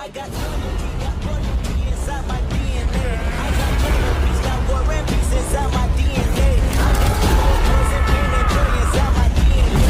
I got loyalty, got royalty inside my DNA. I got love, peace, got war and peace inside my DNA. I got joy and pain and joy inside my DNA.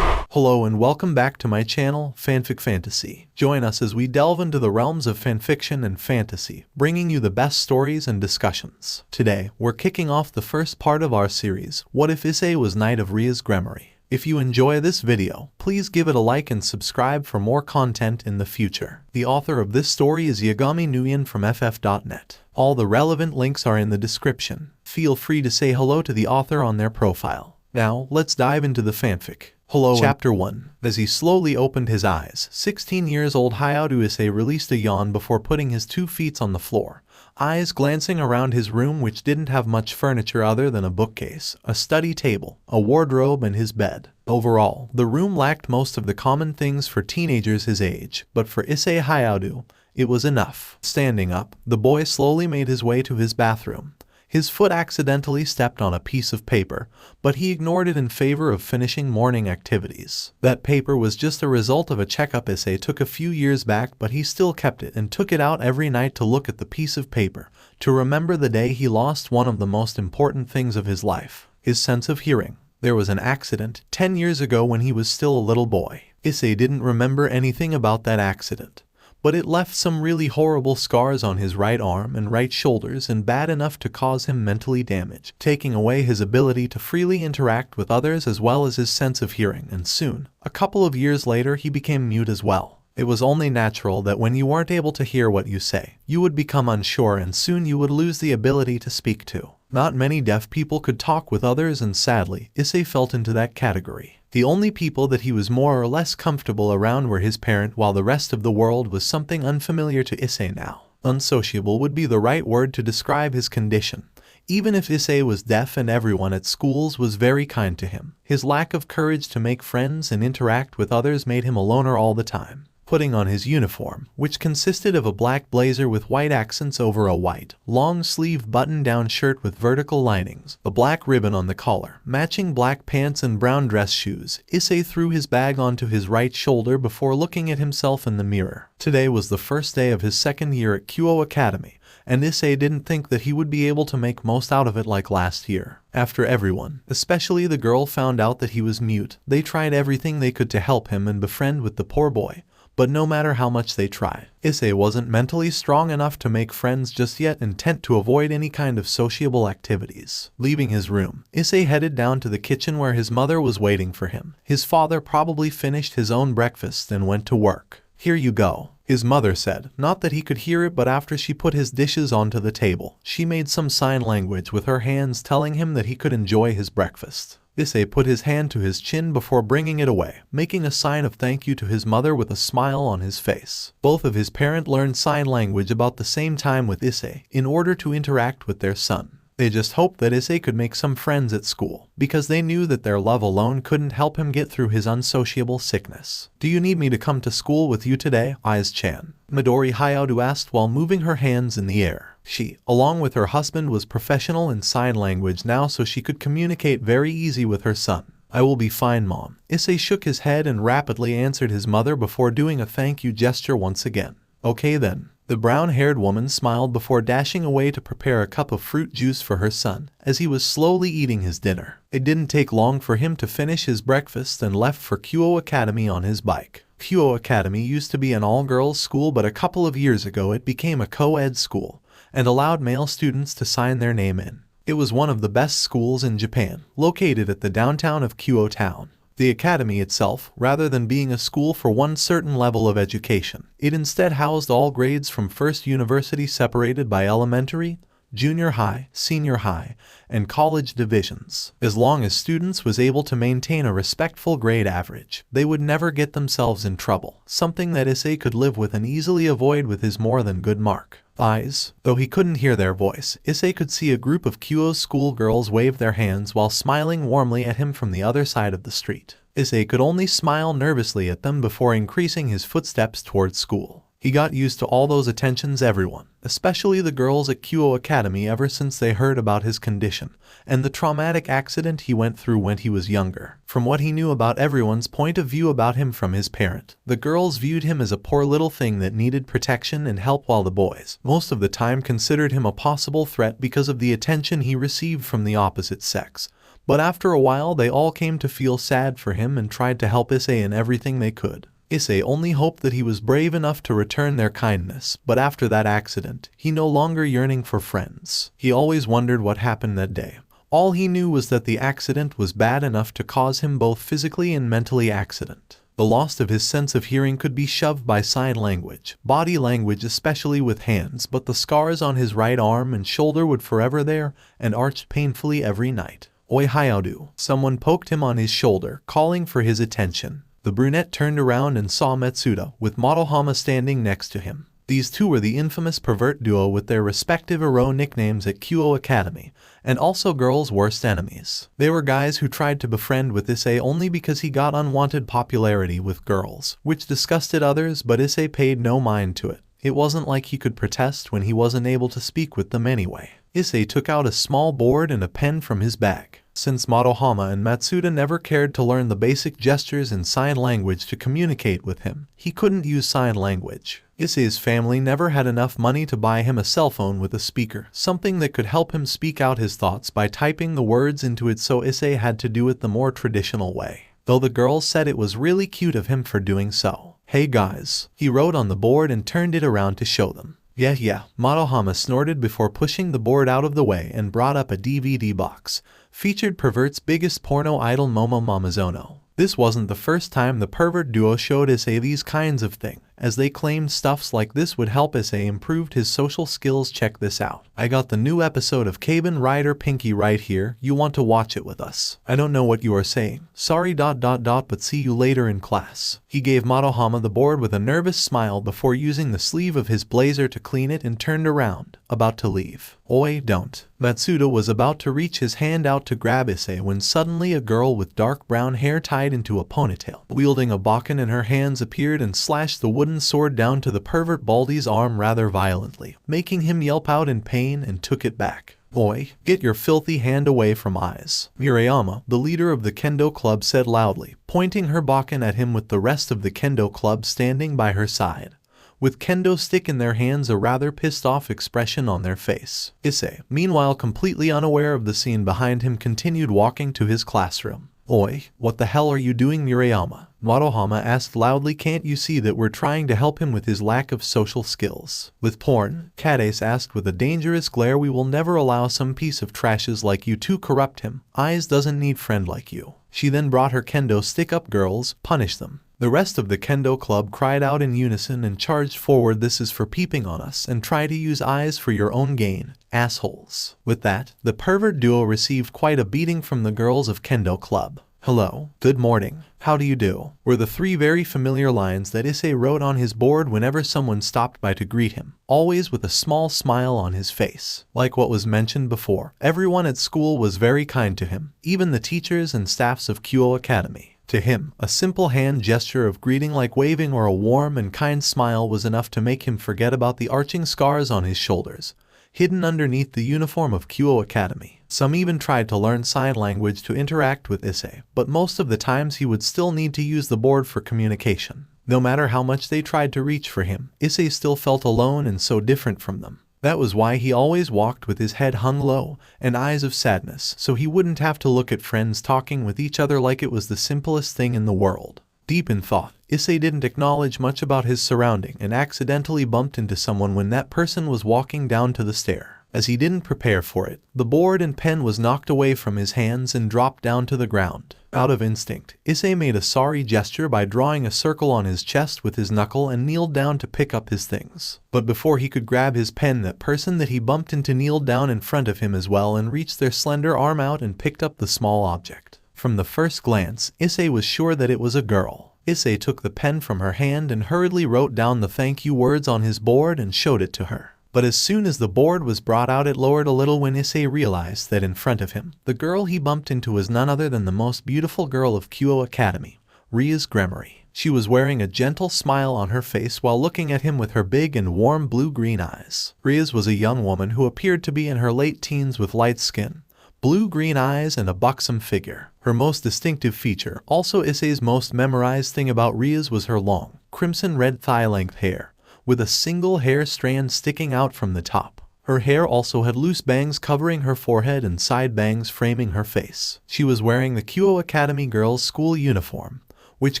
Hello and welcome back to my channel, Fanfic Fantasy. Join us as we delve into the realms of fanfiction and fantasy, bringing you the best stories and discussions. Today, we're kicking off the first part of our series, What If Issei Was Knight of Rias Gremory? If you enjoy this video, please give it a like and subscribe for more content in the future. The author of this story is YagamiNguyen from ff.net. All the relevant links are in the description. Feel free to say hello to the author on their profile. Now, let's dive into the fanfic. Hello. Chapter 1. As he slowly opened his eyes, 16-year-old Hyoudou Issei released a yawn before putting his 2 feet on the floor, eyes glancing around his room, which didn't have much furniture other than a bookcase, a study table, a wardrobe, and his bed. Overall, the room lacked most of the common things for teenagers his age, but for Issei Hyoudou, it was enough. Standing up, the boy slowly made his way to his bathroom. His foot accidentally stepped on a piece of paper, but he ignored it in favor of finishing morning activities. That paper was just a result of a checkup Issei took a few years back, but he still kept it and took it out every night to look at the piece of paper, to remember the day he lost one of the most important things of his life, his sense of hearing. There was an accident 10 years ago when he was still a little boy. Issei didn't remember anything about that accident, but it left some really horrible scars on his right arm and right shoulders, and bad enough to cause him mentally damage, taking away his ability to freely interact with others as well as his sense of hearing, and soon, a couple of years later, he became mute as well. It was only natural that when you weren't able to hear what you say, you would become unsure and soon you would lose the ability to speak too. Not many deaf people could talk with others, and sadly, Issei fell into that category. The only people that he was more or less comfortable around were his parent, while the rest of the world was something unfamiliar to Issei now. Unsociable would be the right word to describe his condition. Even if Issei was deaf and everyone at schools was very kind to him, his lack of courage to make friends and interact with others made him a loner all the time. Putting on his uniform, which consisted of a black blazer with white accents over a white, long-sleeve button-down shirt with vertical linings, a black ribbon on the collar, matching black pants and brown dress shoes, Issei threw his bag onto his right shoulder before looking at himself in the mirror. Today was the first day of his second year at Kyo Academy, and Issei didn't think that he would be able to make most out of it like last year. After everyone, especially the girl, found out that he was mute, they tried everything they could to help him and befriend with the poor boy. But no matter how much they tried, Issei wasn't mentally strong enough to make friends just yet, intent to avoid any kind of sociable activities. Leaving his room, Issei headed down to the kitchen where his mother was waiting for him. His father probably finished his own breakfast and went to work. "Here you go," his mother said. Not that he could hear it, but after she put his dishes onto the table, she made some sign language with her hands telling him that he could enjoy his breakfast. Issei put his hand to his chin before bringing it away, making a sign of thank you to his mother with a smile on his face. Both of his parents learned sign language about the same time with Issei in order to interact with their son. They just hoped that Issei could make some friends at school, because they knew that their love alone couldn't help him get through his unsociable sickness. "Do you need me to come to school with you today, Aiz-chan?" Midori Hyoudou asked while moving her hands in the air. She, along with her husband, was professional in sign language now, so she could communicate very easy with her son. "I will be fine, Mom." Issei shook his head and rapidly answered his mother before doing a thank you gesture once again. "Okay then." The brown-haired woman smiled before dashing away to prepare a cup of fruit juice for her son, as he was slowly eating his dinner. It didn't take long for him to finish his breakfast and left for Kyo Academy on his bike. Kyo Academy used to be an all-girls school, but a couple of years ago it became a co-ed school and allowed male students to sign their name in. It was one of the best schools in Japan, located at the downtown of Kyo Town. The academy itself, rather than being a school for one certain level of education, it instead housed all grades from first university, separated by elementary, junior high, senior high, and college divisions. As long as students was able to maintain a respectful grade average, they would never get themselves in trouble, something that Issei could live with and easily avoid with his more than good mark. Eyes. Though he couldn't hear their voice, Issei could see a group of Kyo's schoolgirls wave their hands while smiling warmly at him from the other side of the street. Issei could only smile nervously at them before increasing his footsteps towards school. He got used to all those attentions everyone, especially the girls at Kyo Academy ever since they heard about his condition, and the traumatic accident he went through when he was younger. From what he knew about everyone's point of view about him from his parent, the girls viewed him as a poor little thing that needed protection and help, while the boys, most of the time, considered him a possible threat because of the attention he received from the opposite sex. But after a while they all came to feel sad for him and tried to help Issei in everything they could. Issei only hoped that he was brave enough to return their kindness, but after that accident, he no longer yearning for friends. He always wondered what happened that day. All he knew was that the accident was bad enough to cause him both physically and mentally accident. The loss of his sense of hearing could be shoved by sign language, body language especially with hands, but the scars on his right arm and shoulder would forever there and arched painfully every night. Issei Hyoudou. Someone poked him on his shoulder, calling for his attention. The brunette turned around and saw Matsuda, with Madohama standing next to him. These two were the infamous pervert duo with their respective hero nicknames at Kyo Academy, and also girls' worst enemies. They were guys who tried to befriend with Issei only because he got unwanted popularity with girls, which disgusted others, but Issei paid no mind to it. It wasn't like he could protest when he wasn't able to speak with them anyway. Issei took out a small board and a pen from his bag. Since Madohama and Matsuda never cared to learn the basic gestures and sign language to communicate with him, he couldn't use sign language. Issei's family never had enough money to buy him a cell phone with a speaker, something that could help him speak out his thoughts by typing the words into it, so Issei had to do it the more traditional way. Though the girls said it was really cute of him for doing so. "Hey guys," he wrote on the board and turned it around to show them. Yeah, Madohama snorted before pushing the board out of the way and brought up a DVD box. Featured Pervert's biggest porno idol Momo Mamazono. This wasn't the first time the pervert duo showed Issei these kinds of things, as they claimed stuffs like this would help Issei improve his social skills. Check this out. I got the new episode of Kamen Rider Pinky right here. You want to watch it with us? I don't know what you are saying. Sorry ... but see you later in class. He gave Madohama the board with a nervous smile before using the sleeve of his blazer to clean it and turned around, about to leave. Oi, don't. Matsuda was about to reach his hand out to grab Issei when suddenly a girl with dark brown hair tied into a ponytail, wielding a bokken in her hands, appeared and slashed the wooden sword down to the pervert Baldy's arm rather violently, making him yelp out in pain, and took it back. Oi, get your filthy hand away from eyes. Murayama, the leader of the kendo club, said loudly, pointing her bokken at him, with the rest of the kendo club standing by her side, with kendo stick in their hands, a rather pissed off expression on their face. Issei, meanwhile completely unaware of the scene behind him, continued walking to his classroom. Oi, what the hell are you doing, Murayama? Madohama asked loudly. Can't you see that we're trying to help him with his lack of social skills? With porn? Kades asked with a dangerous glare. We will never allow some piece of trashes like you to corrupt him. Eyes doesn't need friend like you. She then brought her kendo stick up. Girls, punish them. The rest of the kendo club cried out in unison and charged forward. This is for peeping on us, and try to use eyes for your own gain, assholes. With that, the pervert duo received quite a beating from the girls of kendo club. Hello, good morning, how do you do, were the three very familiar lines that Issei wrote on his board whenever someone stopped by to greet him, always with a small smile on his face. Like what was mentioned before, everyone at school was very kind to him, even the teachers and staffs of Kyo Academy. To him, a simple hand gesture of greeting like waving or a warm and kind smile was enough to make him forget about the arching scars on his shoulders, hidden underneath the uniform of Kyo Academy. Some even tried to learn sign language to interact with Issei, but most of the times he would still need to use the board for communication. No matter how much they tried to reach for him, Issei still felt alone and so different from them. That was why he always walked with his head hung low and eyes of sadness, so he wouldn't have to look at friends talking with each other like it was the simplest thing in the world. Deep in thought, Issei didn't acknowledge much about his surrounding and accidentally bumped into someone when that person was walking down to the stair. As he didn't prepare for it, the board and pen was knocked away from his hands and dropped down to the ground. Out of instinct, Issei made a sorry gesture by drawing a circle on his chest with his knuckle and kneeled down to pick up his things. But before he could grab his pen, that person that he bumped into kneeled down in front of him as well and reached their slender arm out and picked up the small object. From the first glance, Issei was sure that it was a girl. Issei took the pen from her hand and hurriedly wrote down the thank you words on his board and showed it to her. But as soon as the board was brought out, it lowered a little when Issei realized that in front of him, the girl he bumped into was none other than the most beautiful girl of Kyo Academy, Rias Gremory. She was wearing a gentle smile on her face while looking at him with her big and warm blue-green eyes. Rias was a young woman who appeared to be in her late teens with light skin, blue-green eyes, and a buxom figure. Her most distinctive feature, also Issei's most memorized thing about Rias, was her long, crimson-red thigh-length hair, with a single hair strand sticking out from the top. Her hair also had loose bangs covering her forehead and side bangs framing her face. She was wearing the Kyo Academy girls' school uniform, which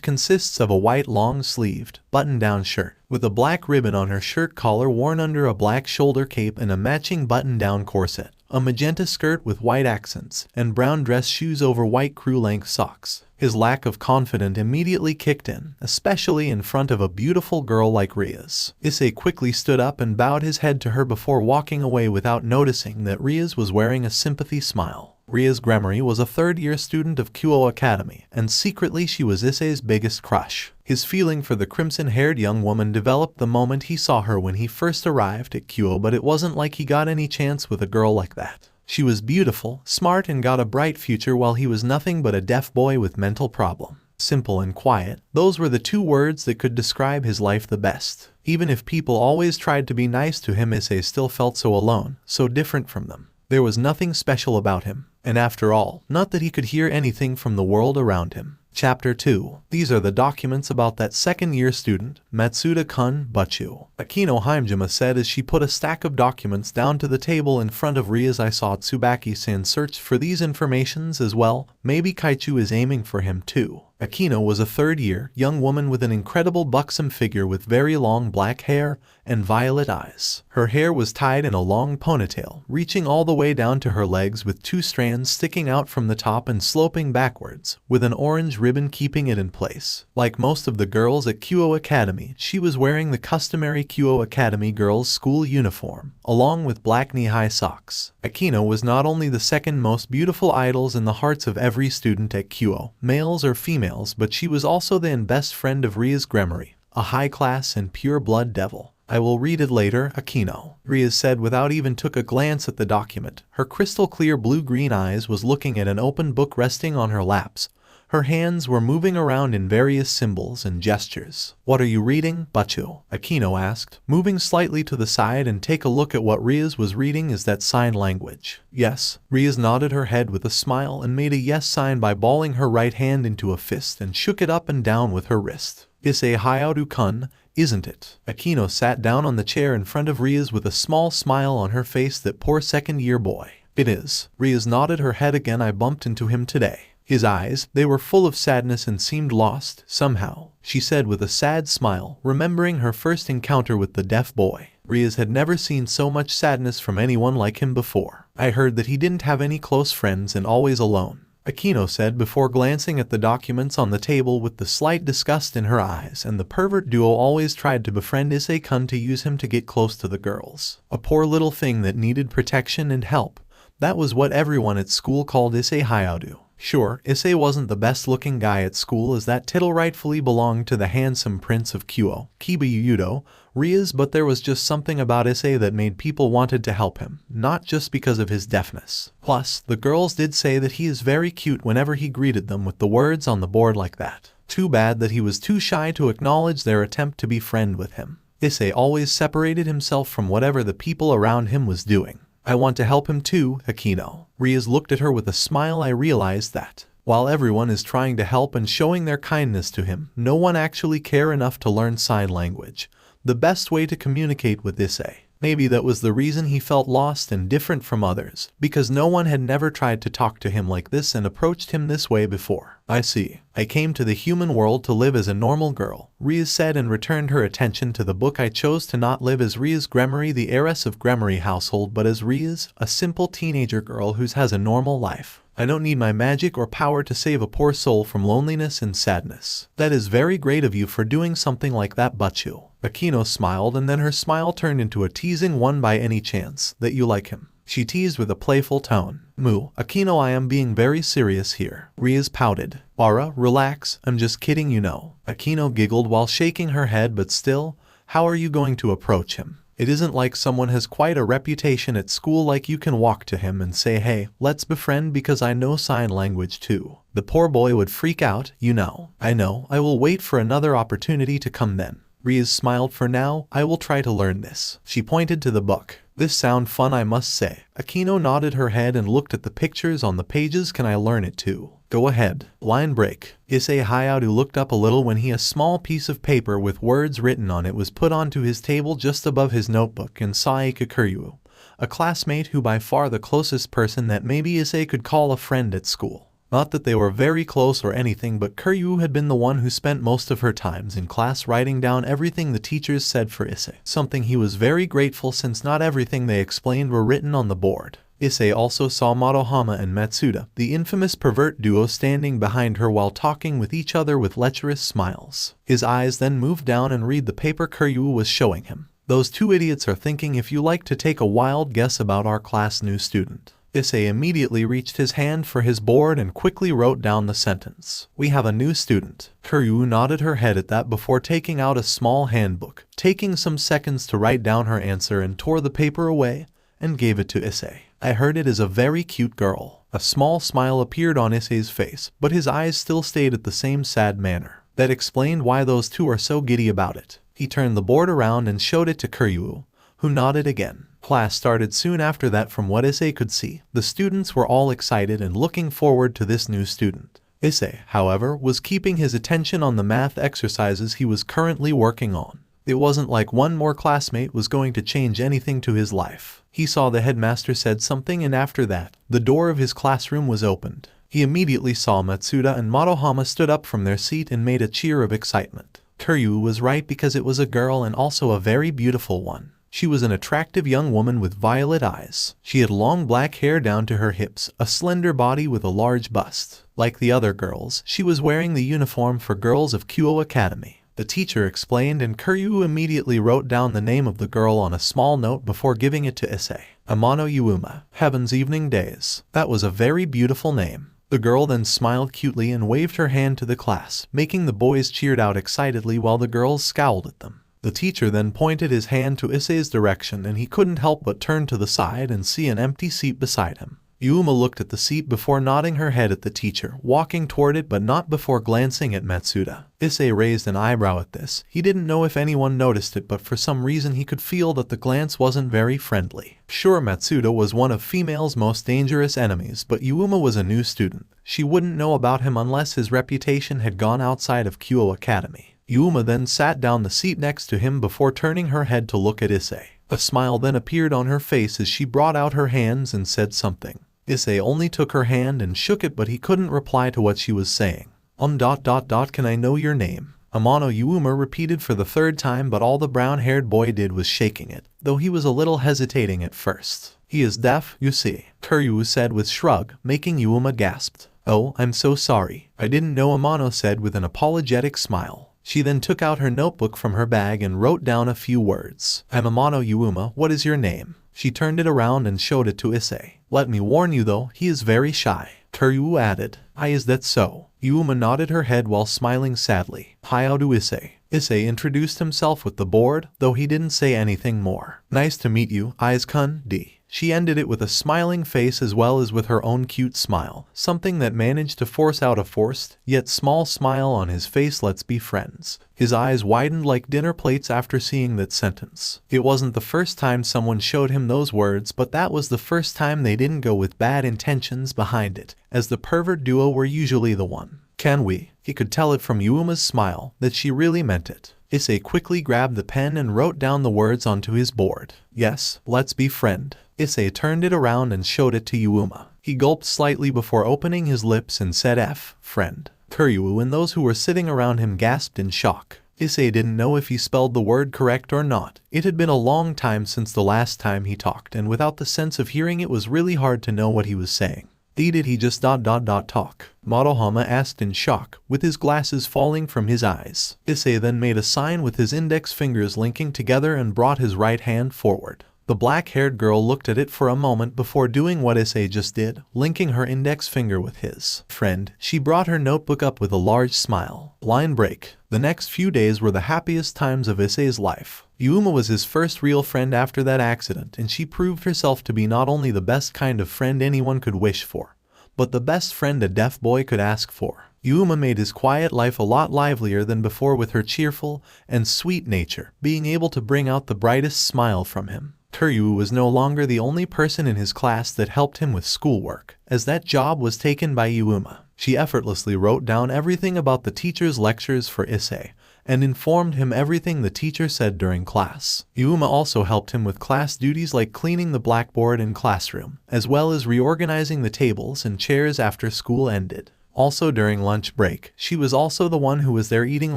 consists of a white long-sleeved, button-down shirt, with a black ribbon on her shirt collar worn under a black shoulder cape and a matching button-down corset, a magenta skirt with white accents, and brown dress shoes over white crew-length socks. His lack of confidence immediately kicked in, especially in front of a beautiful girl like Rias. Issei quickly stood up and bowed his head to her before walking away without noticing that Rias was wearing a sympathy smile. Rias Gremory was a third-year student of Kyo Academy, and secretly she was Issei's biggest crush. His feeling for the crimson-haired young woman developed the moment he saw her when he first arrived at Kyo, but it wasn't like he got any chance with a girl like that. She was beautiful, smart, and got a bright future while he was nothing but a deaf boy with mental problem. Simple and quiet, those were the two words that could describe his life the best. Even if people always tried to be nice to him, Issei still felt so alone, so different from them. There was nothing special about him, and after all, not that he could hear anything from the world around him. Chapter 2. These are the documents about that second-year student, Matsuda-kun Buchu. Akino Himejima said as she put a stack of documents down to the table in front of Rias. I saw Tsubaki-san search for these informations as well. Maybe Kaichu is aiming for him too. Akino was a third-year young woman with an incredible buxom figure with very long black hair and violet eyes. Her hair was tied in a long ponytail, reaching all the way down to her legs with two strands sticking out from the top and sloping backwards, with an orange ribbon keeping it in place. Like most of the girls at Kyo Academy, she was wearing the customary Kyo Academy girls' school uniform, along with black knee-high socks. Akino was not only the second most beautiful idols in the hearts of every student at Kyo, males or females, but she was also the best friend of Rias Gremory, a high-class and pure-blood devil. I will read it later, Akino, Rias said without even took a glance at the document. Her crystal-clear blue-green eyes was looking at an open book resting on her laps. Her hands were moving around in various symbols and gestures. What are you reading, Buchu? Akino asked, moving slightly to the side and take a look at what Rias was reading. Is that sign language? Yes. Rias nodded her head with a smile and made a yes sign by balling her right hand into a fist and shook it up and down with her wrist. Issei Hyoudou-kun, isn't it? Akino sat down on the chair in front of Rias with a small smile on her face. That poor second-year boy. It is. Rias nodded her head again. I bumped into him today. His eyes, they were full of sadness and seemed lost, somehow, she said with a sad smile, remembering her first encounter with the deaf boy. Rias had never seen so much sadness from anyone like him before. I heard that he didn't have any close friends and always alone, Akino said before glancing at the documents on the table with the slight disgust in her eyes. And the pervert duo always tried to befriend Issei-kun to use him to get close to the girls. A poor little thing that needed protection and help. That was what everyone at school called Issei Hyoudou. Sure, Issei wasn't the best-looking guy at school, as that title rightfully belonged to the handsome prince of Kyo, Hyoudou, Rias, but there was just something about Issei that made people wanted to help him, not just because of his deafness. Plus, the girls did say that he is very cute whenever he greeted them with the words on the board like that. Too bad that he was too shy to acknowledge their attempt to be friend with him. Issei always separated himself from whatever the people around him was doing. I want to help him too, Akino. Rias looked at her with a smile. I realized that, while everyone is trying to help and showing their kindness to him, no one actually care enough to learn sign language, the best way to communicate with Issei. Maybe that was the reason he felt lost and different from others, because no one had never tried to talk to him like this and approached him this way before. I see. I came to the human world to live as a normal girl, Rias said, and returned her attention to the book. I chose to not live as Rias Gremory, the heiress of Gremory household, but as Rias, a simple teenager girl who has a normal life. I don't need my magic or power to save a poor soul from loneliness and sadness. That is very great of you for doing something like that, Buchu. Akino smiled, and then her smile turned into a teasing one. By any chance that you like him? She teased with a playful tone. Moo, Akino, I am being very serious here. Rias pouted. Bara, relax, I'm just kidding, you know. Akino giggled while shaking her head, but still, how are you going to approach him? It isn't like someone has quite a reputation at school like you can walk to him and say, hey, let's befriend because I know sign language too. The poor boy would freak out, you know. I know, I will wait for another opportunity to come then. Rias smiled. For now, I will try to learn this. She pointed to the book. This sound fun, I must say. Akino nodded her head and looked at the pictures on the pages. Can I learn it too? Go ahead. Line break. Issei Hyoudou looked up a little when a small piece of paper with words written on it was put onto his table just above his notebook, and saw Kuryu, a classmate who by far the closest person that maybe Issei could call a friend at school. Not that they were very close or anything, but Kuryu had been the one who spent most of her times in class writing down everything the teachers said for Issei, something he was very grateful since not everything they explained were written on the board. Issei also saw Madohama and Matsuda, the infamous pervert duo, standing behind her while talking with each other with lecherous smiles. His eyes then moved down and read the paper Kuryu was showing him. Those two idiots are thinking if you like to take a wild guess about our class new student. Issei immediately reached his hand for his board and quickly wrote down the sentence. We have a new student. Kuryu nodded her head at that before taking out a small handbook, taking some seconds to write down her answer, and tore the paper away and gave it to Issei. I heard it is a very cute girl. A small smile appeared on Issei's face, but his eyes still stayed at the same sad manner. That explained why those two are so giddy about it. He turned the board around and showed it to Kuryu, who nodded again. Class started soon after that. From what Issei could see, the students were all excited and looking forward to this new student. Issei, however, was keeping his attention on the math exercises he was currently working on. It wasn't like one more classmate was going to change anything to his life. He saw the headmaster said something, and after that, the door of his classroom was opened. He immediately saw Matsuda and Madohama stood up from their seat and made a cheer of excitement. Kuryu was right, because it was a girl, and also a very beautiful one. She was an attractive young woman with violet eyes. She had long black hair down to her hips, a slender body with a large bust. Like the other girls, she was wearing the uniform for girls of Kyo Academy. The teacher explained, and Kuryu immediately wrote down the name of the girl on a small note before giving it to Issei. Amano Yuuma, Heaven's Evening Days. That was a very beautiful name. The girl then smiled cutely and waved her hand to the class, making the boys cheered out excitedly while the girls scowled at them. The teacher then pointed his hand to Issei's direction, and he couldn't help but turn to the side and see an empty seat beside him. Yuuma looked at the seat before nodding her head at the teacher, walking toward it but not before glancing at Matsuda. Issei raised an eyebrow at this. He didn't know if anyone noticed it, but for some reason he could feel that the glance wasn't very friendly. Sure, Matsuda was one of females' most dangerous enemies, but Yuuma was a new student. She wouldn't know about him unless his reputation had gone outside of Kyo Academy. Yuuma then sat down the seat next to him before turning her head to look at Issei. A smile then appeared on her face as she brought out her hands and said something. Issei only took her hand and shook it, but he couldn't reply to what she was saying. Can I know your name? Amano Yuuma repeated for the third time, but all the brown-haired boy did was shaking it, though he was a little hesitating at first. He is deaf, you see, Kuryu said with shrug, making Yuuma gasp. Oh, I'm so sorry. I didn't know, Amano said with an apologetic smile. She then took out her notebook from her bag and wrote down a few words. I'm Amano Yuuma, what is your name? She turned it around and showed it to Issei. Let me warn you though, he is very shy. Kuryu added. Is that so? Yuuma nodded her head while smiling sadly. Hyoudou Issei. Issei introduced himself with the board, though he didn't say anything more. Nice to meet you, Kun D. She ended it with a smiling face as well as with her own cute smile, something that managed to force out a forced, yet small smile on his face. Let's be friends. His eyes widened like dinner plates after seeing that sentence. It wasn't the first time someone showed him those words, but that was the first time they didn't go with bad intentions behind it, as the pervert duo were usually the one. Can we? He could tell it from Yuuma's smile that she really meant it. Issei quickly grabbed the pen and wrote down the words onto his board. Yes, let's be friend. Issei turned it around and showed it to Yuuma. He gulped slightly before opening his lips and said friend. Kuryu and those who were sitting around him gasped in shock. Issei didn't know if he spelled the word correct or not. It had been a long time since the last time he talked, and without the sense of hearing it was really hard to know what he was saying. Did he just talk? Madohama asked in shock, with his glasses falling from his eyes. Issei then made a sign with his index fingers linking together and brought his right hand forward. The black-haired girl looked at it for a moment before doing what Issei just did, linking her index finger with his. Friend, she brought her notebook up with a large smile. Line break. The next few days were the happiest times of Issei's life. Yuuma was his first real friend after that accident, and she proved herself to be not only the best kind of friend anyone could wish for, but the best friend a deaf boy could ask for. Yuma made his quiet life a lot livelier than before with her cheerful and sweet nature, being able to bring out the brightest smile from him. Kuryu was no longer the only person in his class that helped him with schoolwork, as that job was taken by Yuma. She effortlessly wrote down everything about the teacher's lectures for Issei, and informed him everything the teacher said during class. Yuma also helped him with class duties like cleaning the blackboard in classroom, as well as reorganizing the tables and chairs after school ended. Also during lunch break, she was also the one who was there eating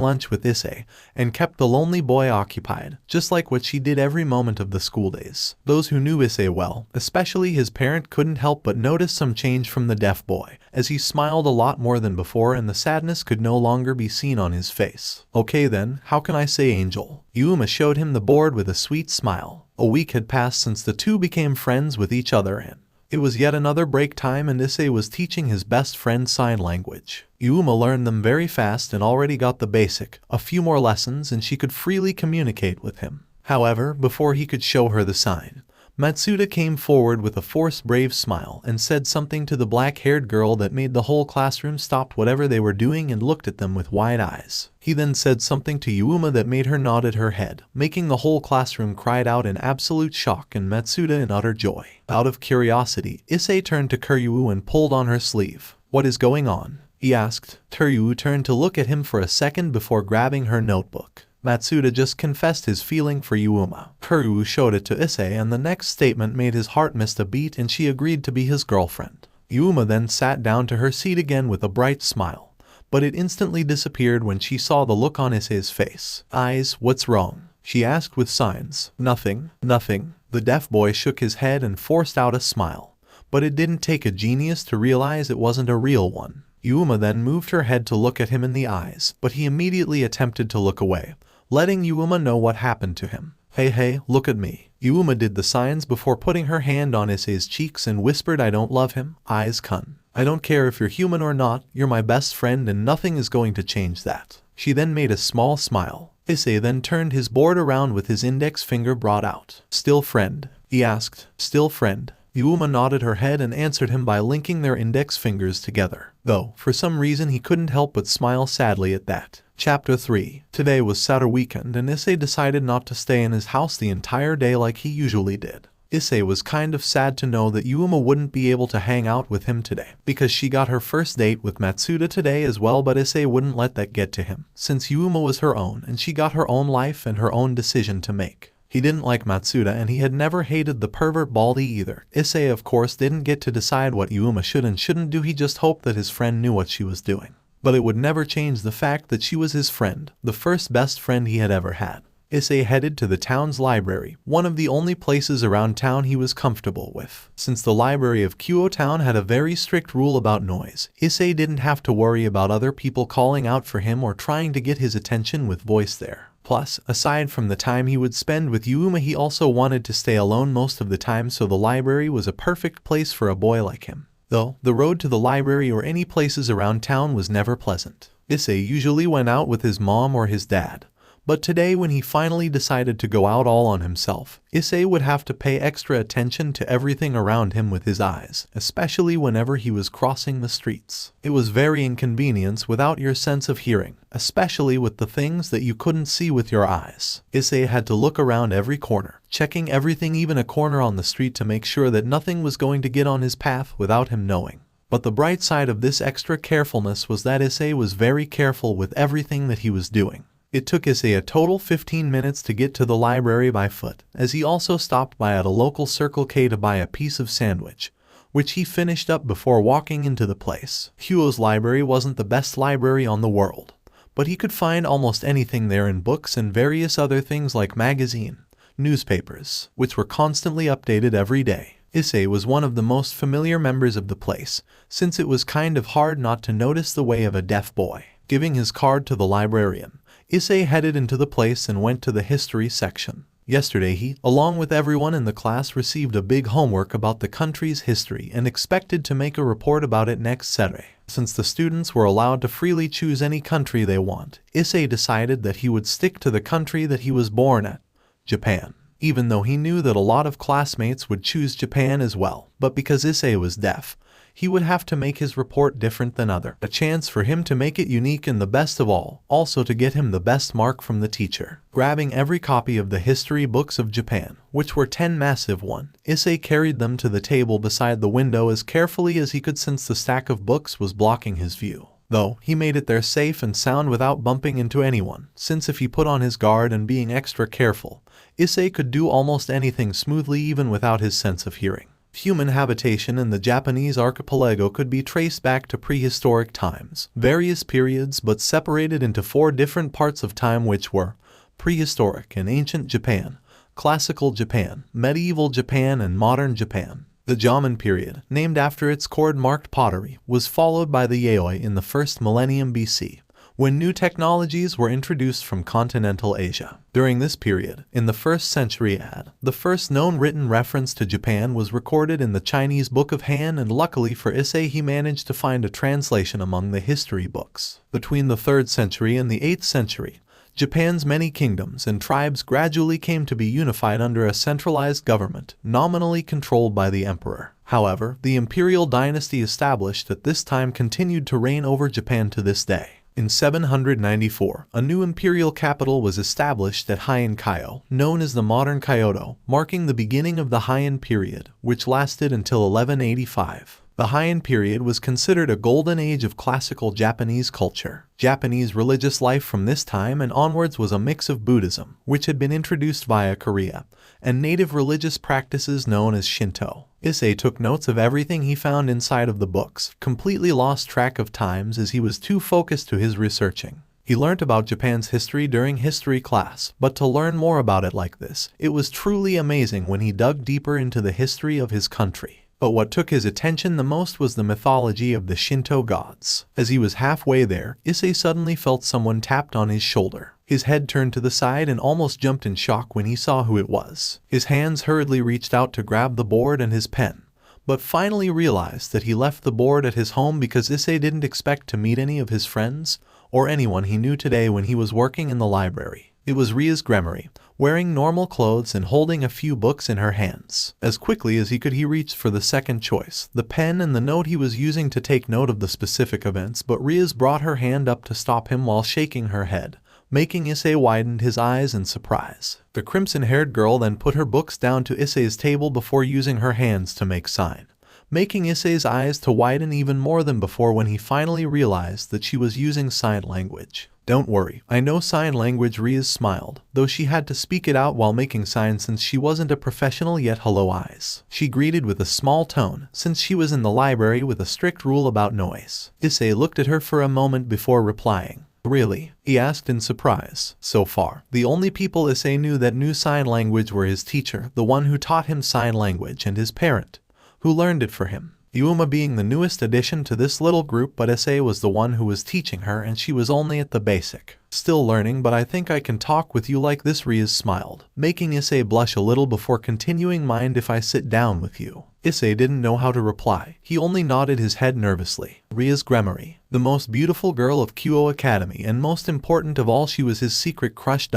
lunch with Issei, and kept the lonely boy occupied, just like what she did every moment of the school days. Those who knew Issei well, especially his parent, couldn't help but notice some change from the deaf boy, as he smiled a lot more than before and the sadness could no longer be seen on his face. Okay then, how can I say angel? Yuma showed him the board with a sweet smile. A week had passed since the two became friends with each other, and it was yet another break time, and Issei was teaching his best friend sign language. Yuma learned them very fast and already got the basic. A few more lessons and she could freely communicate with him. However, before he could show her the sign, Matsuda came forward with a forced brave smile and said something to the black-haired girl that made the whole classroom stop whatever they were doing and looked at them with wide eyes. He then said something to Yuma that made her nod at her head, making the whole classroom cried out in absolute shock and Matsuda in utter joy. Out of curiosity, Issei turned to Kuryu and pulled on her sleeve. "What is going on?" he asked. Kuryu turned to look at him for a second before grabbing her notebook. Matsuda just confessed his feeling for Yuma. Kuryu showed it to Issei and the next statement made his heart miss a beat and she agreed to be his girlfriend. Yuma then sat down to her seat again with a bright smile, but it instantly disappeared when she saw the look on Issei's face. "Eyes, what's wrong?" she asked with signs. "Nothing, nothing." The deaf boy shook his head and forced out a smile, but it didn't take a genius to realize it wasn't a real one. Yuma then moved her head to look at him in the eyes, but he immediately attempted to look away, letting Yuma know what happened to him. Hey, look at me." Yuma did the signs before putting her hand on Issei's cheeks and whispered, "I don't love him, eyes kun. I don't care if you're human or not, you're my best friend and nothing is going to change that." She then made a small smile. Issei then turned his board around with his index finger brought out. "Still friend?" he asked. "Still friend?" Yuma nodded her head and answered him by linking their index fingers together, though for some reason he couldn't help but smile sadly at that. Chapter 3. Today was Saturday weekend and Issei decided not to stay in his house the entire day like he usually did. Issei was kind of sad to know that Yuma wouldn't be able to hang out with him today, because she got her first date with Matsuda today as well, but Issei wouldn't let that get to him, since Yuma was her own and she got her own life and her own decision to make. He didn't like Matsuda and he had never hated the pervert Baldy either. Issei of course didn't get to decide what Yuma should and shouldn't do, he just hoped that his friend knew what she was doing. But it would never change the fact that she was his friend, the first best friend he had ever had. Issei headed to the town's library, one of the only places around town he was comfortable with. Since the library of Kyo Town had a very strict rule about noise, Issei didn't have to worry about other people calling out for him or trying to get his attention with voice there. Plus, aside from the time he would spend with Yuma, he also wanted to stay alone most of the time, so the library was a perfect place for a boy like him. Though, the road to the library or any places around town was never pleasant. Issei usually went out with his mom or his dad, but today when he finally decided to go out all on himself, Issei would have to pay extra attention to everything around him with his eyes, especially whenever he was crossing the streets. It was very inconvenient without your sense of hearing, especially with the things that you couldn't see with your eyes. Issei had to look around every corner, checking everything, even a corner on the street, to make sure that nothing was going to get on his path without him knowing. But the bright side of this extra carefulness was that Issei was very careful with everything that he was doing. It took Issei a total 15 minutes to get to the library by foot, as he also stopped by at a local Circle K to buy a piece of sandwich, which he finished up before walking into the place. Hyo's library wasn't the best library on the world, but he could find almost anything there in books and various other things like magazine, newspapers, which were constantly updated every day. Issei was one of the most familiar members of the place, since it was kind of hard not to notice the way of a deaf boy. Giving his card to the librarian, Issei headed into the place and went to the history section. Yesterday he, along with everyone in the class, received a big homework about the country's history and expected to make a report about it next Saturday. Since the students were allowed to freely choose any country they want, Issei decided that he would stick to the country that he was born at, Japan. Even though he knew that a lot of classmates would choose Japan as well, but because Issei was deaf, he would have to make his report different than other. A chance for him to make it unique and the best of all, also to get him the best mark from the teacher. Grabbing every copy of the history books of Japan, which were 10 massive ones, Issei carried them to the table beside the window as carefully as he could since the stack of books was blocking his view. Though, he made it there safe and sound without bumping into anyone, since if he put on his guard and being extra careful, Issei could do almost anything smoothly even without his sense of hearing. Human habitation in the Japanese archipelago could be traced back to prehistoric times, various periods but separated into 4 different parts of time which were prehistoric and ancient Japan, classical Japan, medieval Japan and modern Japan. The Jomon period, named after its cord-marked pottery, was followed by the Yayoi in the 1st millennium BC, when new technologies were introduced from continental Asia. During this period, in the 1st century AD, the first known written reference to Japan was recorded in the Chinese Book of Han, and luckily for Issei he managed to find a translation among the history books. Between the 3rd century and the 8th century, Japan's many kingdoms and tribes gradually came to be unified under a centralized government, nominally controlled by the emperor. However, the imperial dynasty established at this time continued to reign over Japan to this day. In 794, a new imperial capital was established at Heian-Kyo, known as the modern Kyoto, marking the beginning of the Heian period, which lasted until 1185. The Heian period was considered a golden age of classical Japanese culture. Japanese religious life from this time and onwards was a mix of Buddhism, which had been introduced via Korea, and native religious practices known as Shinto. Issei took notes of everything he found inside of the books, completely lost track of times as he was too focused to his researching. He learnt about Japan's history during history class, but to learn more about it like this, it was truly amazing when he dug deeper into the history of his country. But what took his attention the most was the mythology of the Shinto gods. As he was halfway there, Issei suddenly felt someone tapped on his shoulder. His head turned to the side and almost jumped in shock when he saw who it was. His hands hurriedly reached out to grab the board and his pen, but finally realized that he left the board at his home because Issei didn't expect to meet any of his friends or anyone he knew today when he was working in the library. It was Rias Gremory, wearing normal clothes and holding a few books in her hands. As quickly as he could he reached for the second choice, the pen and the note he was using to take note of the specific events, but Rias brought her hand up to stop him while shaking her head, making Issei widen his eyes in surprise. The crimson-haired girl then put her books down to Issei's table before using her hands to make sign, making Issei's eyes to widen even more than before when he finally realized that she was using sign language. "Don't worry, I know sign language," Rias smiled, though she had to speak it out while making signs since she wasn't a professional yet. "Hello eyes," she greeted with a small tone, since she was in the library with a strict rule about noise. Issei looked at her for a moment before replying. "Really?" he asked in surprise. So far, the only people Issei knew that knew sign language were his teacher, the one who taught him sign language, and his parent, who learned it for him. Yuma being the newest addition to this little group, but Issei was the one who was teaching her and she was only at the basic. "Still learning, but I think I can talk with you like this," Rias smiled, making Issei blush a little before continuing. "Mind if I sit down with you?" Issei didn't know how to reply. He only nodded his head nervously. Rias Gremory, the most beautiful girl of Kyo Academy, and most important of all, she was his secret crush.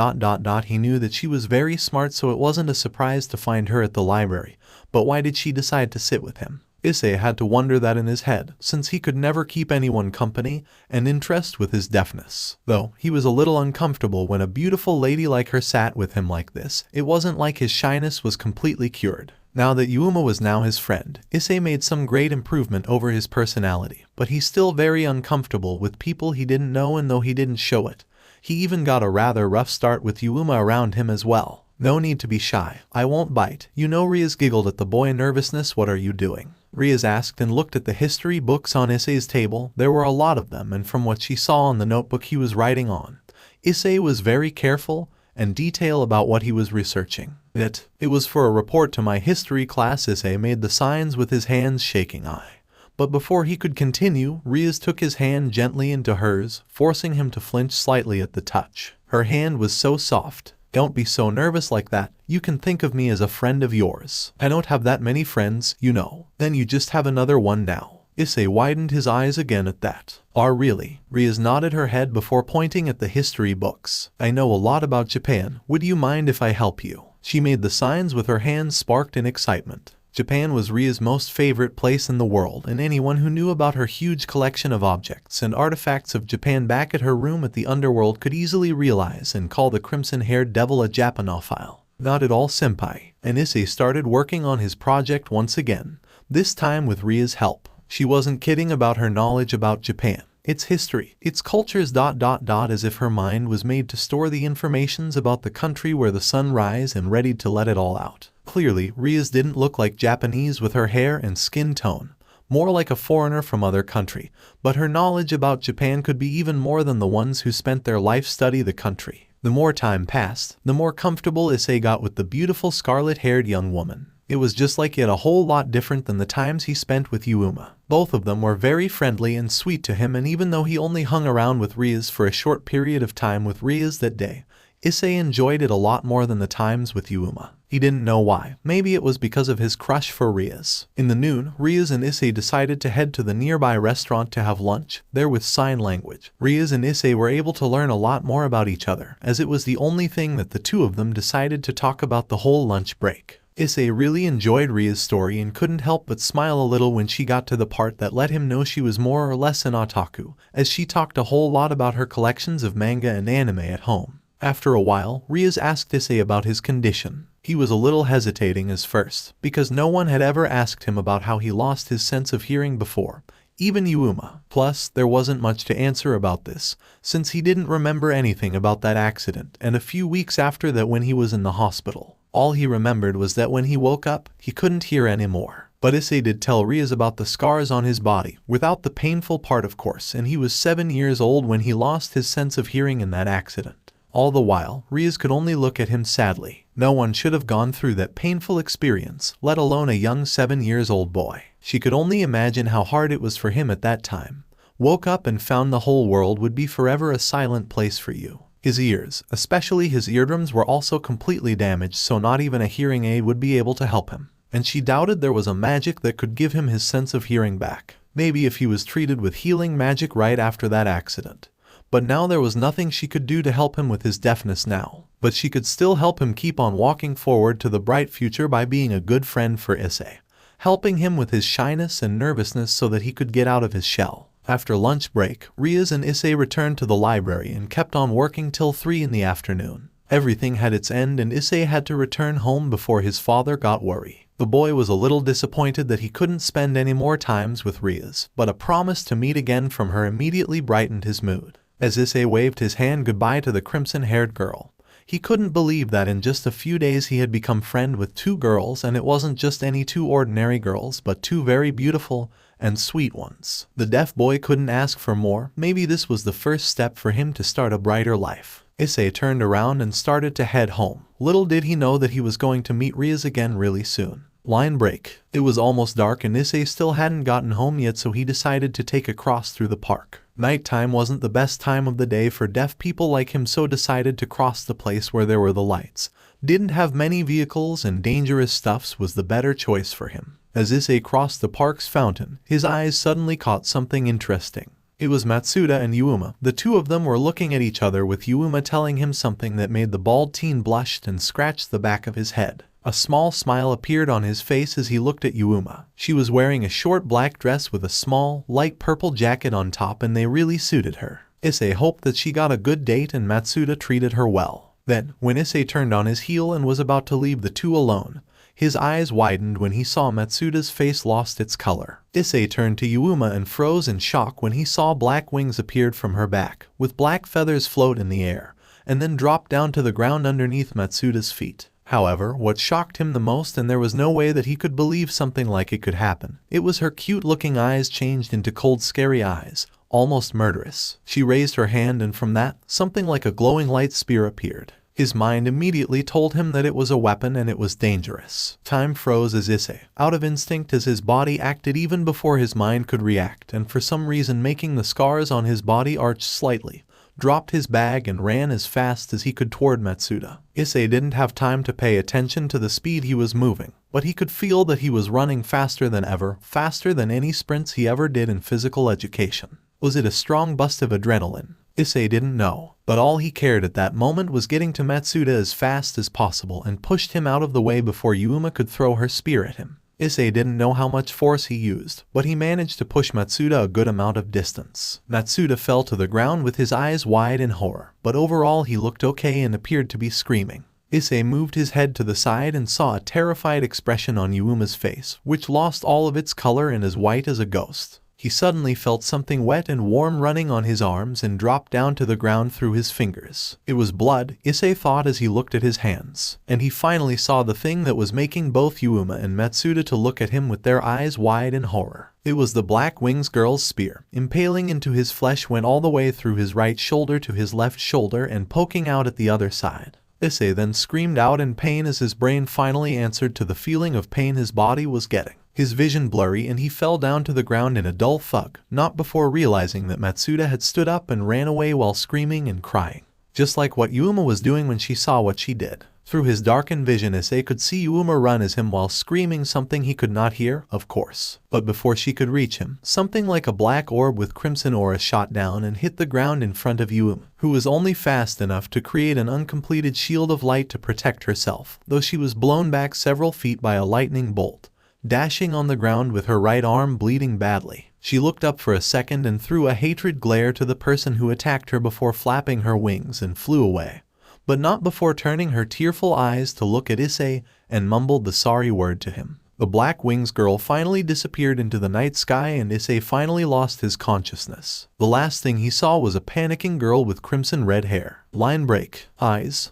He knew that she was very smart, so it wasn't a surprise to find her at the library. But why did she decide to sit with him? Issei had to wonder that in his head, since he could never keep anyone company and interest with his deafness. Though he was a little uncomfortable when a beautiful lady like her sat with him like this, it wasn't like his shyness was completely cured. Now that Yuma was now his friend, Issei made some great improvement over his personality, but he's still very uncomfortable with people he didn't know, and though he didn't show it, he even got a rather rough start with Yuma around him as well. "No need to be shy. I won't bite. You know." Rias giggled at the boy nervousness. "What are you doing?" Rias asked and looked at the history books on Issei's table. There were a lot of them, and from what she saw on the notebook he was writing on, Issei was very careful and detailed about what he was researching. It was for a report to my history class." Issei made the signs with his hands shaking eye. But before he could continue, Rias took his hand gently into hers, forcing him to flinch slightly at the touch. Her hand was so soft. "Don't be so nervous like that. You can think of me as a friend of yours. I don't have that many friends, you know." "Then you just have another one now." Issei widened his eyes again at that. Really?" Rias nodded her head before pointing at the history books. "I know a lot about Japan. Would you mind if I help you?" She made the signs with her hands, sparked in excitement. Japan was Ria's most favorite place in the world, and anyone who knew about her huge collection of objects and artifacts of Japan back at her room at the Underworld could easily realize and call the crimson-haired devil a Japanophile. Not at all senpai, and Issei started working on his project once again, this time with Ria's help. She wasn't kidding about her knowledge about Japan, its history, its cultures, as if her mind was made to store the informations about the country where the sun rises and ready to let it all out. Clearly, Ria's didn't look like Japanese with her hair and skin tone, more like a foreigner from other country, but her knowledge about Japan could be even more than the ones who spent their life study the country. The more time passed, the more comfortable Issei got with the beautiful scarlet-haired young woman. It was just like yet a whole lot different than the times he spent with Yuuma. Both of them were very friendly and sweet to him, and even though he only hung around with Rias for a short period of time with Rias that day, Issei enjoyed it a lot more than the times with Yuuma. He didn't know why. Maybe it was because of his crush for Rias. In the noon, Rias and Issei decided to head to the nearby restaurant to have lunch, there with sign language. Rias and Issei were able to learn a lot more about each other, as it was the only thing that the two of them decided to talk about the whole lunch break. Issei really enjoyed Ria's story and couldn't help but smile a little when she got to the part that let him know she was more or less an otaku, as she talked a whole lot about her collections of manga and anime at home. After a while, Rias asked Issei about his condition. He was a little hesitating at first, because no one had ever asked him about how he lost his sense of hearing before, even Yuuma. Plus, there wasn't much to answer about this, since he didn't remember anything about that accident, and a few weeks after that when he was in the hospital. All he remembered was that when he woke up, he couldn't hear anymore. But Issei did tell Rias about the scars on his body, without the painful part of course, and he was 7 years old when he lost his sense of hearing in that accident. All the while, Rias could only look at him sadly. No one should have gone through that painful experience, let alone a young 7-year-old boy. She could only imagine how hard it was for him at that time. Woke up and found the whole world would be forever a silent place for you. His ears, especially his eardrums, were also completely damaged, so not even a hearing aid would be able to help him. And she doubted there was a magic that could give him his sense of hearing back. Maybe if he was treated with healing magic right after that accident. But now there was nothing she could do to help him with his deafness now. But she could still help him keep on walking forward to the bright future by being a good friend for Issei, helping him with his shyness and nervousness so that he could get out of his shell. After lunch break, Rias and Issei returned to the library and kept on working till 3 in the afternoon. Everything had its end and Issei had to return home before his father got worried. The boy was a little disappointed that he couldn't spend any more times with Rias, but a promise to meet again from her immediately brightened his mood. As Issei waved his hand goodbye to the crimson-haired girl, he couldn't believe that in just a few days he had become friend with 2 girls, and it wasn't just any 2 ordinary girls, but 2 very beautiful and sweet ones. The deaf boy couldn't ask for more. Maybe this was the first step for him to start a brighter life. Issei turned around and started to head home. Little did he know that he was going to meet Rias again really soon. Line break. It was almost dark and Issei still hadn't gotten home yet, so he decided to take a cross through the park. Nighttime wasn't the best time of the day for deaf people like him, so decided to cross the place where there were the lights. Didn't have many vehicles and dangerous stuffs was the better choice for him. As Issei crossed the park's fountain, his eyes suddenly caught something interesting. It was Matsuda and Yuuma. The two of them were looking at each other, with Yuuma telling him something that made the bald teen blush and scratch the back of his head. A small smile appeared on his face as he looked at Yuuma. She was wearing a short black dress with a small, light purple jacket on top, and they really suited her. Issei hoped that she got a good date and Matsuda treated her well. Then, when Issei turned on his heel and was about to leave the two alone, his eyes widened when he saw Matsuda's face lost its color. Issei turned to Yuuma and froze in shock when he saw black wings appeared from her back, with black feathers float in the air, and then drop down to the ground underneath Matsuda's feet. However, what shocked him the most, and there was no way that he could believe something like it could happen, it was her cute-looking eyes changed into cold, scary eyes, almost murderous. She raised her hand and from that, something like a glowing light spear appeared. His mind immediately told him that it was a weapon and it was dangerous. Time froze as Issei, out of instinct as his body acted even before his mind could react, and for some reason making the scars on his body arch slightly, dropped his bag and ran as fast as he could toward Matsuda. Issei didn't have time to pay attention to the speed he was moving, but he could feel that he was running faster than ever, faster than any sprints he ever did in physical education. Was it a strong bust of adrenaline? Issei didn't know, but all he cared at that moment was getting to Matsuda as fast as possible and pushed him out of the way before Yuuma could throw her spear at him. Issei didn't know how much force he used, but he managed to push Matsuda a good amount of distance. Matsuda fell to the ground with his eyes wide in horror, but overall he looked okay and appeared to be screaming. Issei moved his head to the side and saw a terrified expression on Yuuma's face, which lost all of its color and as white as a ghost. He suddenly felt something wet and warm running on his arms and dropped down to the ground through his fingers. It was blood, Issei thought as he looked at his hands. And he finally saw the thing that was making both Yuuma and Matsuda to look at him with their eyes wide in horror. It was the Black Wings girl's spear. Impaling into his flesh went all the way through his right shoulder to his left shoulder and poking out at the other side. Issei then screamed out in pain as his brain finally answered to the feeling of pain his body was getting. His vision blurry and he fell down to the ground in a dull thud, not before realizing that Matsuda had stood up and ran away while screaming and crying. Just like what Yuuma was doing when she saw what she did. Through his darkened vision, Issei could see Yuuma run as him while screaming something he could not hear, of course. But before she could reach him, something like a black orb with crimson aura shot down and hit the ground in front of Yuuma, who was only fast enough to create an uncompleted shield of light to protect herself, though she was blown back several feet by a lightning bolt. Dashing on the ground with her right arm bleeding badly, she looked up for a second and threw a hatred glare to the person who attacked her before flapping her wings and flew away. But not before turning her tearful eyes to look at Issei and mumbled the sorry word to him. The Black Wings girl finally disappeared into the night sky and Issei finally lost his consciousness. The last thing he saw was a panicking girl with crimson red hair. Line break. Eyes.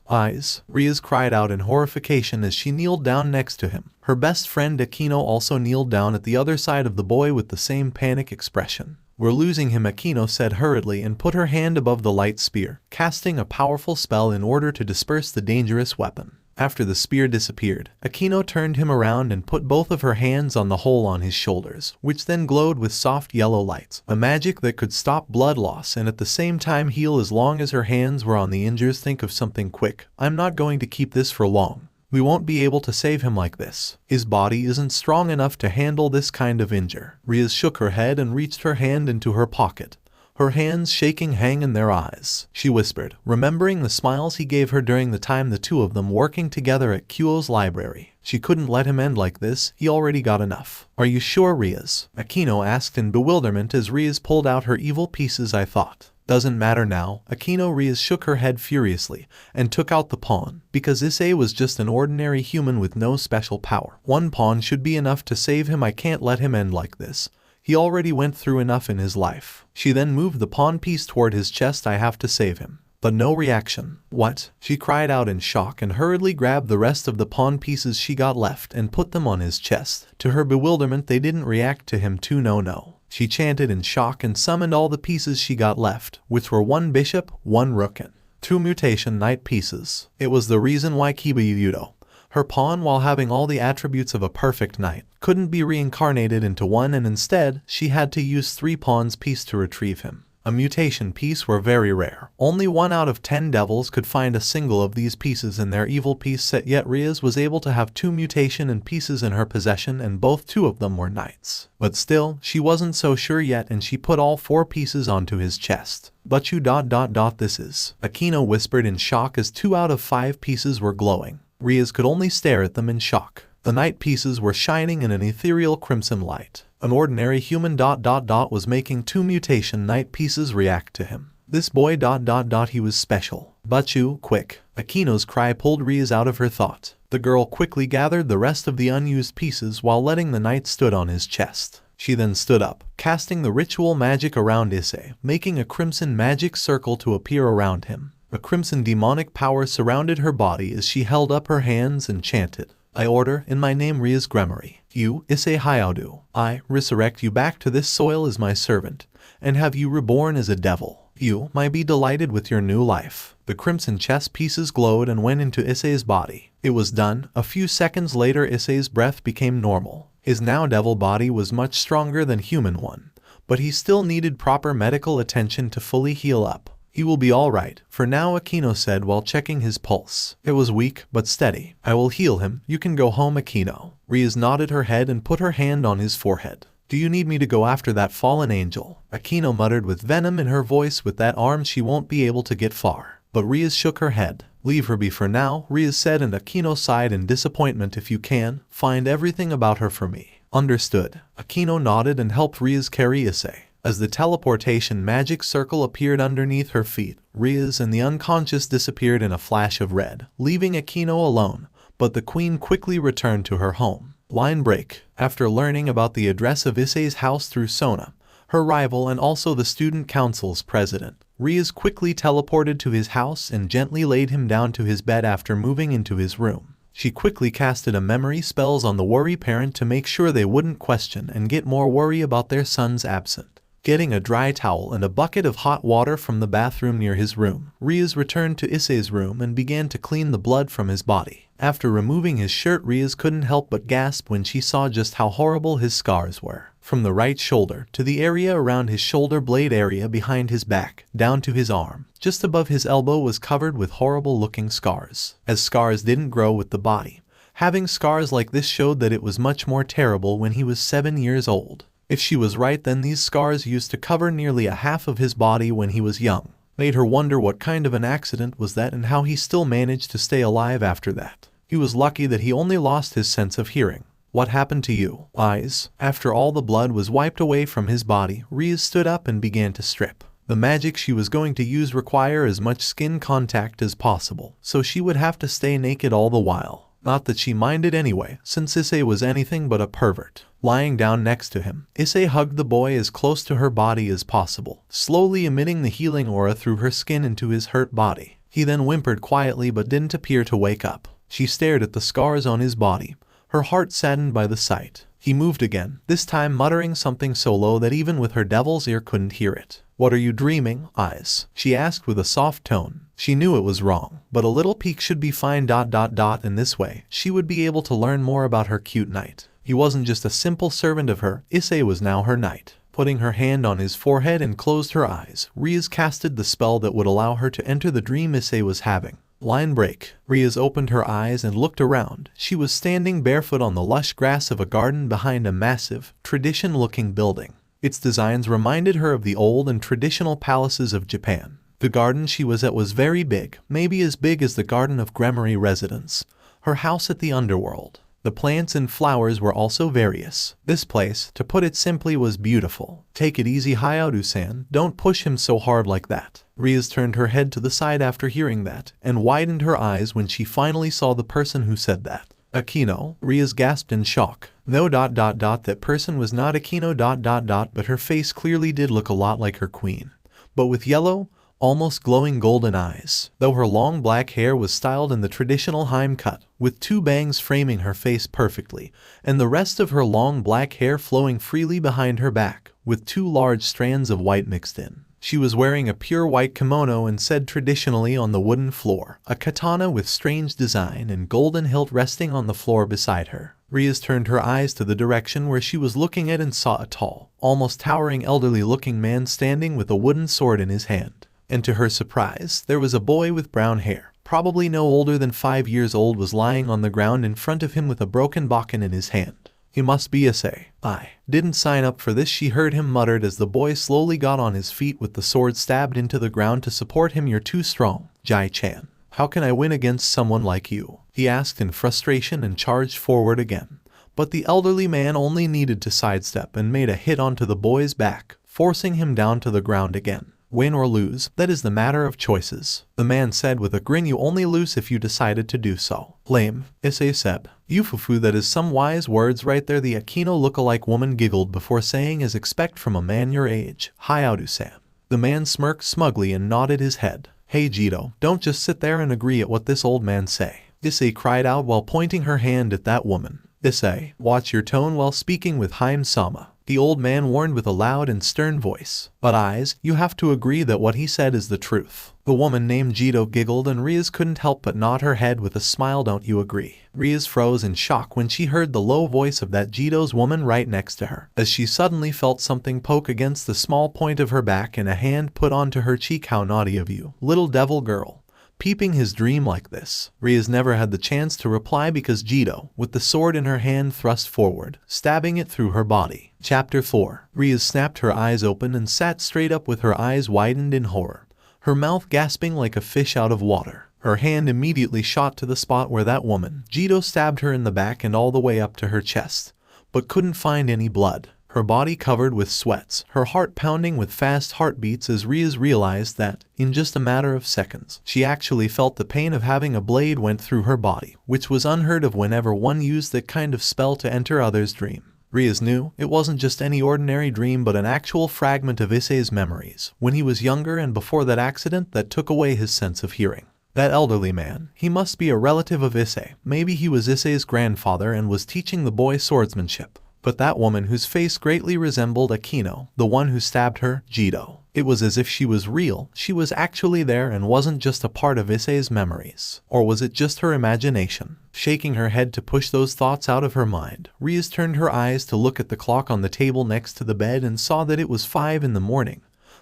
Rias cried out in horrification as she kneeled down next to him. Her best friend Akino also kneeled down at the other side of the boy with the same panic expression. "We're losing him," Akino said hurriedly and put her hand above the light spear, casting a powerful spell in order to disperse the dangerous weapon. After the spear disappeared, Akino turned him around and put both of her hands on the hole on his shoulders, which then glowed with soft yellow lights, a magic that could stop blood loss and at the same time heal as long as her hands were on the injuries. "Think of something quick. I'm not going to keep this for long. We won't be able to save him like this. His body isn't strong enough to handle this kind of injury." Rias shook her head and reached her hand into her pocket. Her hands shaking hang in their eyes. She whispered, remembering the smiles he gave her during the time the two of them working together at Kyo's library. She couldn't let him end like this, he already got enough. "Are you sure, Rias?" Akino asked in bewilderment as Rias pulled out her evil pieces. "I thought." "Doesn't matter now." Akino. Rias shook her head furiously and took out the pawn. Because Issei was just an ordinary human with no special power. One pawn should be enough to save him. I can't let him end like this. He already went through enough in his life. She then moved the pawn piece toward his chest. "I have to save him." But no reaction. "What?" She cried out in shock and hurriedly grabbed the rest of the pawn pieces she got left and put them on his chest. To her bewilderment, they didn't react to him too. No. She chanted in shock and summoned all the pieces she got left, which were 1 bishop, 1 rook and 2 mutation knight pieces. It was the reason why Issei Hyoudou, her pawn, while having all the attributes of a perfect knight, couldn't be reincarnated into one, and instead, she had to use 3 pawns piece to retrieve him. A mutation piece were very rare. Only 1 out of 10 devils could find a single of these pieces in their evil piece set, yet Rias was able to have 2 mutation and pieces in her possession, and both 2 of them were knights. But still, she wasn't so sure yet, and she put all 4 pieces onto his chest. "But you ... this is..." Akino whispered in shock as 2 out of 5 pieces were glowing. Rias could only stare at them in shock. The knight pieces were shining in an ethereal crimson light. An ordinary human ... was making 2 mutation knight pieces react to him. This boy ... he was special. "But you, quick." Akino's cry pulled Rias out of her thought. The girl quickly gathered the rest of the unused pieces while letting the knight stood on his chest. She then stood up, casting the ritual magic around Issei, making a crimson magic circle to appear around him. A crimson demonic power surrounded her body as she held up her hands and chanted, "I order, in my name Rias Gremory, you, Issei Hyoudou, I resurrect you back to this soil as my servant, and have you reborn as a devil. You might be delighted with your new life." The crimson chess pieces glowed and went into Issei's body. It was done. A few seconds later, Issei's breath became normal. His now devil body was much stronger than human one, but he still needed proper medical attention to fully heal up. "He will be all right for now," Akino said while checking his pulse. It was weak but steady. "I will heal him. You can go home, Akino." Rias nodded her head and put her hand on his forehead. "Do you need me to go after that fallen angel?" Akino muttered with venom in her voice. "With that arm she won't be able to get far." but Rias shook her head. Leave her be for now, Rias said, and Aquino sighed in disappointment. If you can, find everything about her for me. Understood. Aquino nodded and helped Rias carry Issei. As the teleportation magic circle appeared underneath her feet, Rias and the unconscious disappeared in a flash of red, leaving Aquino alone, but the queen quickly returned to her home. Line break. After learning about the address of Issei's house through Sona, her rival and also the student council's president, Rias quickly teleported to his house and gently laid him down to his bed after moving into his room. She quickly casted a memory spells on the worry parent to make sure they wouldn't question and get more worry about their son's absence. Getting a dry towel and a bucket of hot water from the bathroom near his room, Rias returned to Issei's room and began to clean the blood from his body. After removing his shirt, Rias couldn't help but gasp when she saw just how horrible his scars were. From the right shoulder to the area around his shoulder blade area behind his back, down to his arm, just above his elbow was covered with horrible-looking scars. As scars didn't grow with the body, having scars like this showed that it was much more terrible when he was 7 years old. If she was right, then these scars used to cover nearly a half of his body when he was young. Made her wonder what kind of an accident was that and how he still managed to stay alive after that. He was lucky that he only lost his sense of hearing. What happened to you? Eyes. After all the blood was wiped away from his body, Rias stood up and began to strip. The magic she was going to use required as much skin contact as possible, so she would have to stay naked all the while. Not that she minded anyway, since Issei was anything but a pervert. Lying down next to him, Issei hugged the boy as close to her body as possible, slowly emitting the healing aura through her skin into his hurt body. He then whimpered quietly but didn't appear to wake up. She stared at the scars on his body, her heart saddened by the sight. He moved again, this time muttering something so low that even with her devil's ear couldn't hear it. "What are you dreaming, Eyes?" she asked with a soft tone. She knew it was wrong, but a little peek should be fine. In this way, she would be able to learn more about her cute knight. He wasn't just a simple servant of her, Issei was now her knight. Putting her hand on his forehead and closed her eyes, Rias casted the spell that would allow her to enter the dream Issei was having. Line break. Rias opened her eyes and looked around. She was standing barefoot on the lush grass of a garden behind a massive, tradition-looking building. Its designs reminded her of the old and traditional palaces of Japan. The garden she was at was very big, maybe as big as the Garden of Gremory residence, her house at the Underworld. The plants and flowers were also various. This place, to put it simply, was beautiful. "Take it easy, Hyoudou-san, don't push him so hard like that." Rias turned her head to the side after hearing that, and widened her eyes when she finally saw the person who said that. "Aquino?" Rias gasped in shock. No. That person was not Aquino. But her face clearly did look a lot like her queen, but with yellow, almost glowing golden eyes, though her long black hair was styled in the traditional Heim cut, with 2 bangs framing her face perfectly, and the rest of her long black hair flowing freely behind her back, with 2 large strands of white mixed in. She was wearing a pure white kimono and said traditionally on the wooden floor, a katana with strange design and golden hilt resting on the floor beside her. Rias turned her eyes to the direction where she was looking at and saw a tall, almost towering elderly-looking man standing with a wooden sword in his hand. And to her surprise, there was a boy with brown hair, probably no older than 5 years old, was lying on the ground in front of him with a broken bokken in his hand. "He must be Issei. I didn't sign up for this," she heard him muttered as the boy slowly got on his feet with the sword stabbed into the ground to support him. "You're too strong, Jai-chan. How can I win against someone like you?" he asked in frustration and charged forward again. But the elderly man only needed to sidestep and made a hit onto the boy's back, forcing him down to the ground again. "Win or lose, that is the matter of choices," the man said with a grin. "You only lose if you decided to do so." "Lame," Issei said. "Yufufu, that is some wise words right there." The Aquino look-alike woman giggled before saying, as expect from a man your age, "Hyoudou-san." The man smirked smugly and nodded his head. "Hey Jito, don't just sit there and agree at what this old man say," Issei cried out while pointing her hand at that woman. "Issei, watch your tone while speaking with Haim-sama," the old man warned with a loud and stern voice. "But Eyes, you have to agree that what he said is the truth." The woman named Jito giggled and Rias couldn't help but nod her head with a smile. "Don't you agree?" Rias froze in shock when she heard the low voice of that Jito's woman right next to her, as she suddenly felt something poke against the small point of her back and a hand put onto her cheek. "How naughty of you, little devil girl, peeping his dream like this." Rias never had the chance to reply because Jito, with the sword in her hand, thrust forward, stabbing it through her body. Chapter 4. Rias snapped her eyes open and sat straight up with her eyes widened in horror. her mouth gasping like a fish out of water. Her hand immediately shot to the spot where that woman, Hyoudou, stabbed her in the back and all the way up to her chest, but couldn't find any blood. Her body covered with sweats, her heart pounding with fast heartbeats as Rias realized that, in just a matter of seconds, she actually felt the pain of having a blade went through her body, which was unheard of whenever one used that kind of spell to enter others' dream. Rias knew it wasn't just any ordinary dream but an actual fragment of Issei's memories, when he was younger and before that accident that took away his sense of hearing. That elderly man, he must be a relative of Issei. Maybe he was Issei's grandfather and was teaching the boy swordsmanship. But that woman whose face greatly resembled Akino, the one who stabbed her, Hyoudou. It was as if she was real, she was actually there and wasn't just a part of Issei's memories. Or was it just her imagination? Shaking her head to push those thoughts out of her mind, Rias turned her eyes to look at the clock on the table next to the bed and saw that it was 5 in the morning.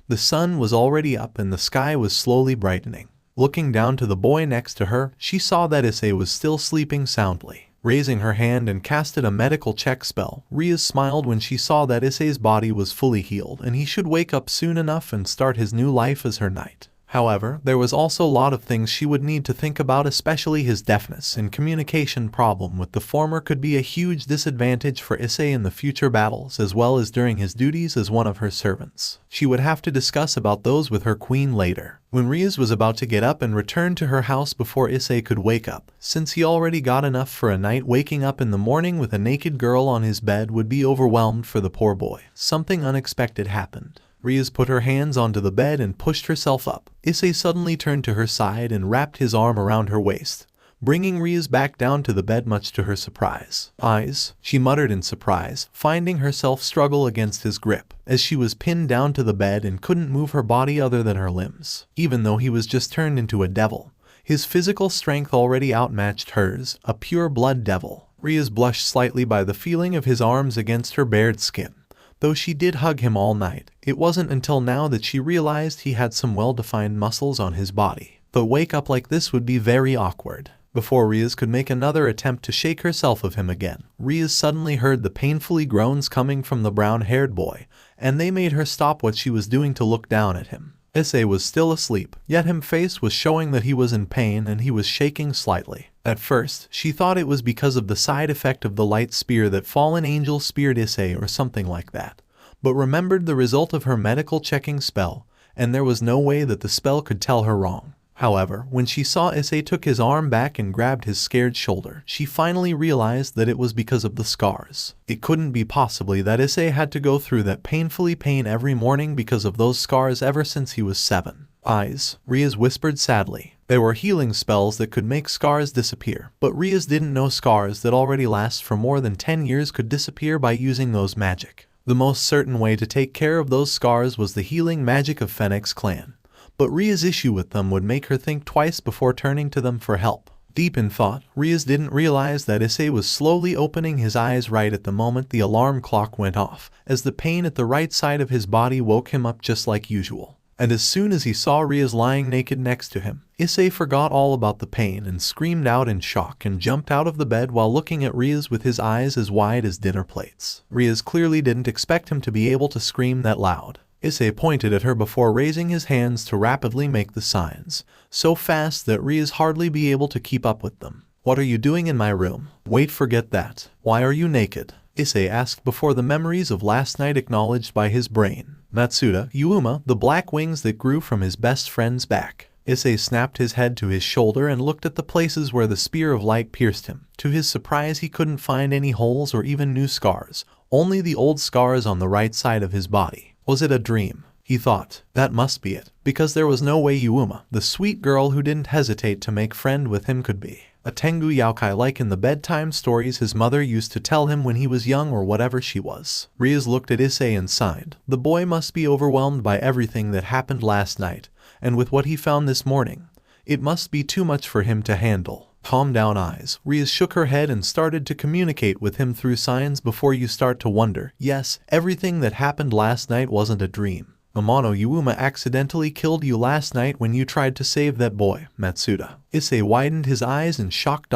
The sun was already up and the sky was slowly brightening. Looking down to the boy next to her, she saw that Issei was still sleeping soundly. Raising her hand and casted a medical check spell, Rias smiled when she saw that Issei's body was fully healed and he should wake up soon enough and start his new life as her knight. However, there was also a lot of things she would need to think about, especially his deafness and communication problem with the former could be a huge disadvantage for Issei in the future battles as well as during his duties as one of her servants. She would have to discuss about those with her queen later. When Rias was about to get up and return to her house before Issei could wake up, since he already got enough for a night, waking up in the morning with a naked girl on his bed would be overwhelmed for the poor boy. Something unexpected happened. Rias put her hands onto the bed and pushed herself up. Issei suddenly turned to her side and wrapped his arm around her waist, bringing Rias back down to the bed much to her surprise. "Eyes," she muttered in surprise, finding herself struggle against his grip, as she was pinned down to the bed and couldn't move her body other than her limbs. Even though he was just turned into a devil, his physical strength already outmatched hers, a pure blood devil. Rias blushed slightly by the feeling of his arms against her bared skin. Though she did hug him all night, it wasn't until now that she realized he had some well-defined muscles on his body. But wake up like this would be very awkward. Before Rias could make another attempt to shake herself of him again, Rias suddenly heard the painfully groans coming from the brown-haired boy, and they made her stop what she was doing to look down at him. Issei was still asleep, yet his face was showing that he was in pain and he was shaking slightly. At first, she thought it was because of the side effect of the light spear that fallen angel speared Issei or something like that, but remembered the result of her medical checking spell, and there was no way that the spell could tell her wrong. However, when she saw Issei took his arm back and grabbed his scared shoulder, she finally realized that it was because of the scars. It couldn't be possibly that Issei had to go through that painfully pain every morning because of those scars ever since he was 7. "Eyes," Rias whispered sadly. There were healing spells that could make scars disappear, but Rias didn't know scars that already last for more than 10 years could disappear by using those magic. The most certain way to take care of those scars was the healing magic of Phoenix clan. But Ria's issue with them would make her think twice before turning to them for help. Deep in thought, Rias didn't realize that Issei was slowly opening his eyes right at the moment the alarm clock went off, as the pain at the right side of his body woke him up just like usual. And as soon as he saw Rias lying naked next to him, Issei forgot all about the pain and screamed out in shock and jumped out of the bed while looking at Rias with his eyes as wide as dinner plates. Rias clearly didn't expect him to be able to scream that loud. Issei pointed at her before raising his hands to rapidly make the signs, so fast that Rias hardly be able to keep up with them. "What are you doing in my room?" "Wait, forget that. Why are you naked?" Issei asked before the memories of last night acknowledged by his brain. Matsuda, Yuma, the black wings that grew from his best friend's back. Issei snapped his head to his shoulder and looked at the places where the spear of light pierced him. To his surprise, he couldn't find any holes or even new scars, only the old scars on the right side of his body. Was it a dream? He thought. That must be it, because there was no way Yuma, the sweet girl who didn't hesitate to make friend with him, could be a Tengu Yaokai like in the bedtime stories his mother used to tell him when he was young or whatever she was. Rias looked at Issei and sighed. The boy must be overwhelmed by everything that happened last night, and with what he found this morning, it must be too much for him to handle. Calm down, Eyes. Rias shook her head and started to communicate with him through signs before you start to wonder. Yes, everything that happened last night wasn't a dream. Amano Yuma accidentally killed you last night when you tried to save that boy, Matsuda. Issei widened his eyes in shock.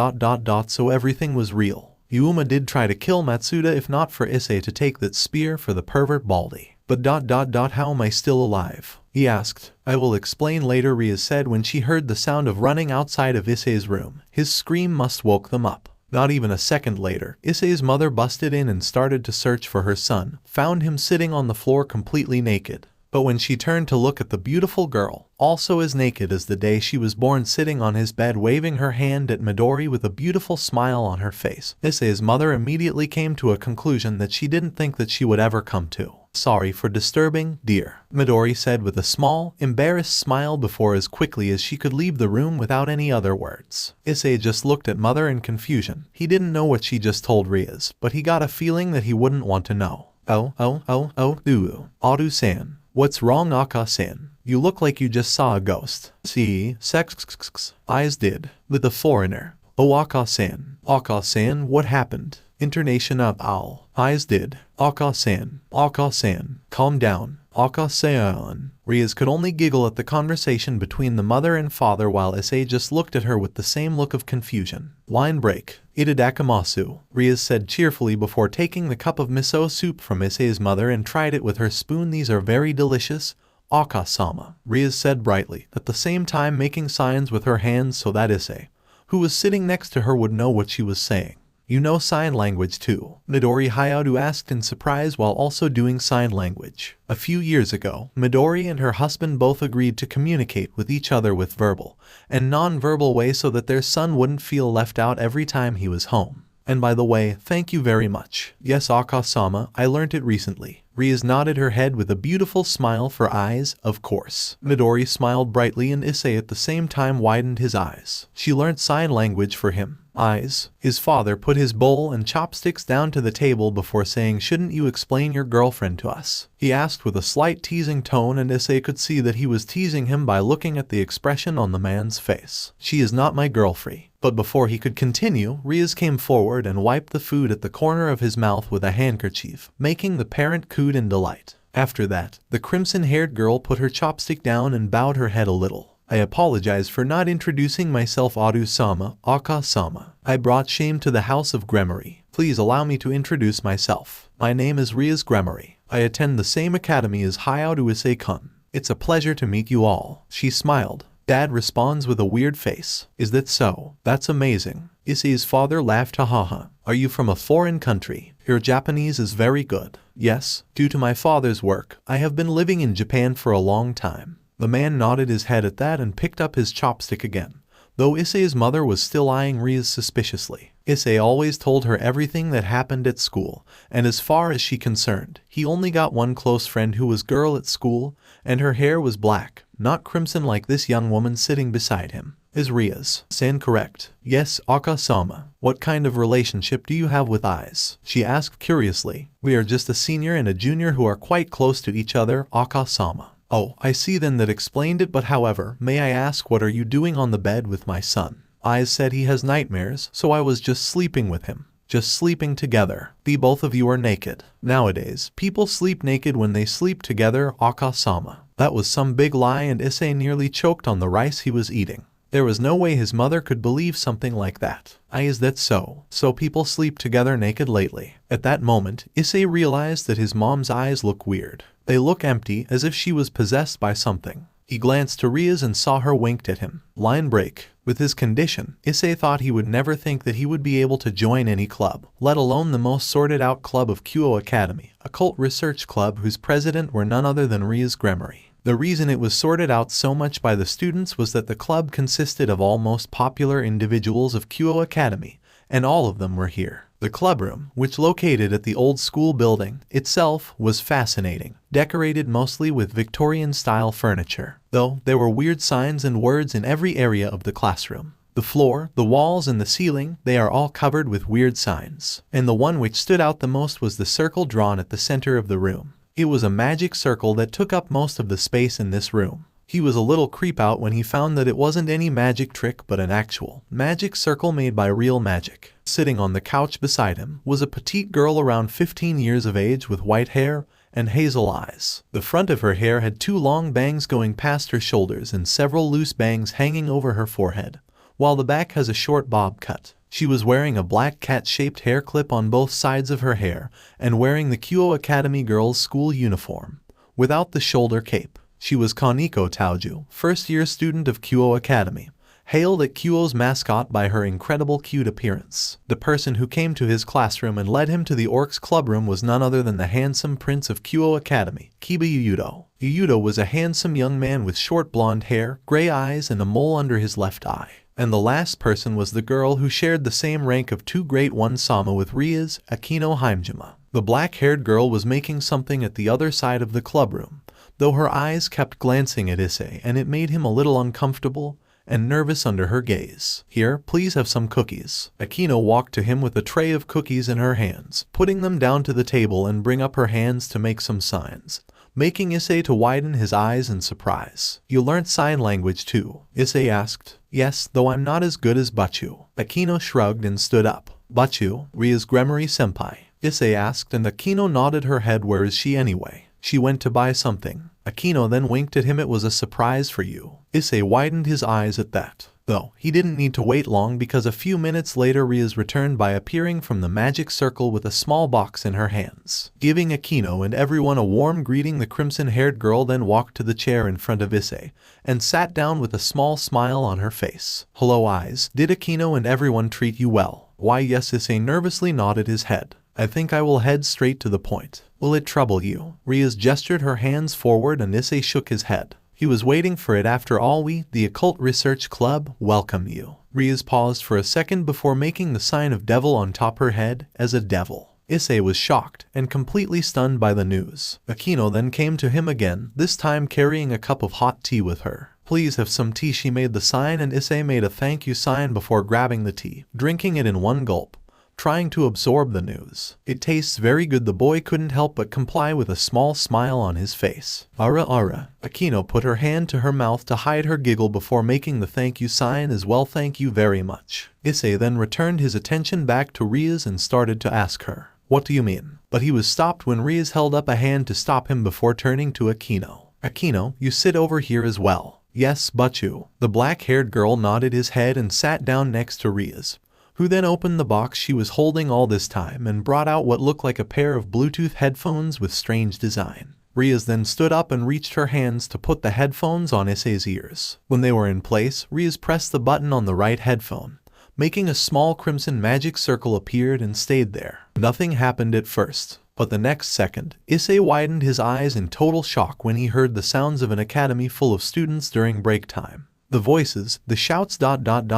So everything was real. Yuma did try to kill Matsuda if not for Issei to take that spear for the pervert Baldi. But how am I still alive? he asked. I will explain later, Ria said when she heard the sound of running outside of Issei's room. His scream must woke them up. Not even a second later, Issei's mother busted in and started to search for her son, found him sitting on the floor completely naked. But when she turned to look at the beautiful girl, also as naked as the day she was born, sitting on his bed waving her hand at Midori with a beautiful smile on her face, Issei's mother immediately came to a conclusion that she didn't think that she would ever come to. Sorry for disturbing, dear, Midori said with a small, embarrassed smile before as quickly as she could leave the room without any other words. Issei just looked at mother in confusion. He didn't know what she just told Rias, but he got a feeling that he wouldn't want to know. Hyoudou-san. What's wrong, Aka-san? You look like you just saw a ghost. See, sex eyes did. With the foreigner. Oh, Aka-san. Aka-san, what happened? Intonation of owl. Eyes did. Aka-san. Aka-san. Calm down. Aka-san. Rias could only giggle at the conversation between the mother and father while Issei just looked at her with the same look of confusion. Line break. Itadakamasu, Rias said cheerfully before taking the cup of miso soup from Issei's mother and tried it with her spoon. These are very delicious. Aka-sama, Rias said brightly, at the same time making signs with her hands so that Issei, who was sitting next to her, would know what she was saying. You know sign language too? Midori Hyoudou asked in surprise while also doing sign language. A few years ago, Midori and her husband both agreed to communicate with each other with verbal and non-verbal ways so that their son wouldn't feel left out every time he was home. And by the way, thank you very much. Yes, Aka-sama, I learnt it recently. Rias nodded her head with a beautiful smile for eyes, of course. Midori smiled brightly and Issei at the same time widened his eyes. She learnt sign language for him. Eyes. His father put his bowl and chopsticks down to the table before saying, shouldn't you explain your girlfriend to us? He asked with a slight teasing tone, and Issei could see that he was teasing him by looking at the expression on the man's face. She is not my girlfriend. But before he could continue, Rias came forward and wiped the food at the corner of his mouth with a handkerchief, making the parent cooed in delight. After that, the crimson-haired girl put her chopstick down and bowed her head a little. I apologize for not introducing myself, Hyoudou-sama, Aka-sama. I brought shame to the house of Gremory. Please allow me to introduce myself. My name is Rias Gremory. I attend the same academy as Hyoudou Issei-kun. It's a pleasure to meet you all. She smiled. Dad responds with a weird face. Is that so? That's amazing. Issei's father laughed. Hahaha. Are you from a foreign country? Your Japanese is very good. Yes, due to my father's work, I have been living in Japan for a long time. The man nodded his head at that and picked up his chopstick again, though Issei's mother was still eyeing Rias suspiciously. Issei always told her everything that happened at school, and as far as she concerned, he only got one close friend who was girl at school, and her hair was black, not crimson like this young woman sitting beside him. Is Rias-san correct? Yes, Aka-sama. What kind of relationship do you have with Eyes? She asked curiously. We are just a senior and a junior who are quite close to each other, Aka-sama. Oh, I see then, that explained it. But however, may I ask, what are you doing on the bed with my son? Eyes said he has nightmares, so I was just sleeping with him. Just sleeping together. The both of you are naked. Nowadays, people sleep naked when they sleep together, Aka-sama. That was some big lie, and Issei nearly choked on the rice he was eating. There was no way his mother could believe something like that. Is that so? So people sleep together naked lately? At that moment, Issei realized that his mom's eyes look weird. They look empty, as if she was possessed by something. He glanced to Rias and saw her winked at him. Line break. With his condition, Issei thought he would never think that he would be able to join any club, let alone the most sorted-out club of Kyo Academy, a cult research club whose president were none other than Rias Gremory. The reason it was sorted out so much by the students was that the club consisted of all most popular individuals of Kyo Academy, and all of them were here. The clubroom, which located at the old school building itself, was fascinating, decorated mostly with Victorian-style furniture, though there were weird signs and words in every area of the classroom. The floor, the walls, and the ceiling, they are all covered with weird signs, and the one which stood out the most was the circle drawn at the center of the room. It was a magic circle that took up most of the space in this room. He was a little creep out when he found that it wasn't any magic trick but an actual magic circle made by real magic. Sitting on the couch beside him was a petite girl around 15 years of age with white hair and hazel eyes. The front of her hair had 2 long bangs going past her shoulders and several loose bangs hanging over her forehead, while the back has a short bob cut. She was wearing a black cat-shaped hair clip on both sides of her hair and wearing the Kyo Academy girls' school uniform, without the shoulder cape. She was Kaneko Taoju, first-year student of Kyo Academy, hailed at Kyo's mascot by her incredible cute appearance. The person who came to his classroom and led him to the Orcs clubroom was none other than the handsome prince of Kyo Academy, Kiba Hyoudou. Hyoudou was a handsome young man with short blonde hair, gray eyes, and a mole under his left eye. And the last person was the girl who shared the same rank of two great one sama with Rias, Akino Himejima. The black-haired girl was making something at the other side of the clubroom, though her eyes kept glancing at Issei, and it made him a little uncomfortable and nervous under her gaze. Here, please have some cookies. Akino walked to him with a tray of cookies in her hands, putting them down to the table and bring up her hands to make some signs, making Issei to widen his eyes in surprise. You learnt sign language too? Issei asked. Yes, though I'm not as good as Bachu. Akino shrugged and stood up. Bachu, Rias Gremory senpai? Issei asked, and Akino nodded her head. Where is she anyway? She went to buy something. Akino then winked at him. It was a surprise for you. Issei widened his eyes at that. Though, he didn't need to wait long because a few minutes later Rias returned by appearing from the magic circle with a small box in her hands. Giving Akino and everyone a warm greeting, the crimson-haired girl then walked to the chair in front of Issei and sat down with a small smile on her face. Hello eyes, did Akino and everyone treat you well? Why yes, Issei nervously nodded his head. I think I will head straight to the point. Will it trouble you? Rias gestured her hands forward and Issei shook his head. He was waiting for it. After all, we, the Occult Research Club, welcome you. Rias paused for a second before making the sign of devil on top her head as a devil. Issei was shocked and completely stunned by the news. Akino then came to him again, this time carrying a cup of hot tea with her. Please have some tea. She made the sign and Issei made a thank you sign before grabbing the tea, drinking it in one gulp, trying to absorb the news. It tastes very good. The boy couldn't help but comply with a small smile on his face. Ara. Akino put her hand to her mouth to hide her giggle before making the thank you sign as well. Thank you very much. Issei then returned his attention back to Rias and started to ask her, what do you mean? But he was stopped when Rias held up a hand to stop him before turning to Akino. Akino, you sit over here as well. Yes, Bachu. The black-haired girl nodded his head and sat down next to Rias, who then opened the box she was holding all this time and brought out what looked like a pair of Bluetooth headphones with strange design. Rias then stood up and reached her hands to put the headphones on Issei's ears. When they were in place, Rias pressed the button on the right headphone, making a small crimson magic circle appeared and stayed there. Nothing happened at first, but the next second, Issei widened his eyes in total shock when he heard the sounds of an academy full of students during break time. The voices, the shouts.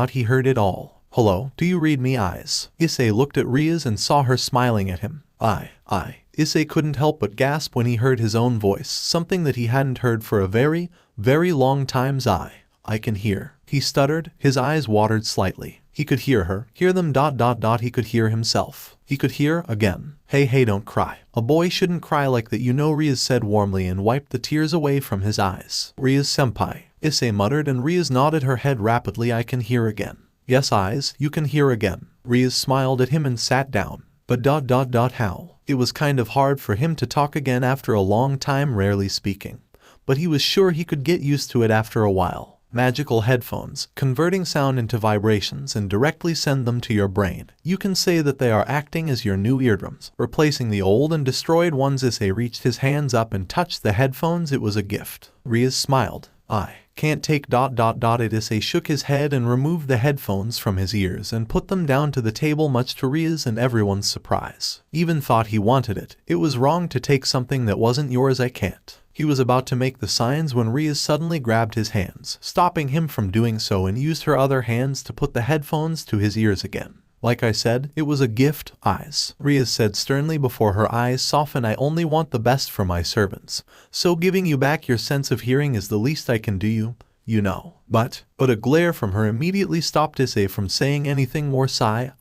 He heard it all. Hello, do you read me eyes? Issei looked at Rias and saw her smiling at him. I. Issei couldn't help but gasp when he heard his own voice, something that he hadn't heard for a very, very long time. I can hear. He stuttered, his eyes watered slightly. He could hear her, hear them. He could hear himself. He could hear again. Hey, don't cry. A boy shouldn't cry like that, you know, Rias said warmly and wiped the tears away from his eyes. Rias senpai, Issei muttered, and Rias nodded her head rapidly. I can hear again. Yes, eyes, you can hear again. Rias smiled at him and sat down. But how? It was kind of hard for him to talk again after a long time rarely speaking, but he was sure he could get used to it after a while. Magical headphones, converting sound into vibrations and directly send them to your brain. You can say that they are acting as your new eardrums, replacing the old and destroyed ones. Issei reached his hands up and touched the headphones. It was a gift. Rias smiled. I can't take ... Issei shook his head and removed the headphones from his ears and put them down to the table, much to Rias and everyone's surprise. Even thought he wanted it. It was wrong to take something that wasn't yours. I can't. He was about to make the signs when Rias suddenly grabbed his hands, stopping him from doing so, and used her other hands to put the headphones to his ears again. Like I said, it was a gift, eyes. Rias said sternly before her eyes softened. I only want the best for my servants, so giving you back your sense of hearing is the least I can do, you know. But a glare from her immediately stopped Issei from saying anything more.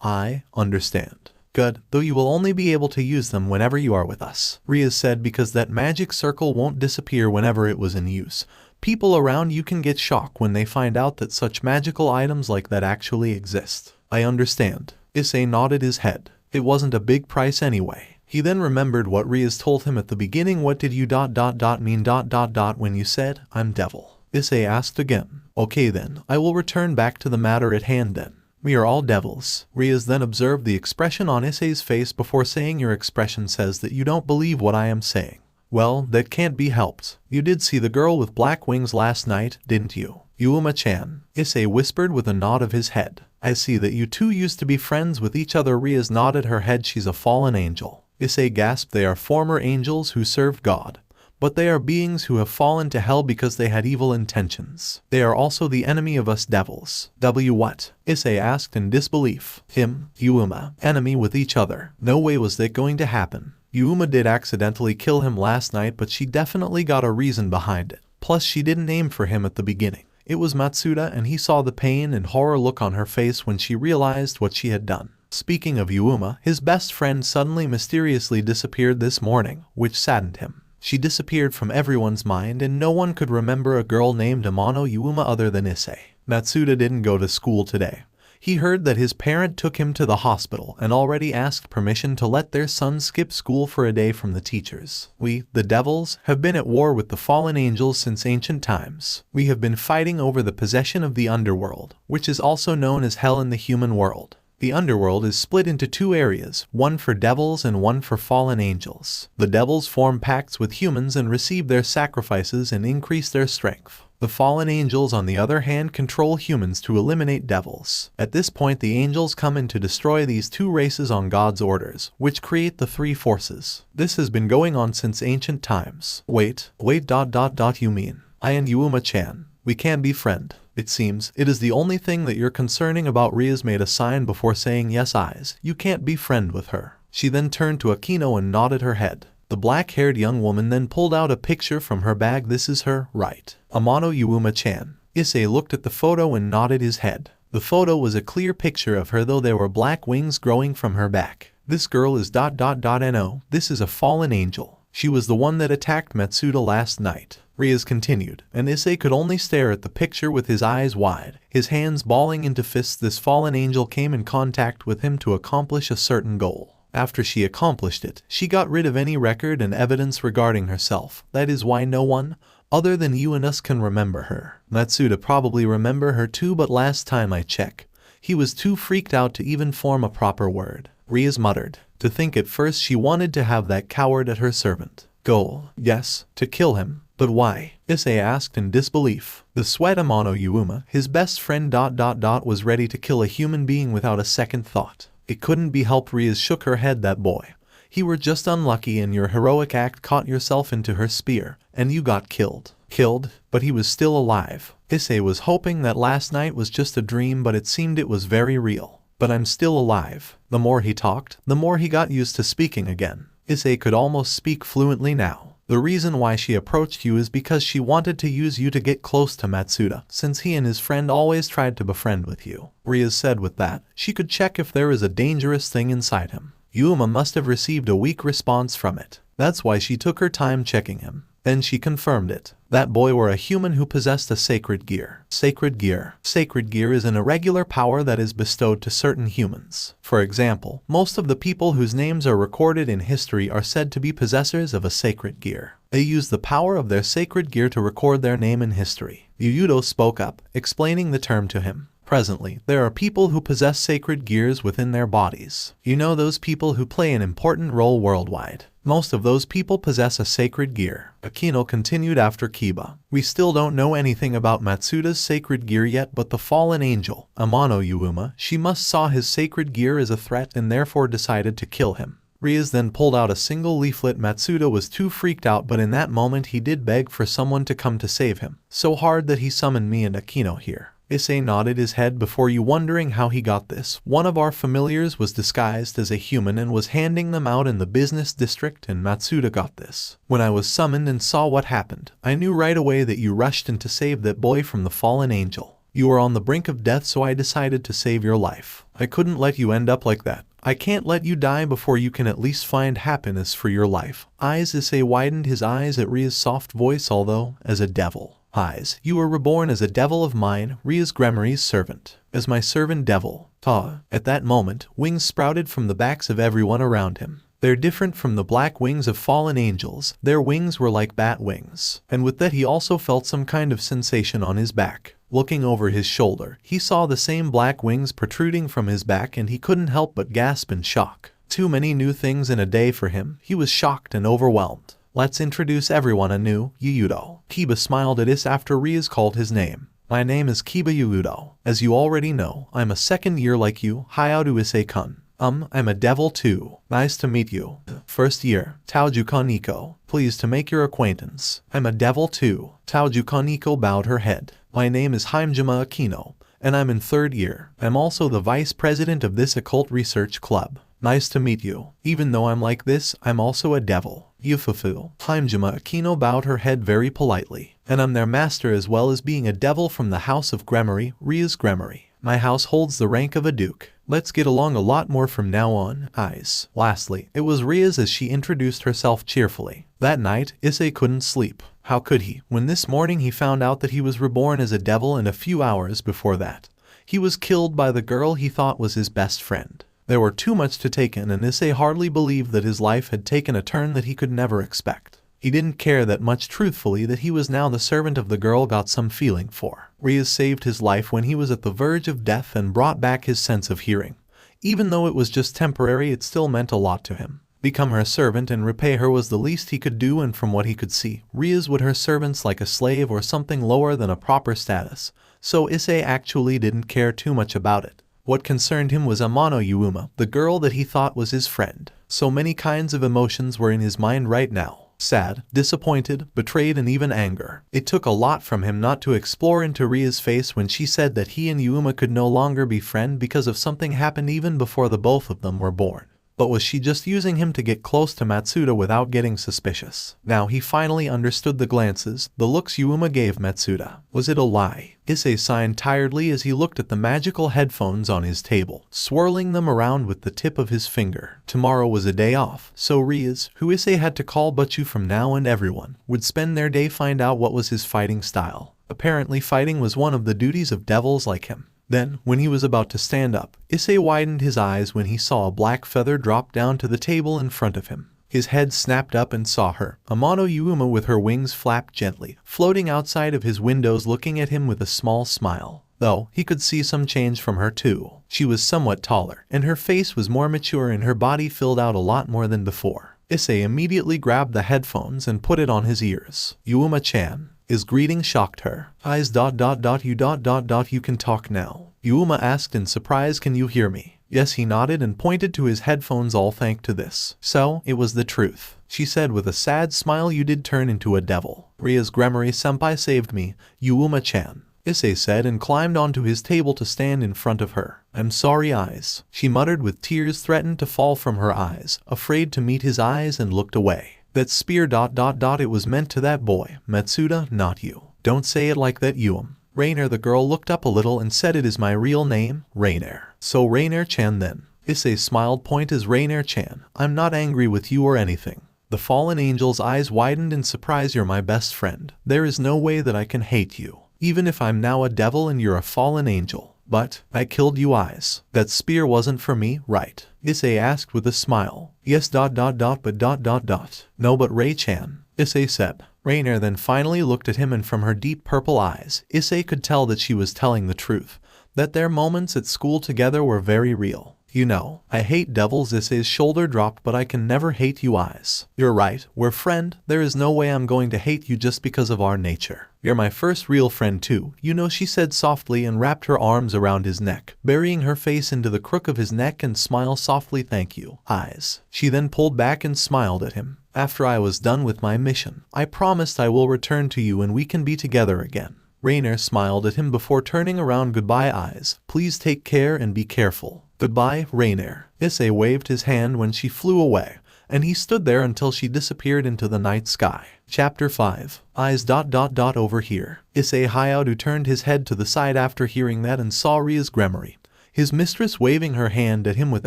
I understand. Good, though you will only be able to use them whenever you are with us, Rias said, because that magic circle won't disappear whenever it was in use. People around you can get shocked when they find out that such magical items like that actually exist. I understand. Issei nodded his head. It wasn't a big price anyway. He then remembered what Rias told him at the beginning. What did you mean when you said, I'm devil? Issei asked again. Okay then, I will return back to the matter at hand then. We are all devils. Rias then observed the expression on Issei's face before saying, your expression says that you don't believe what I am saying. Well, that can't be helped. You did see the girl with black wings last night, didn't you? Yuma-chan, Issei whispered with a nod of his head. I see that you two used to be friends with each other. Rias nodded her head. She's a fallen angel. Issei gasped. They are former angels who served God. But they are beings who have fallen to hell because they had evil intentions. They are also the enemy of us devils. What? Issei asked in disbelief. Yuma, enemy with each other. No way was that going to happen. Yuma did accidentally kill him last night, but she definitely got a reason behind it. Plus, she didn't aim for him at the beginning. It was Matsuda, and he saw the pain and horror look on her face when she realized what she had done. Speaking of Yuma, his best friend suddenly mysteriously disappeared this morning, which saddened him. She disappeared from everyone's mind, and no one could remember a girl named Amano Yuma other than Issei. Matsuda didn't go to school today. He heard that his parent took him to the hospital and already asked permission to let their son skip school for a day from the teachers. We, the devils, have been at war with the fallen angels since ancient times. We have been fighting over the possession of the underworld, which is also known as hell in the human world. The underworld is split into two areas, one for devils and one for fallen angels. The devils form pacts with humans and receive their sacrifices and increase their strength. The fallen angels, on the other hand, control humans to eliminate devils. At this point, the angels come in to destroy these two races on God's orders, which create the three forces. This has been going on since ancient times. Wait, you mean? I and Yuma-chan, we can be friend. It seems it is the only thing that you're concerning about. Rias made a sign before saying yes. Eyes, you can't be friend with her. She then turned to Akino and nodded her head. The black-haired young woman then pulled out a picture from her bag. This is her, right? Amano Yuma-chan. Issei looked at the photo and nodded his head. The photo was a clear picture of her, though there were black wings growing from her back. This girl is ... No, this is a fallen angel. She was the one that attacked Matsuda last night. Rias continued, and Issei could only stare at the picture with his eyes wide, his hands balling into fists. This fallen angel came in contact with him to accomplish a certain goal. After she accomplished it, she got rid of any record and evidence regarding herself. That is why no one, other than you and us, can remember her. Matsuda probably remember her too, but last time I checked, he was too freaked out to even form a proper word. Rias muttered. To think at first she wanted to have that coward at her servant. Goal, yes, to kill him. But why? Issei asked in disbelief. The sweat Amano Yuma, his best friend ... was ready to kill a human being without a second thought. It couldn't be helped. Rias shook her head. That boy. He were just unlucky, and your heroic act caught yourself into her spear, and you got killed. Killed, but he was still alive. Issei was hoping that last night was just a dream, but it seemed it was very real. But I'm still alive. The more he talked, the more he got used to speaking again. Issei could almost speak fluently now. The reason why she approached you is because she wanted to use you to get close to Matsuda, since he and his friend always tried to befriend with you. Rias said with that, she could check if there is a dangerous thing inside him. Yuma must have received a weak response from it. That's why she took her time checking him. Then she confirmed it. That boy were a human who possessed a sacred gear. Sacred gear. Sacred gear is an irregular power that is bestowed to certain humans. For example, most of the people whose names are recorded in history are said to be possessors of a sacred gear. They use the power of their sacred gear to record their name in history. Hyoudou spoke up, explaining the term to him. Presently, there are people who possess sacred gears within their bodies. You know, those people who play an important role worldwide. Most of those people possess a sacred gear. Akino continued after Kiba. We still don't know anything about Matsuda's sacred gear yet, but the fallen angel, Amano Yuma, she must saw his sacred gear as a threat and therefore decided to kill him. Rias then pulled out a single leaflet. Matsuda was too freaked out, but in that moment he did beg for someone to come to save him. So hard that he summoned me and Akino here. Issei nodded his head before you, wondering how he got this. One of our familiars was disguised as a human and was handing them out in the business district, and Matsuda got this. When I was summoned and saw what happened, I knew right away that you rushed in to save that boy from the fallen angel. You were on the brink of death, so I decided to save your life. I couldn't let you end up like that. I can't let you die before you can at least find happiness for your life. Eyes. Issei widened his eyes at Ria's soft voice. Although, as a devil. Eyes. You were reborn as a devil of mine, Rias Gremory's servant. As my servant devil. Ta. At that moment, wings sprouted from the backs of everyone around him. They're different from the black wings of fallen angels. Their wings were like bat wings. And with that he also felt some kind of sensation on his back. Looking over his shoulder, he saw the same black wings protruding from his back, and he couldn't help but gasp in shock. Too many new things in a day for him. He was shocked and overwhelmed. Let's introduce everyone anew, Hyoudou. Kiba smiled at Issei after Rias called his name. My name is Kiba Hyoudou. As you already know, I'm a second year like you, Hyoudou Issei-kun. I'm a devil too. Nice to meet you. First year, Taoju Kaneko. Pleased to make your acquaintance. I'm a devil too. Taoju Kaneko bowed her head. My name is Himejima Akino, and I'm in third year. I'm also the vice president of this occult research club. Nice to meet you. Even though I'm like this, I'm also a devil. Yufufu. Himejima Akino bowed her head very politely. And I'm their master as well as being a devil from the house of Gremory, Rias Gremory. My house holds the rank of a duke. Let's get along a lot more from now on, eyes. Lastly, it was Rias as she introduced herself cheerfully. That night, Issei couldn't sleep. How could he, when this morning he found out that he was reborn as a devil, and a few hours before that, he was killed by the girl he thought was his best friend. There were too much to take in, and Issei hardly believed that his life had taken a turn that he could never expect. He didn't care that much truthfully that he was now the servant of the girl got some feeling for. Rias saved his life when he was at the verge of death and brought back his sense of hearing. Even though it was just temporary, it still meant a lot to him. Become her servant and repay her was the least he could do, and from what he could see, Rias would her servants like a slave or something lower than a proper status, so Issei actually didn't care too much about it. What concerned him was Amano Yuuma, the girl that he thought was his friend. So many kinds of emotions were in his mind right now. Sad, disappointed, betrayed, and even anger. It took a lot from him not to explore into Ria's face when she said that he and Yuuma could no longer be friends because of something happened even before the both of them were born. But was she just using him to get close to Matsuda without getting suspicious? Now he finally understood the glances, the looks Yuuma gave Matsuda. Was it a lie? Issei sighed tiredly as he looked at the magical headphones on his table, swirling them around with the tip of his finger. Tomorrow was a day off, so Rias, who Issei had to call Butchu from now, and everyone would spend their day find out what was his fighting style. Apparently fighting was one of the duties of devils like him. Then, when he was about to stand up, Issei widened his eyes when he saw a black feather drop down to the table in front of him. His head snapped up and saw her, Amano Yuuma, with her wings flapped gently, floating outside of his windows looking at him with a small smile. Though, he could see some change from her too. She was somewhat taller, and her face was more mature and her body filled out a lot more than before. Issei immediately grabbed the headphones and put it on his ears. Yuuma-chan. His greeting shocked her. Eyes ... You can talk now. Yuuma asked in surprise, can you hear me? Yes, he nodded and pointed to his headphones, all thanks to this. So, it was the truth. She said with a sad smile, you did turn into a devil. Rias Gremory-senpai saved me, Yuuma-chan. Issei said and climbed onto his table to stand in front of her. I'm sorry, eyes. She muttered with tears threatened to fall from her eyes, afraid to meet his eyes, and looked away. That spear ... It was meant to that boy, Matsuda, not you. Don't say it like that, Yuum. Rainer, the girl looked up a little and said, it is my real name, Rainer. So Rainer-chan then. Issei smiled point as Rainer-chan. I'm not angry with you or anything. The fallen angel's eyes widened in surprise. You're my best friend. There is no way that I can hate you. Even if I'm now a devil and you're a fallen angel. But, I killed you, eyes. That spear wasn't for me, right? Issei asked with a smile. Yes ... but ... No, but Ray-chan, Issei said. Rainer then finally looked at him, and from her deep purple eyes, Issei could tell that she was telling the truth. That their moments at school together were very real. You know, I hate devils. Issei's shoulder dropped, but I can never hate you, eyes. You're right, we're friend. There is no way I'm going to hate you just because of our nature. You're my first real friend too, you know, she said softly and wrapped her arms around his neck, burying her face into the crook of his neck and smiled softly. Thank you, eyes. She then pulled back and smiled at him. After I was done with my mission, I promised I will return to you and we can be together again. Rainer smiled at him before turning around. Goodbye, eyes. Please take care and be careful. Goodbye, Rainer. Issei waved his hand when she flew away, and he stood there until she disappeared into the night sky. Chapter 5. Eyes ... Over here. Issei Hyoudou turned his head to the side after hearing that and saw Rias Gremory, his mistress, waving her hand at him with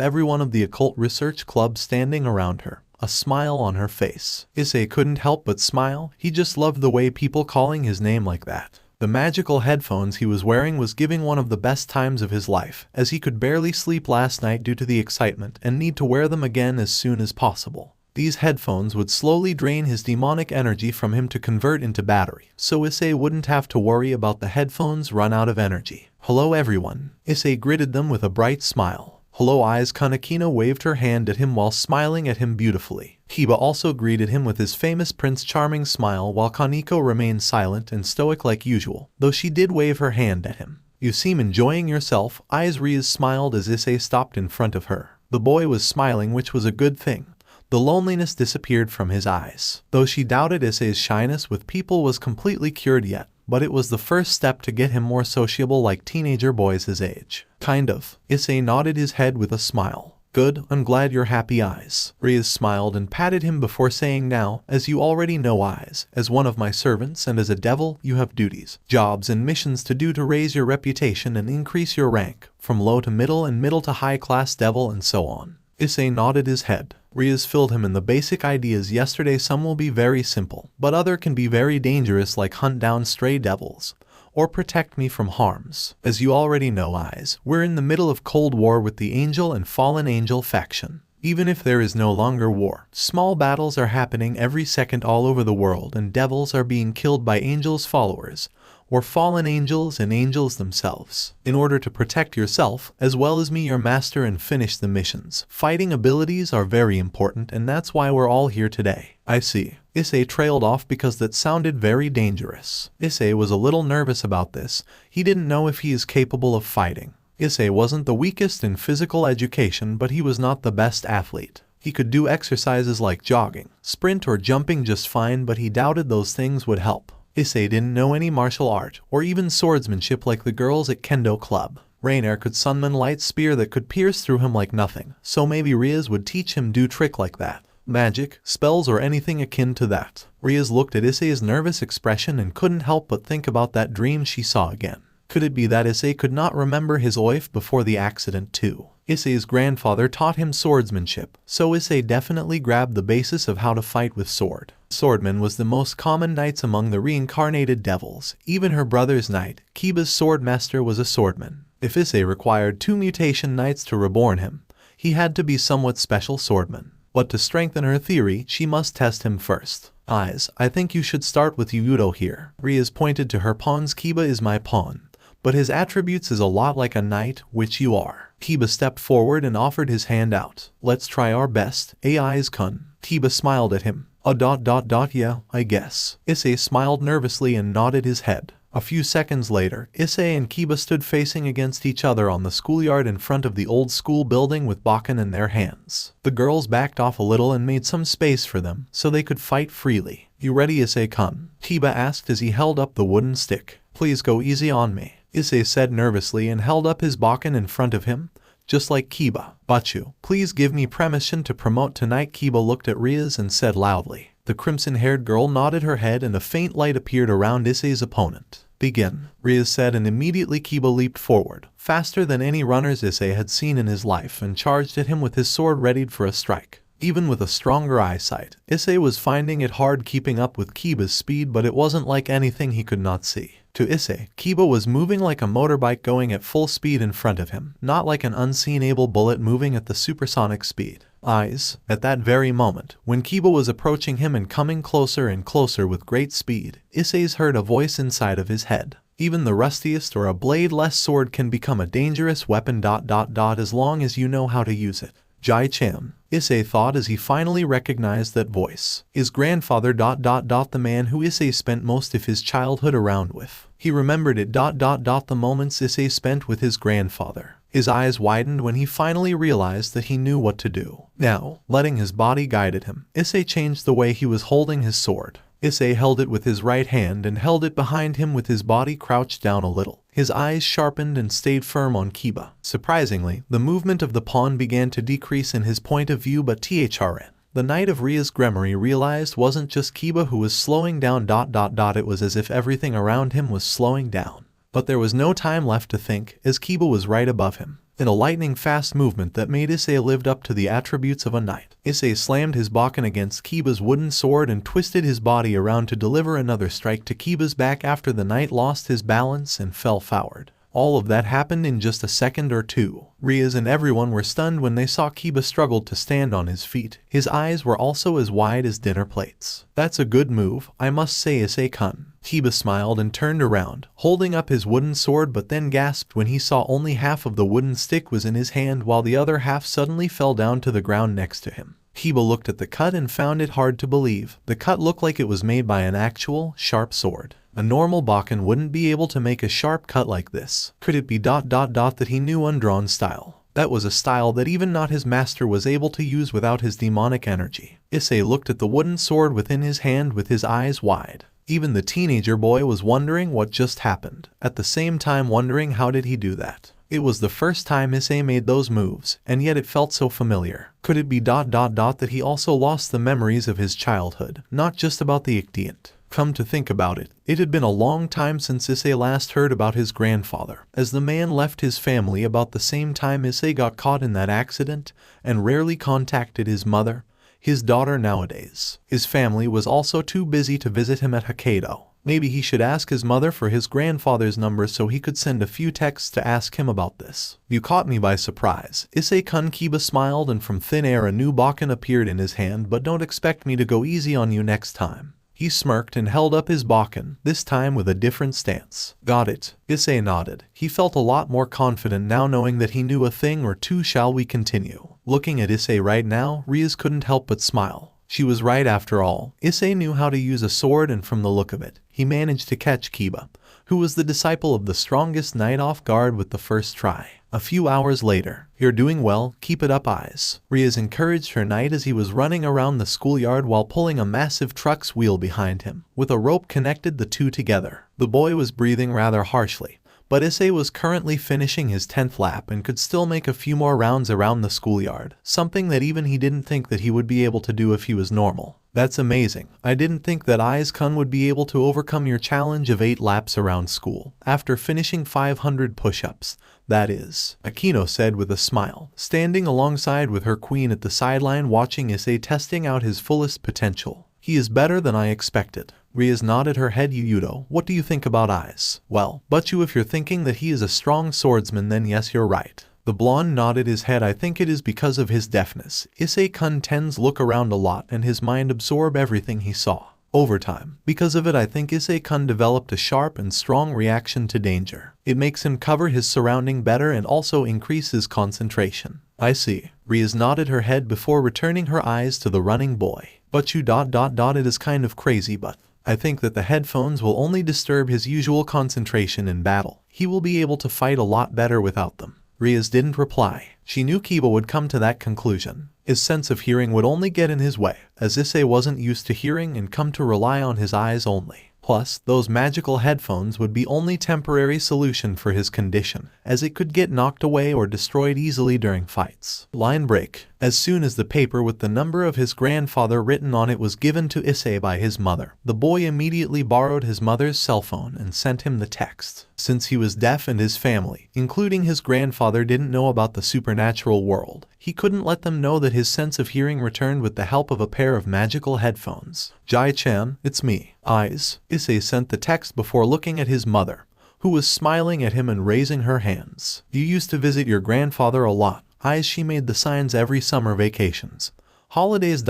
everyone of the occult research club standing around her, a smile on her face. Issei couldn't help but smile. He just loved the way people calling his name like that. The magical headphones he was wearing was giving one of the best times of his life, as he could barely sleep last night due to the excitement and need to wear them again as soon as possible. These headphones would slowly drain his demonic energy from him to convert into battery, so Issei wouldn't have to worry about the headphones run out of energy. Hello everyone. Issei greeted them with a bright smile. Hello, eyes. Kanekino waved her hand at him while smiling at him beautifully. Kiba also greeted him with his famous Prince Charming smile while Kaneko remained silent and stoic like usual, though she did wave her hand at him. You seem enjoying yourself, Rias smiled as Issei stopped in front of her. The boy was smiling, which was a good thing. The loneliness disappeared from his eyes. Though she doubted Issei's shyness with people was completely cured yet, but it was the first step to get him more sociable like teenager boys his age. Kind of. Issei nodded his head with a smile. Good, I'm glad you're happy, Rias smiled and patted him before saying, now, as you already know, as one of my servants and as a devil, you have duties, jobs and missions to do to raise your reputation and increase your rank, from low to middle and middle to high class devil and so on. Issei nodded his head. Rias filled him in the basic ideas yesterday. Some will be very simple, but other can be very dangerous, like hunt down stray devils, or protect me from harms. As you already know, we're in the middle of Cold War with the Angel and Fallen Angel faction. Even if there is no longer war, small battles are happening every second all over the world, and devils are being killed by angels' followers, or fallen angels and angels themselves. In order to protect yourself, as well as me, your master, and finish the missions, fighting abilities are very important, and that's why we're all here today. I see. Issei trailed off because that sounded very dangerous. Issei was a little nervous about this. He didn't know if he is capable of fighting. Issei wasn't the weakest in physical education, but he was not the best athlete. He could do exercises like jogging, sprint or jumping just fine, but he doubted those things would help. Issei didn't know any martial art, or even swordsmanship like the girls at Kendo Club. Rainier could summon light spear that could pierce through him like nothing, so maybe Rias would teach him do trick like that. Magic, spells, or anything akin to that. Rias looked at Issei's nervous expression and couldn't help but think about that dream she saw again. Could it be that Issei could not remember his wife before the accident too? Issei's grandfather taught him swordsmanship, so Issei definitely grabbed the basis of how to fight with sword. Swordman was the most common knights among the reincarnated devils. Even her brother's knight, Kiba's swordmaster, was a swordman. If Issei required 2 mutation knights to reborn him, he had to be somewhat special swordman. But to strengthen her theory, she must test him first. I think you should start with Hyoudou here. Rias pointed to her pawns. Kiba is my pawn, but his attributes is a lot like a knight, which you are. Kiba stepped forward and offered his hand out. Let's try our best, kun. Kiba smiled at him. Yeah, I guess. Issei smiled nervously and nodded his head. A few seconds later, Issei and Kiba stood facing against each other on the schoolyard in front of the old school building with Bakken in their hands. The girls backed off a little and made some space for them, so they could fight freely. You ready, Issei-kun? Kiba asked as he held up the wooden stick. Please go easy on me, Issei said nervously and held up his Bakken in front of him, just like Kiba. Bachu, please give me permission to promote tonight. Kiba looked at Rias and said loudly. The crimson-haired girl nodded her head and a faint light appeared around Issei's opponent. Begin, Rias said, and immediately Kiba leaped forward, faster than any runners Issei had seen in his life, and charged at him with his sword readied for a strike. Even with a stronger eyesight, Issei was finding it hard keeping up with Kiba's speed, but it wasn't like anything he could not see. To Issei, Kiba was moving like a motorbike going at full speed in front of him, not like an unseen-able bullet moving at the supersonic speed. At that very moment, when Kiba was approaching him and coming closer and closer with great speed, Issei heard a voice inside of his head. Even the rustiest or a blade-less sword can become a dangerous weapon ... as long as you know how to use it. Jai-chan, Issei thought as he finally recognized that voice. His grandfather ... the man who Issei spent most of his childhood around with. He remembered it ... the moments Issei spent with his grandfather. His eyes widened when he finally realized that he knew what to do. Now, letting his body guide him, Issei changed the way he was holding his sword. Issei held it with his right hand and held it behind him with his body crouched down a little. His eyes sharpened and stayed firm on Kiba. Surprisingly, the movement of the pawn began to decrease in his point of view, but the Knight of Rias Gremory realized wasn't just Kiba who was slowing down ... It was as if everything around him was slowing down. But there was no time left to think, as Kiba was right above him. In a lightning-fast movement that made Issei lived up to the attributes of a knight, Issei slammed his Bakken against Kiba's wooden sword and twisted his body around to deliver another strike to Kiba's back after the knight lost his balance and fell forward. All of that happened in just a second or two. Rias and everyone were stunned when they saw Kiba struggled to stand on his feet. His eyes were also as wide as dinner plates. That's a good move, I must say, Issei-kun. Kiba smiled and turned around, holding up his wooden sword, but then gasped when he saw only half of the wooden stick was in his hand while the other half suddenly fell down to the ground next to him. Kiba looked at the cut and found it hard to believe. The cut looked like it was made by an actual, sharp sword. A normal Bakken wouldn't be able to make a sharp cut like this. Could it be that he knew undrawn style? That was a style that even not his master was able to use without his demonic energy. Issei looked at the wooden sword within his hand with his eyes wide. Even the teenager boy was wondering what just happened, at the same time wondering how did he do that. It was the first time Issei made those moves, and yet it felt so familiar. Could it be that he also lost the memories of his childhood, not just about the Ichthyant? Come to think about it, it had been a long time since Issei last heard about his grandfather, as the man left his family about the same time Issei got caught in that accident, and rarely contacted his mother, his daughter nowadays. His family was also too busy to visit him at Hokkaido. Maybe he should ask his mother for his grandfather's number so he could send a few texts to ask him about this. You caught me by surprise. Issei-kun. Kiba smiled, and from thin air a new Bakken appeared in his hand, but don't expect me to go easy on you next time. He smirked and held up his Bakken, this time with a different stance. Got it. Issei nodded. He felt a lot more confident now knowing that he knew a thing or two. Shall we continue? Looking at Issei right now, Rias couldn't help but smile. She was right after all. Issei knew how to use a sword, and from the look of it, he managed to catch Kiba, who was the disciple of the strongest knight, off guard with the first try. A few hours later, you're doing well, keep it up, eyes. Rias encouraged her knight as he was running around the schoolyard while pulling a massive truck's wheel behind him. With a rope connected the two together. The boy was breathing rather harshly, but Issei was currently finishing his 10th lap and could still make a few more rounds around the schoolyard, something that even he didn't think that he would be able to do if he was normal. That's amazing. I didn't think that Issei-kun would be able to overcome your challenge of 8 laps around school, after finishing 500 push-ups. That is, Akino said with a smile, standing alongside with her queen at the sideline watching Issei testing out his fullest potential. He is better than I expected. Rias nodded her head. Hyoudou, what do you think about Issei? Well, but if you're thinking that he is a strong swordsman, then yes, you're right. The blonde nodded his head. I think it is because of his deafness. Issei-kun tends look around a lot and his mind absorb everything he saw. Over time, because of it, I think Issei-kun developed a sharp and strong reaction to danger. It makes him cover his surrounding better and also increase his concentration. I see. Rias nodded her head before returning her eyes to the running boy. But it is kind of crazy, but I think that the headphones will only disturb his usual concentration in battle. He will be able to fight a lot better without them. Rias didn't reply. She knew Kiba would come to that conclusion. His sense of hearing would only get in his way, as Issei wasn't used to hearing and come to rely on his eyes only. Plus, those magical headphones would be only temporary solution for his condition, as it could get knocked away or destroyed easily during fights. Line break. As soon as the paper with the number of his grandfather written on it was given to Issei by his mother, the boy immediately borrowed his mother's cell phone and sent him the text. Since he was deaf and his family, including his grandfather, didn't know about the supernatural world, he couldn't let them know that his sense of hearing returned with the help of a pair of magical headphones. Jai-chan, it's me. Eyes. Issei sent the text before looking at his mother, who was smiling at him and raising her hands. You used to visit your grandfather a lot. Eyes. She made the signs every summer vacations. Holidays.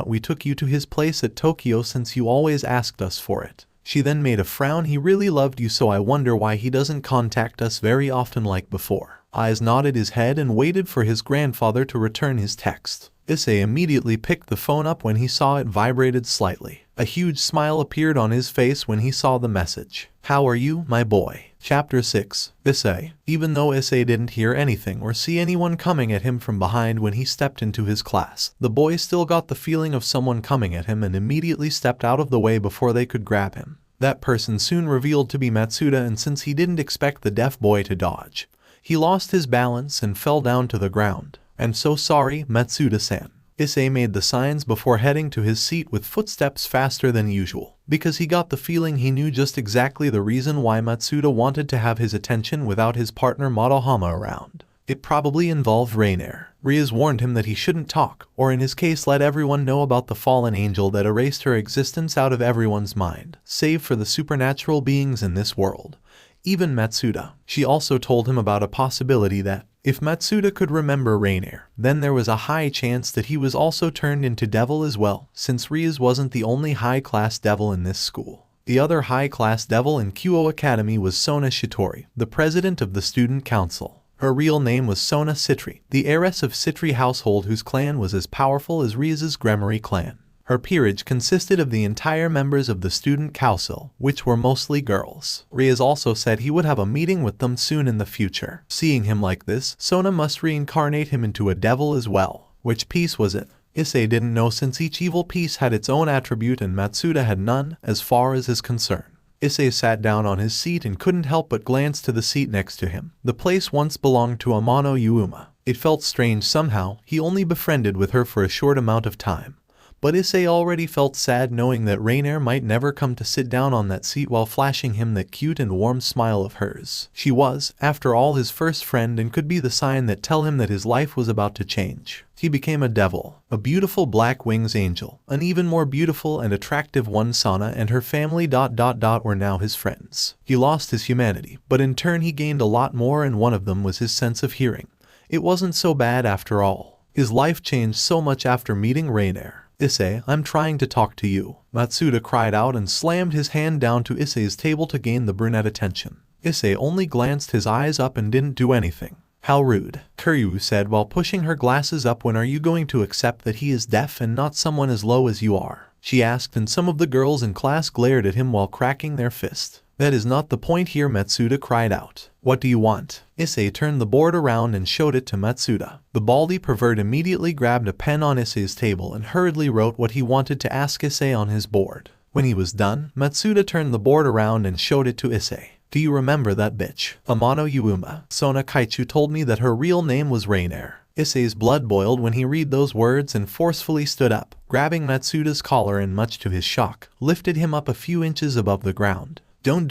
We took you to his place at Tokyo since you always asked us for it. She then made a frown. He really loved you, so I wonder why he doesn't contact us very often like before. Eyes nodded his head and waited for his grandfather to return his text. Issei immediately picked the phone up when he saw it vibrated slightly. A huge smile appeared on his face when he saw the message. How are you, my boy? Chapter 6. Issei. Even though Issei didn't hear anything or see anyone coming at him from behind when he stepped into his class, the boy still got the feeling of someone coming at him and immediately stepped out of the way before they could grab him. That person soon revealed to be Matsuda, and since he didn't expect the deaf boy to dodge, he lost his balance and fell down to the ground. I'm so sorry, Matsuda-san. Issei made the signs before heading to his seat with footsteps faster than usual, because he got the feeling he knew just exactly the reason why Matsuda wanted to have his attention without his partner Madohama around. It probably involved Rainier. Rias warned him that he shouldn't talk, or in his case let everyone know about the fallen angel that erased her existence out of everyone's mind, save for the supernatural beings in this world. Even Matsuda. She also told him about a possibility that, if Matsuda could remember Rainier, then there was a high chance that he was also turned into devil as well, since Rias wasn't the only high-class devil in this school. The other high-class devil in Kyo Academy was Sona Shitori, the president of the student council. Her real name was Sona Citri, the heiress of Citri household whose clan was as powerful as Rias's Gremory clan. Her peerage consisted of the entire members of the student council, which were mostly girls. Rias also said he would have a meeting with them soon in the future. Seeing him like this, Sona must reincarnate him into a devil as well. Which piece was it? Issei didn't know since each evil piece had its own attribute and Matsuda had none, as far as his concern. Issei sat down on his seat and couldn't help but glance to the seat next to him. The place once belonged to Amano Yuuma. It felt strange somehow, he only befriended with her for a short amount of time. But Issei already felt sad knowing that Rainier might never come to sit down on that seat while flashing him that cute and warm smile of hers. She was, after all, his first friend and could be the sign that tell him that his life was about to change. He became a devil, a beautiful black wings angel, an even more beautiful and attractive one. Sona and her family ... were now his friends. He lost his humanity, but in turn he gained a lot more, and one of them was his sense of hearing. It wasn't so bad after all. His life changed so much after meeting Rainier. Issei, I'm trying to talk to you, Matsuda cried out and slammed his hand down to Issei's table to gain the brunette attention. Issei only glanced his eyes up and didn't do anything. How rude, Kuryu said while pushing her glasses up. When are you going to accept that he is deaf and not someone as low as you are? She asked, and some of the girls in class glared at him while cracking their fist. That is not the point here, Matsuda cried out. What do you want? Issei turned the board around and showed it to Matsuda. The baldy pervert immediately grabbed a pen on Issei's table and hurriedly wrote what he wanted to ask Issei on his board. When he was done, Matsuda turned the board around and showed it to Issei. Do you remember that bitch? Amano Yuuma. Sona Kaichu told me that her real name was Rainier. Issei's blood boiled when he read those words and forcefully stood up, grabbing Matsuda's collar and, much to his shock, lifted him up a few inches above the ground. Don't ...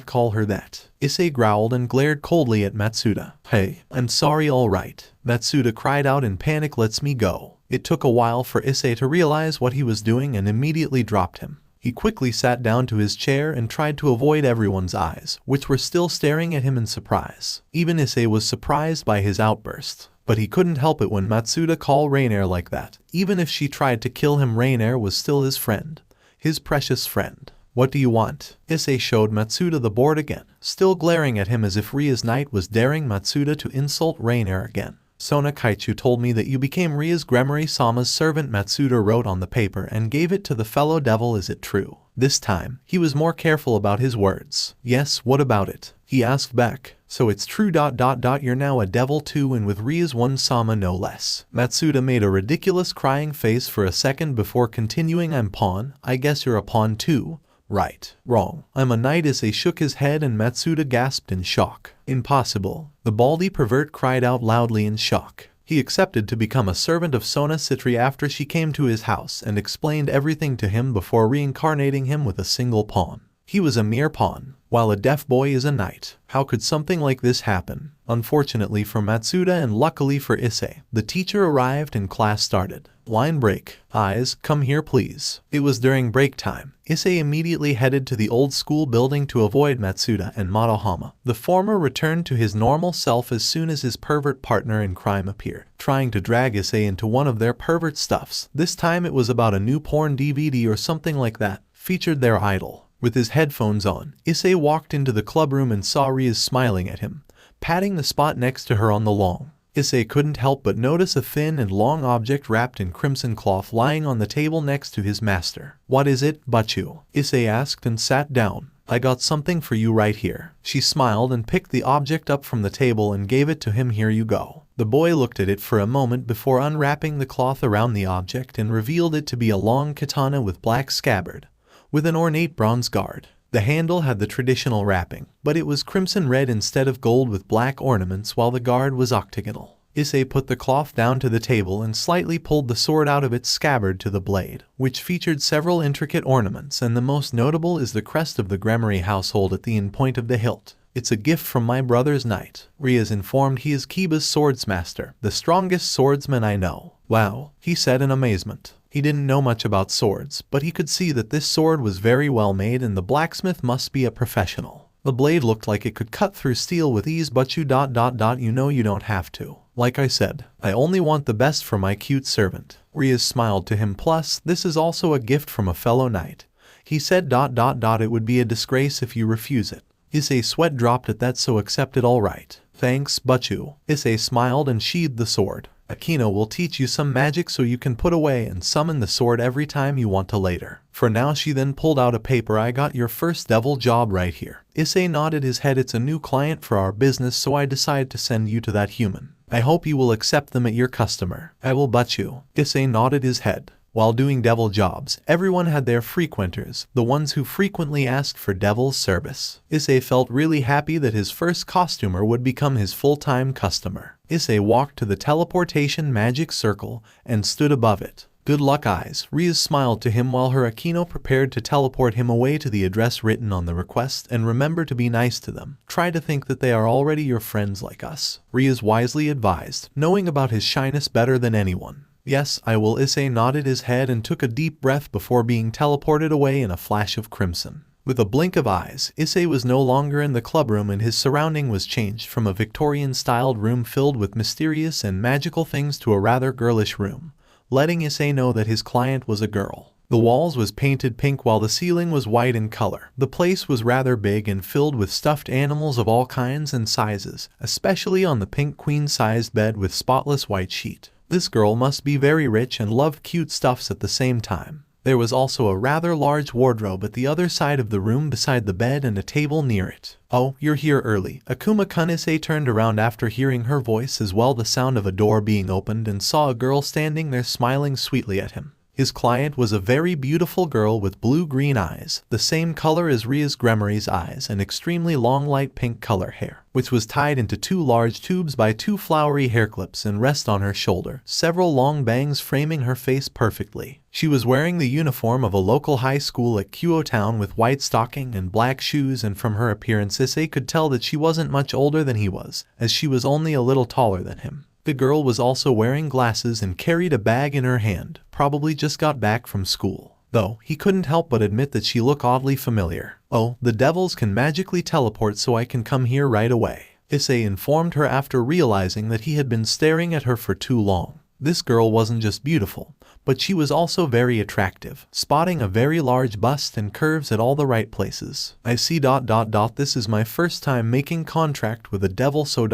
call her that. Issei growled and glared coldly at Matsuda. Hey, I'm sorry, alright. Matsuda cried out in panic. Let's me go. It took a while for Issei to realize what he was doing and immediately dropped him. He quickly sat down to his chair and tried to avoid everyone's eyes, which were still staring at him in surprise. Even Issei was surprised by his outburst. But he couldn't help it when Matsuda called Rainier like that. Even if she tried to kill him, Rainier was still his friend. His precious friend. What do you want? Issei showed Matsuda the board again, still glaring at him as if Rias Knight was daring Matsuda to insult Rainier again. Sona Kaichu told me that you became Rias Gremory Sama's servant, Matsuda wrote on the paper and gave it to the fellow devil. Is it true? This time, he was more careful about his words. Yes, what about it? He asked back. So it's true ... You're now a devil too, and with Rias one Sama no less. Matsuda made a ridiculous crying face for a second before continuing. I'm pawn. I guess you're a pawn too. Right. Wrong. I'm a knight. Issei shook his head and Matsuda gasped in shock. Impossible. The baldy pervert cried out loudly in shock. He accepted to become a servant of Sona Citri after she came to his house and explained everything to him before reincarnating him with a single pawn. He was a mere pawn, while a deaf boy is a knight. How could something like this happen? Unfortunately for Matsuda and luckily for Issei, the teacher arrived and class started. Line break. Eyes, come here please. It was during break time. Issei immediately headed to the old school building to avoid Matsuda and Madohama. The former returned to his normal self as soon as his pervert partner in crime appeared, trying to drag Issei into one of their pervert stuffs. This time it was about a new porn DVD or something like that, featured their idol. With his headphones on, Issei walked into the clubroom and saw Rias smiling at him, patting the spot next to her on the lawn. Issei couldn't help but notice a thin and long object wrapped in crimson cloth lying on the table next to his master. What is it, Bachu? Issei asked and sat down. I got something for you right here. She smiled and picked the object up from the table and gave it to him. Here you go. The boy looked at it for a moment before unwrapping the cloth around the object and revealed it to be a long katana with black scabbard, with an ornate bronze guard. The handle had the traditional wrapping, but it was crimson red instead of gold with black ornaments, while the guard was octagonal. Issei put the cloth down to the table and slightly pulled the sword out of its scabbard to the blade, which featured several intricate ornaments, and the most notable is the crest of the Gremory household at the end point of the hilt. It's a gift from my brother's knight. Rias informed he is Kiba's swordsmaster, the strongest swordsman I know. Wow, he said in amazement. He didn't know much about swords, but he could see that this sword was very well made and the blacksmith must be a professional. The blade looked like it could cut through steel with ease, but you ... you know you don't have to. Like I said, I only want the best for my cute servant. Rias smiled to him. Plus, this is also a gift from a fellow knight. He said ... it would be a disgrace if you refuse it. Issei's sweat dropped at that, so accept it alright. Thanks, Butchu. Issei smiled and sheathed the sword. Akino will teach you some magic so you can put away and summon the sword every time you want to later. For now. She then pulled out a paper. I got your first devil job right here. Issei nodded his head. It's a new client for our business, so I decided to send you to that human. I hope you will accept them as your customer. I will, Butchu. Issei nodded his head. While doing devil jobs, everyone had their frequenters, the ones who frequently asked for devil's service. Issei felt really happy that his first costumer would become his full-time customer. Issei walked to the teleportation magic circle and stood above it. Good luck, eyes. Rias smiled to him while her Akino prepared to teleport him away to the address written on the request, and remember to be nice to them. Try to think that they are already your friends like us. Rias wisely advised, knowing about his shyness better than anyone. Yes, I will. Issei nodded his head and took a deep breath before being teleported away in a flash of crimson. With a blink of eyes, Issei was no longer in the clubroom and his surrounding was changed from a Victorian-styled room filled with mysterious and magical things to a rather girlish room, letting Issei know that his client was a girl. The walls was painted pink while the ceiling was white in color. The place was rather big and filled with stuffed animals of all kinds and sizes, especially on the pink queen-sized bed with spotless white sheet. This girl must be very rich and loved cute stuffs at the same time. There was also a rather large wardrobe at the other side of the room beside the bed and a table near it. Oh, you're here early. Akuma-kun. Issei turned around after hearing her voice as well the sound of a door being opened and saw a girl standing there smiling sweetly at him. His client was a very beautiful girl with blue-green eyes, the same color as Rias Gremory's eyes, and extremely long light pink color hair, which was tied into two large tubes by two flowery hair clips and rest on her shoulder, several long bangs framing her face perfectly. She was wearing the uniform of a local high school at Kyoto Town with white stocking and black shoes, and from her appearance Issei could tell that she wasn't much older than he was, as she was only a little taller than him. The girl was also wearing glasses and carried a bag in her hand, probably just got back from school. Though, he couldn't help but admit that she looked oddly familiar. Oh, the devils can magically teleport, so I can come here right away, Issei informed her after realizing that he had been staring at her for too long. This girl wasn't just beautiful, but she was also very attractive, spotting a very large bust and curves at all the right places. I see ... This is my first time making contract with a devil, so ...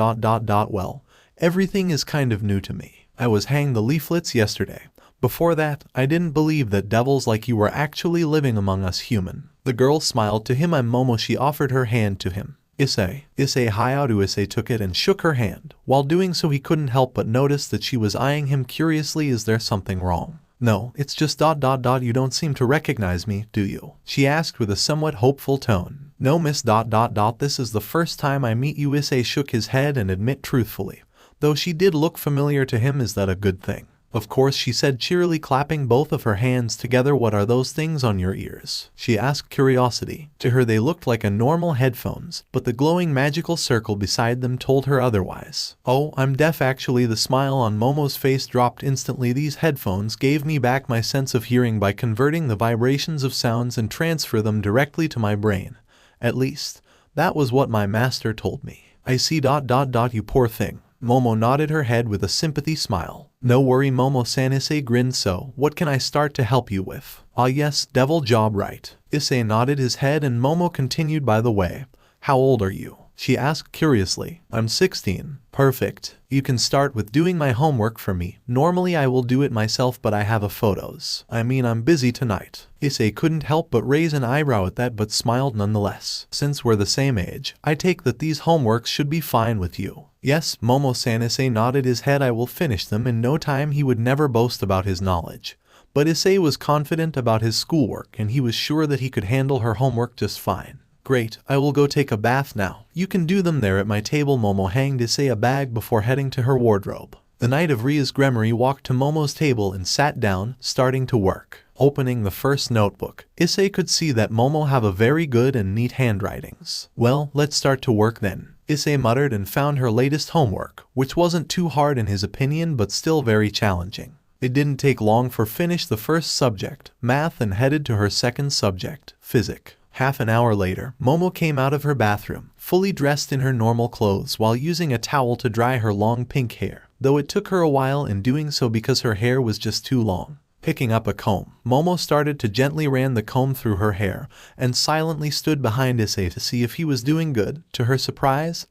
Well, everything is kind of new to me. I was hanged the leaflets yesterday. Before that, I didn't believe that devils like you were actually living among us human. The girl smiled to him. I'm Momo. She offered her hand to him. Issei Hyoudou. Issei took it and shook her hand. While doing so, he couldn't help but notice that she was eyeing him curiously. Is there something wrong? No, it's just ... You don't seem to recognize me, do you? She asked with a somewhat hopeful tone. No, miss ... This is the first time I meet you. Issei shook his head and admit truthfully. Though she did look familiar to him. Is that a good thing? Of course, she said cheerily, clapping both of her hands together. What are those things on your ears? She asked curiosity. To her they looked like a normal headphones, but the glowing magical circle beside them told her otherwise. Oh, I'm deaf actually. The smile on Momo's face dropped instantly. These headphones gave me back my sense of hearing by converting the vibrations of sounds and transfer them directly to my brain. At least, that was what my master told me. I see ... You poor thing. Momo nodded her head with a sympathy smile. No worry, Momo-san. Issei grinned. So, what can I start to help you with? Ah yes, devil job, right? Issei nodded his head and Momo continued. By the way, how old are you? She asked curiously. I'm 16. Perfect. You can start with doing my homework for me. Normally I will do it myself, but I have a photos. I'm busy tonight. Issei couldn't help but raise an eyebrow at that, but smiled nonetheless. Since we're the same age, I take that these homeworks should be fine with you. Yes, Momo-san. Issei nodded his head. I will finish them in no time. He would never boast about his knowledge. But Issei was confident about his schoolwork and he was sure that he could handle her homework just fine. Great, I will go take a bath now. You can do them there at my table. Momo handed Issei a bag before heading to her wardrobe. The Knight of Rias Gremory walked to Momo's table and sat down, starting to work. Opening the first notebook, Issei could see that Momo have a very good and neat handwritings. Well, let's start to work then, Issei muttered and found her latest homework, which wasn't too hard in his opinion but still very challenging. It didn't take long for finish the first subject, math, and headed to her second subject, physics. Half an hour later, Momo came out of her bathroom, fully dressed in her normal clothes while using a towel to dry her long pink hair, though it took her a while in doing so because her hair was just too long. Picking up a comb, Momo started to gently ran the comb through her hair and silently stood behind Issei to see if he was doing good. To her surprise,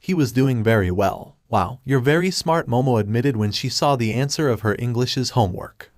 He was doing very well. Wow, you're very smart, Momo admitted when she saw the answer of her English's homework.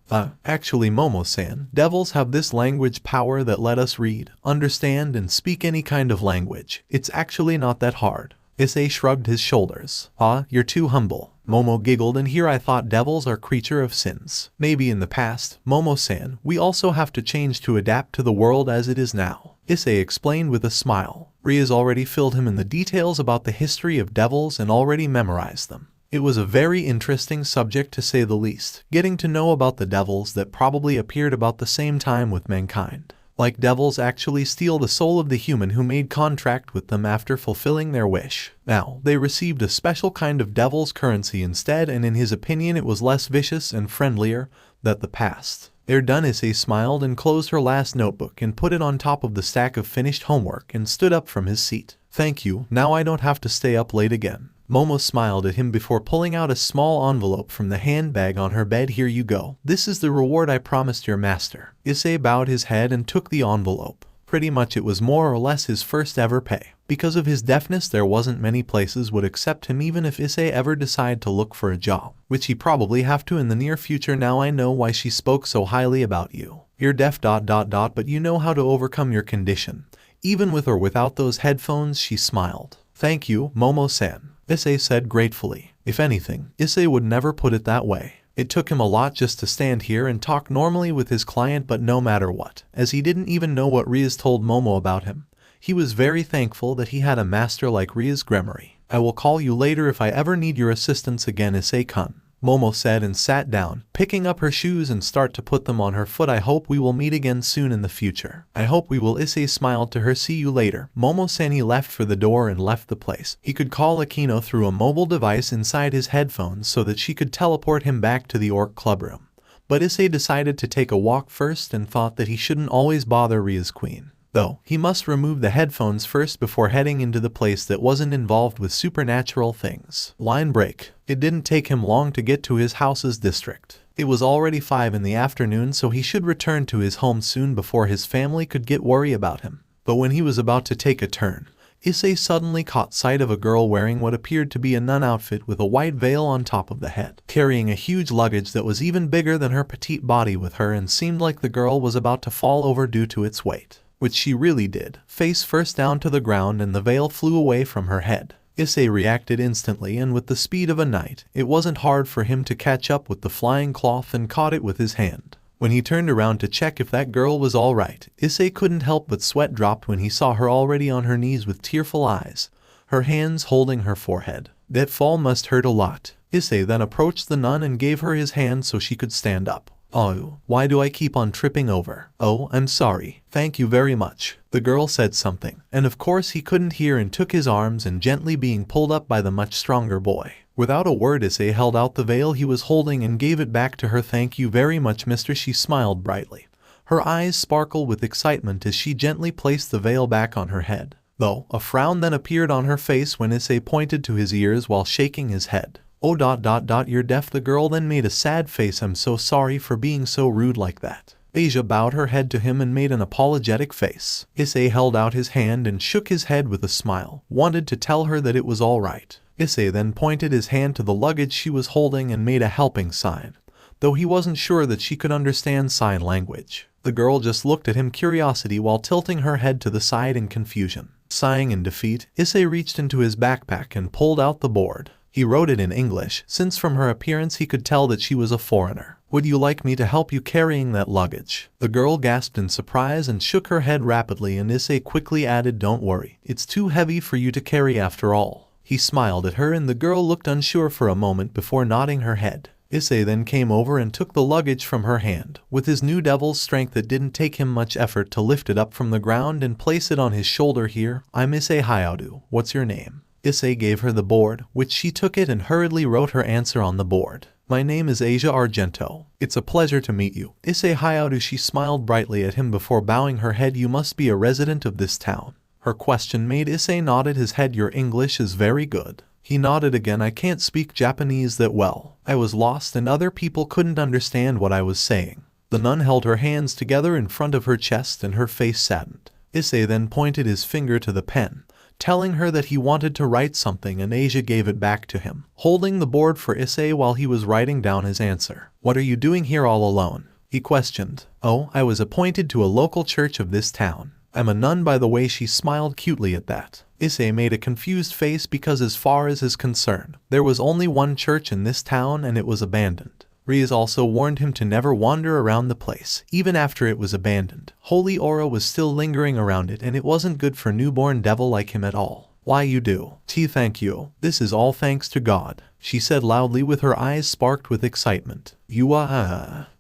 Actually Momo-san, devils have this language power that let us read, understand, and speak any kind of language. It's actually not that hard. Issei shrugged his shoulders. You're too humble. Momo giggled, and here I thought devils are creature of sins. Maybe in the past, Momo-san, we also have to change to adapt to the world as it is now. Issei explained with a smile. Rias already filled him in the details about the history of devils and already memorized them. It was a very interesting subject to say the least, getting to know about the devils that probably appeared about the same time with mankind. Like devils actually steal the soul of the human who made contract with them after fulfilling their wish. Now, they received a special kind of devil's currency instead, and in his opinion it was less vicious and friendlier than the past. They're done. Issei smiled and closed her last notebook and put it on top of the stack of finished homework and stood up from his seat. Thank you, now I don't have to stay up late again. Momo smiled at him before pulling out a small envelope from the handbag on her bed. Here you go. This is the reward I promised your master. Issei bowed his head and took the envelope. Pretty much it was more or less his first ever pay. Because of his deafness, there wasn't many places would accept him even if Issei ever decided to look for a job, which he probably have to in the near future. Now I know why she spoke so highly about you. You're deaf ... but you know how to overcome your condition. Even with or without those headphones, she smiled. Thank you, Momo-san, Issei said gratefully. If anything, Issei would never put it that way. It took him a lot just to stand here and talk normally with his client, but no matter what, as he didn't even know what Rias told Momo about him, he was very thankful that he had a master like Rias Gremory. I will call you later if I ever need your assistance again, Issei-kun, Momo said and sat down, picking up her shoes and start to put them on her foot. I hope we will meet again soon in the future. I hope we will. Issei smiled to her. See you later. Momo-san. He left for the door and left the place. He could call Akino through a mobile device inside his headphones so that she could teleport him back to the orc clubroom. But Issei decided to take a walk first and thought that he shouldn't always bother Rias Queen. Though, he must remove the headphones first before heading into the place that wasn't involved with supernatural things. Line break. It didn't take him long to get to his house's district. It was already 5 in the afternoon, so he should return to his home soon before his family could get worried about him. But when he was about to take a turn, Issei suddenly caught sight of a girl wearing what appeared to be a nun outfit with a white veil on top of the head, carrying a huge luggage that was even bigger than her petite body with her, and seemed like the girl was about to fall over due to its weight. Which she really did, face first down to the ground, and the veil flew away from her head. Issei reacted instantly, and with the speed of a knight, it wasn't hard for him to catch up with the flying cloth and caught it with his hand. When he turned around to check if that girl was alright, Issei couldn't help but sweat dropped when he saw her already on her knees with tearful eyes, her hands holding her forehead. That fall must hurt a lot. Issei then approached the nun and gave her his hand so she could stand up. Oh, why do I keep on tripping over? Oh, I'm sorry. Thank you very much. The girl said something, and of course he couldn't hear and took his arms and gently being pulled up by the much stronger boy. Without a word, Issei held out the veil he was holding and gave it back to her. Thank you very much, mister. She smiled brightly. Her eyes sparkled with excitement as she gently placed the veil back on her head. Though, a frown then appeared on her face when Issei pointed to his ears while shaking his head. Oh ... you're deaf. The girl then made a sad face. I'm so sorry for being so rude like that. Asia bowed her head to him and made an apologetic face. Issei held out his hand and shook his head with a smile, wanted to tell her that it was all right. Issei then pointed his hand to the luggage she was holding and made a helping sign, though he wasn't sure that she could understand sign language. The girl just looked at him curiosity while tilting her head to the side in confusion. Sighing in defeat, Issei reached into his backpack and pulled out the board. He wrote it in English, since from her appearance he could tell that she was a foreigner. Would you like me to help you carrying that luggage? The girl gasped in surprise and shook her head rapidly, and Issei quickly added, don't worry, it's too heavy for you to carry after all. He smiled at her and the girl looked unsure for a moment before nodding her head. Issei then came over and took the luggage from her hand. With his new devil's strength, it didn't take him much effort to lift it up from the ground and place it on his shoulder. Here, I'm Issei Hyoudou. What's your name? Issei gave her the board, which she took it and hurriedly wrote her answer on the board. My name is Asia Argento. It's a pleasure to meet you. Issei Hyoudou. She smiled brightly at him before bowing her head. You must be a resident of this town. Her question made Issei nodded his head. Your English is very good. He nodded again. I can't speak Japanese that well. I was lost and other people couldn't understand what I was saying. The nun held her hands together in front of her chest and her face saddened. Issei then pointed his finger to the pen, telling her that he wanted to write something, and Asia gave it back to him, holding the board for Issei while he was writing down his answer. "What are you doing here all alone?" he questioned. "Oh, I was appointed to a local church of this town. I'm a nun, by the way." She smiled cutely at that. Issei made a confused face because as far as is concerned, there was only one church in this town and it was abandoned. Rias also warned him to never wander around the place, even after it was abandoned. Holy aura was still lingering around it, and it wasn't good for newborn devil like him at all. "Why you do? Thank you. This is all thanks to God," she said loudly with her eyes sparked with excitement. "You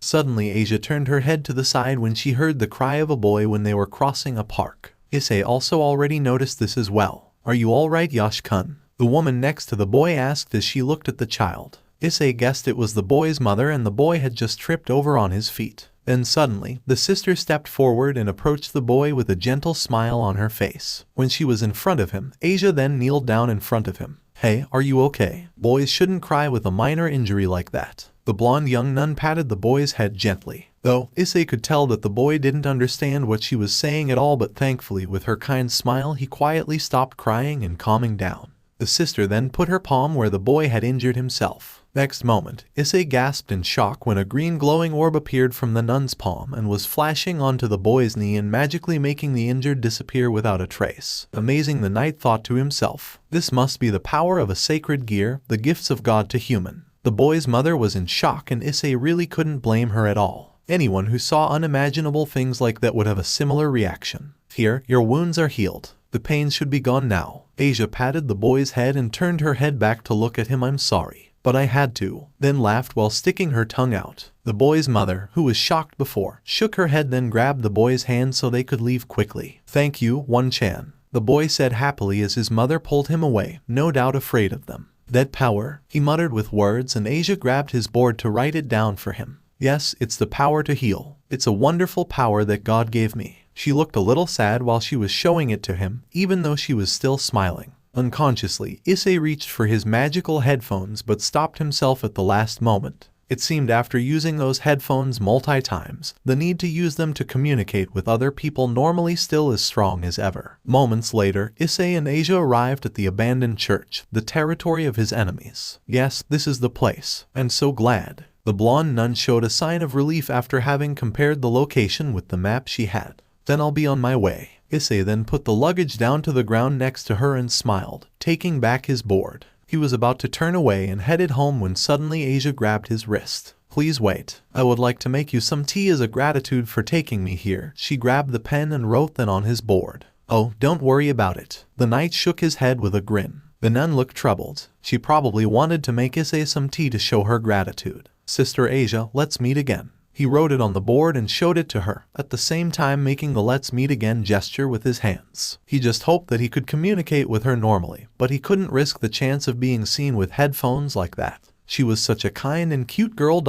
Suddenly Asia turned her head to the side when she heard the cry of a boy when they were crossing a park. Issei also already noticed this as well. "Are you alright, Yash-kun?" the woman next to the boy asked as she looked at the child. Issei guessed it was the boy's mother, and the boy had just tripped over on his feet. Then suddenly, the sister stepped forward and approached the boy with a gentle smile on her face. When she was in front of him, Asia then kneeled down in front of him. "Hey, are you okay? Boys shouldn't cry with a minor injury like that." The blonde young nun patted the boy's head gently. Though, Issei could tell that the boy didn't understand what she was saying at all, but thankfully with her kind smile he quietly stopped crying and calming down. The sister then put her palm where the boy had injured himself. Next moment, Issei gasped in shock when a green glowing orb appeared from the nun's palm and was flashing onto the boy's knee and magically making the injured disappear without a trace. Amazing, the knight thought to himself. This must be the power of a sacred gear, the gifts of God to human. The boy's mother was in shock, and Issei really couldn't blame her at all. Anyone who saw unimaginable things like that would have a similar reaction. "Here, your wounds are healed. The pain should be gone now." Asia patted the boy's head and turned her head back to look at him. "I'm sorry, but I had to," then laughed while sticking her tongue out. The boy's mother, who was shocked before, shook her head, then grabbed the boy's hand so they could leave quickly. "Thank you, One-chan," the boy said happily as his mother pulled him away, no doubt afraid of them. "That power," he muttered with words, and Asia grabbed his board to write it down for him. "Yes, it's the power to heal. It's a wonderful power that God gave me." She looked a little sad while she was showing it to him, even though she was still smiling. Unconsciously, Issei reached for his magical headphones but stopped himself at the last moment. It seemed after using those headphones multi-times, the need to use them to communicate with other people normally still as strong as ever. Moments later, Issei and Asia arrived at the abandoned church, the territory of his enemies. "Yes, this is the place. I'm so glad." The blonde nun showed a sign of relief after having compared the location with the map she had. "Then I'll be on my way." Issei then put the luggage down to the ground next to her and smiled, taking back his board. He was about to turn away and headed home when suddenly Asia grabbed his wrist. "Please wait. I would like to make you some tea as a gratitude for taking me here." She grabbed the pen and wrote then on his board. "Oh, don't worry about it." The knight shook his head with a grin. The nun looked troubled. She probably wanted to make Issei some tea to show her gratitude. "Sister Asia, let's meet again." He wrote it on the board and showed it to her, at the same time making the "let's meet again" gesture with his hands. He just hoped that he could communicate with her normally, but he couldn't risk the chance of being seen with headphones like that. She was such a kind and cute girl ...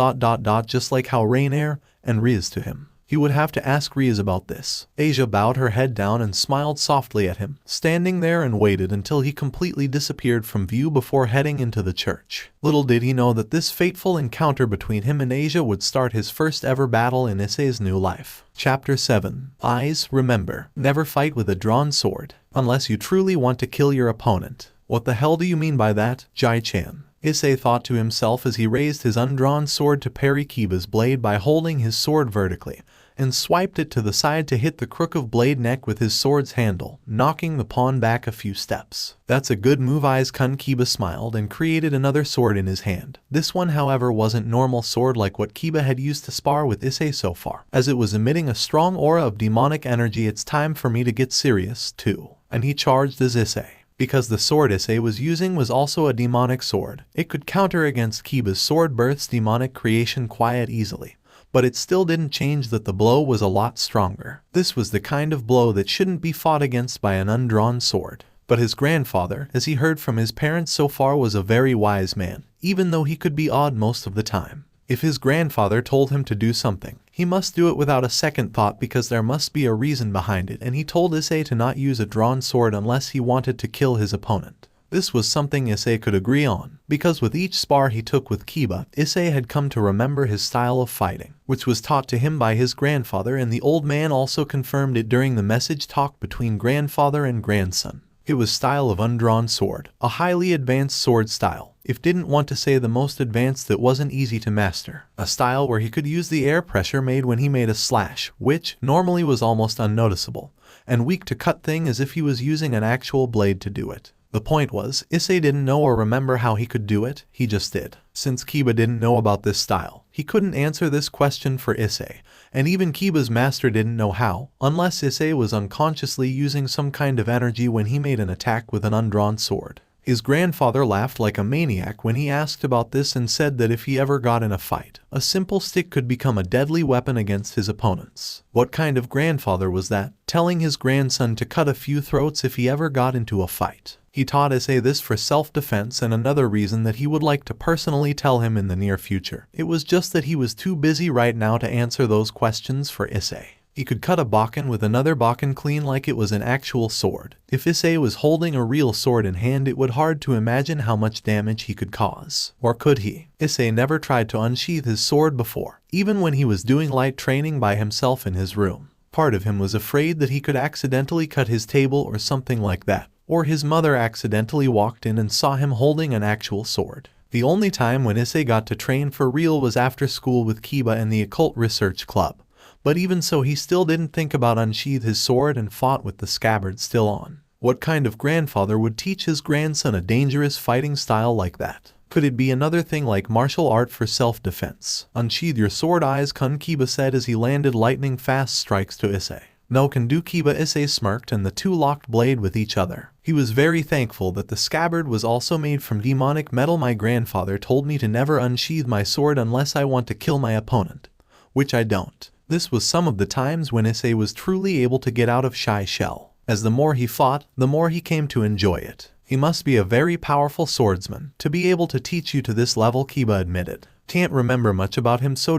just like how Rainier and Rias to him. He would have to ask Rias about this. Asia bowed her head down and smiled softly at him, standing there, and waited until he completely disappeared from view before heading into the church. Little did he know that this fateful encounter between him and Asia would start his first ever battle in Issei's new life. Chapter 7. Eyes. Remember, never fight with a drawn sword, unless you truly want to kill your opponent. What the hell do you mean by that, Jai-chan? Issei thought to himself as he raised his undrawn sword to parry Kiba's blade by holding his sword vertically, and swiped it to the side to hit the crook of blade neck with his sword's handle, knocking the pawn back a few steps. "That's a good move, Eyes-kun." Kiba smiled and created another sword in his hand. This one, however, wasn't normal sword like what Kiba had used to spar with Issei so far, as it was emitting a strong aura of demonic energy. "It's time for me to get serious, too." And he charged as Issei. Because the sword Issei was using was also a demonic sword, it could counter against Kiba's sword Birth's demonic creation quite easily. But it still didn't change that the blow was a lot stronger. This was the kind of blow that shouldn't be fought against by an undrawn sword. But his grandfather, as he heard from his parents so far, was a very wise man, even though he could be odd most of the time. If his grandfather told him to do something, he must do it without a second thought, because there must be a reason behind it, and he told Issei to not use a drawn sword unless he wanted to kill his opponent. This was something Issei could agree on, because with each spar he took with Kiba, Issei had come to remember his style of fighting, which was taught to him by his grandfather, and the old man also confirmed it during the message talk between grandfather and grandson. It was style of undrawn sword, a highly advanced sword style. If didn't want to say the most advanced, that wasn't easy to master. A style where he could use the air pressure made when he made a slash, which normally was almost unnoticeable, and weak to cut thing as if he was using an actual blade to do it. The point was, Issei didn't know or remember how he could do it, he just did. Since Kiba didn't know about this style, he couldn't answer this question for Issei, and even Kiba's master didn't know how, unless Issei was unconsciously using some kind of energy when he made an attack with an undrawn sword. His grandfather laughed like a maniac when he asked about this and said that if he ever got in a fight, a simple stick could become a deadly weapon against his opponents. What kind of grandfather was that, telling his grandson to cut a few throats if he ever got into a fight? He taught Issei this for self-defense and another reason that he would like to personally tell him in the near future. It was just that he was too busy right now to answer those questions for Issei. He could cut a bakken with another bakken clean like it was an actual sword. If Issei was holding a real sword in hand, it would hard to imagine how much damage he could cause. Or could he? Issei never tried to unsheath his sword before, even when he was doing light training by himself in his room. Part of him was afraid that he could accidentally cut his table or something like that, or his mother accidentally walked in and saw him holding an actual sword. The only time when Issei got to train for real was after school with Kiba and the Occult Research Club. But even so, he still didn't think about unsheath his sword and fought with the scabbard still on. What kind of grandfather would teach his grandson a dangerous fighting style like that? Could it be another thing like martial art for self-defense? Unsheath your sword, eyes kun, Kiba said as he landed lightning-fast strikes to Issei. No can do, Kiba. Issei smirked and the two locked blade with each other. He was very thankful that the scabbard was also made from demonic metal. My grandfather told me to never unsheath my sword unless I want to kill my opponent, which I don't. This was some of the times when Issei was truly able to get out of shy shell. As the more he fought, the more he came to enjoy it. He must be a very powerful swordsman to be able to teach you to this level, Kiba admitted. Can't remember much about him, so ...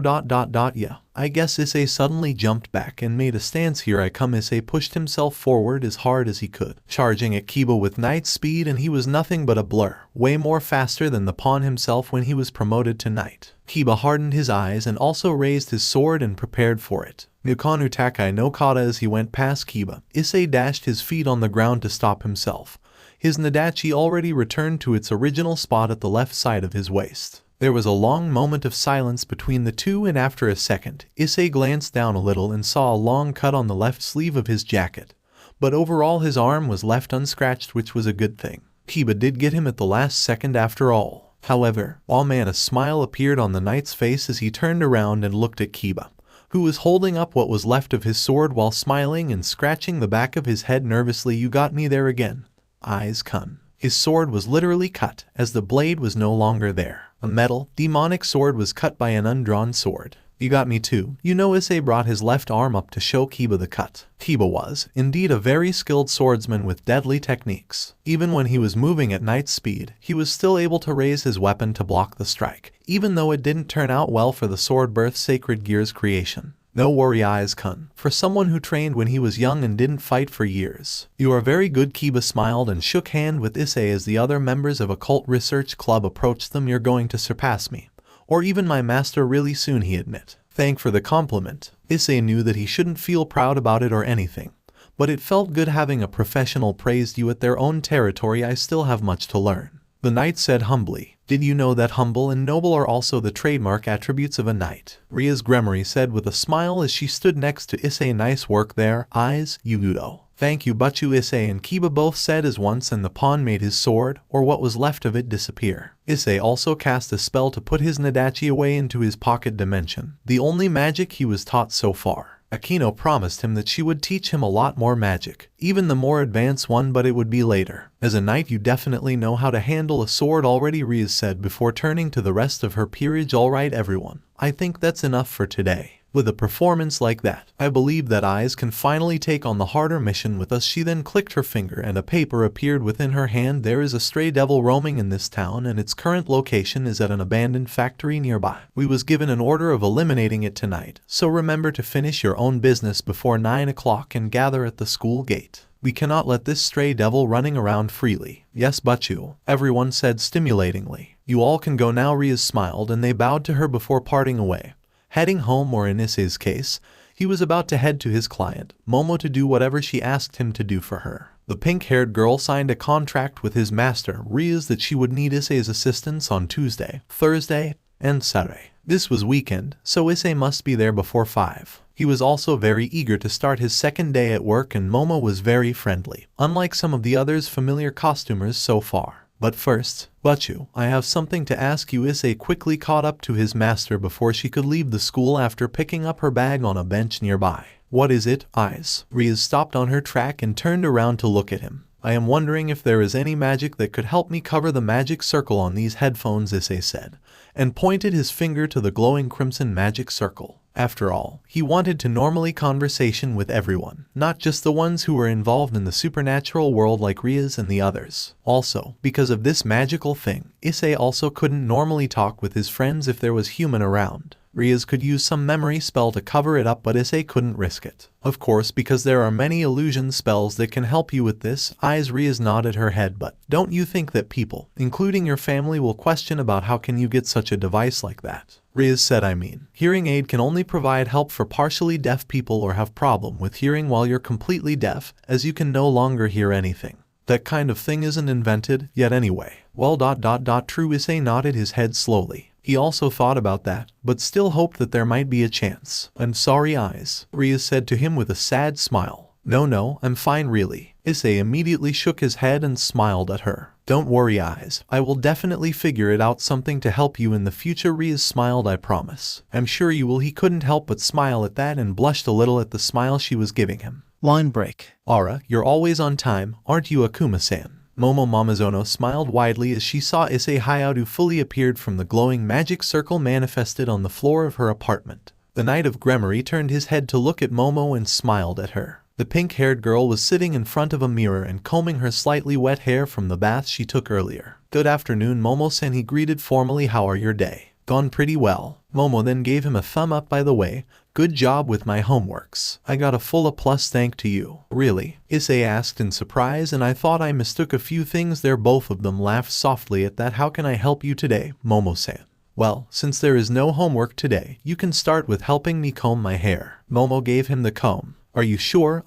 yeah. I guess. Issei suddenly jumped back and made a stance. Here I come. Issei pushed himself forward as hard as he could, charging at Kiba with knight speed, and he was nothing but a blur, way more faster than the pawn himself when he was promoted to knight. Kiba hardened his eyes and also raised his sword and prepared for it. Nukonu Takai no Kata. As he went past Kiba, Issei dashed his feet on the ground to stop himself. His nadachi already returned to its original spot at the left side of his waist. There was a long moment of silence between the two, and after a second, Issei glanced down a little and saw a long cut on the left sleeve of his jacket. But overall his arm was left unscratched, which was a good thing. Kiba did get him at the last second after all. However, a smile appeared on the knight's face as he turned around and looked at Kiba, who was holding up what was left of his sword while smiling and scratching the back of his head nervously. You got me there again, eyes kun. His sword was literally cut, as the blade was no longer there. A metal, demonic sword was cut by an undrawn sword. You got me too. You know, Issei brought his left arm up to show Kiba the cut. Kiba was, indeed, a very skilled swordsman with deadly techniques. Even when he was moving at knight speed, he was still able to raise his weapon to block the strike, even though it didn't turn out well for the sword birth Sacred Gear's creation. No worry, eyes kun, for someone who trained when he was young and didn't fight for years. You are very good. Kiba smiled and shook hand with Issei as the other members of Occult Research Club approached them. You're going to surpass me, or even my master, really soon, he admitted. Thank for the compliment. Issei knew that he shouldn't feel proud about it or anything, but it felt good having a professional praise you at their own territory. I still have much to learn, the knight said humbly. Did you know that humble and noble are also the trademark attributes of a knight? Rias Gremory said with a smile as she stood next to Issei. Nice work there, eyes, Hyoudou. Thank you, Butchu. Issei and Kiba both said as once, and the pawn made his sword, or what was left of it, disappear. Issei also cast a spell to put his nadachi away into his pocket dimension, the only magic he was taught so far. Akino promised him that she would teach him a lot more magic, even the more advanced one, but it would be later. As a knight, you definitely know how to handle a sword already, Rias said before turning to the rest of her peerage. Alright everyone, I think that's enough for today. With a performance like that, I believe that eyes can finally take on the harder mission with us. She then clicked her finger and a paper appeared within her hand. There is a stray devil roaming in this town, and its current location is at an abandoned factory nearby. We was given an order of eliminating it tonight, so remember to finish your own business before 9 o'clock and gather at the school gate. We cannot let this stray devil running around freely. Yes, Butchu, everyone said stimulatingly. You all can go now. Rias smiled and they bowed to her before parting away, heading home, or in Issei's case, he was about to head to his client, Momo, to do whatever she asked him to do for her. The pink-haired girl signed a contract with his master, Rias, that she would need Issei's assistance on Tuesday, Thursday, and Saturday. This was weekend, so Issei must be there before 5. He was also very eager to start his second day at work, and Momo was very friendly, unlike some of the others' familiar costumers so far. But first, Butchu, I have something to ask you. Issei quickly caught up to his master before she could leave the school after picking up her bag on a bench nearby. What is it, eyes? Rias stopped on her track and turned around to look at him. I am wondering if there is any magic that could help me cover the magic circle on these headphones, Issei said, and pointed his finger to the glowing crimson magic circle. After all, he wanted to normally conversation with everyone, not just the ones who were involved in the supernatural world like Rias and the others. Also, because of this magical thing, Issei also couldn't normally talk with his friends if there was human around. Rias could use some memory spell to cover it up, but Issei couldn't risk it. Of course, because there are many illusion spells that can help you with this. Eyes. Rias nodded her head. But don't you think that people, including your family, will question about how can you get such a device like that? Rias said, I mean, hearing aid can only provide help for partially deaf people or have problem with hearing while you're completely deaf, as you can no longer hear anything. That kind of thing isn't invented yet anyway. Well, true. Issei nodded his head slowly. He also thought about that, but still hoped that there might be a chance. I'm sorry, eyes, Rias said to him with a sad smile. No, I'm fine really. Issei immediately shook his head and smiled at her. Don't worry, eyes, I will definitely figure it out something to help you in the future. Rias smiled, I promise. I'm sure you will. He couldn't help but smile at that and blushed a little at the smile she was giving him. Line break. Ara, you're always on time, aren't you, Akuma-san? Momo Mamazono smiled widely as she saw Issei Hyoudou fully appeared from the glowing magic circle manifested on the floor of her apartment. The Knight of Gremory turned his head to look at Momo and smiled at her. The pink-haired girl was sitting in front of a mirror and combing her slightly wet hair from the bath she took earlier. Good afternoon, Momo-san, he greeted formally. How are your day? Gone pretty well. Momo then gave him a thumb up. By the way, good job with my homeworks. I got a full A+ thanks to you. Really? Issei asked in surprise, and I thought I mistook a few things there. Both of them laughed softly at that. How can I help you today, Momo-san? Well, since there is no homework today, you can start with helping me comb my hair. Momo gave him the comb. Are you sure?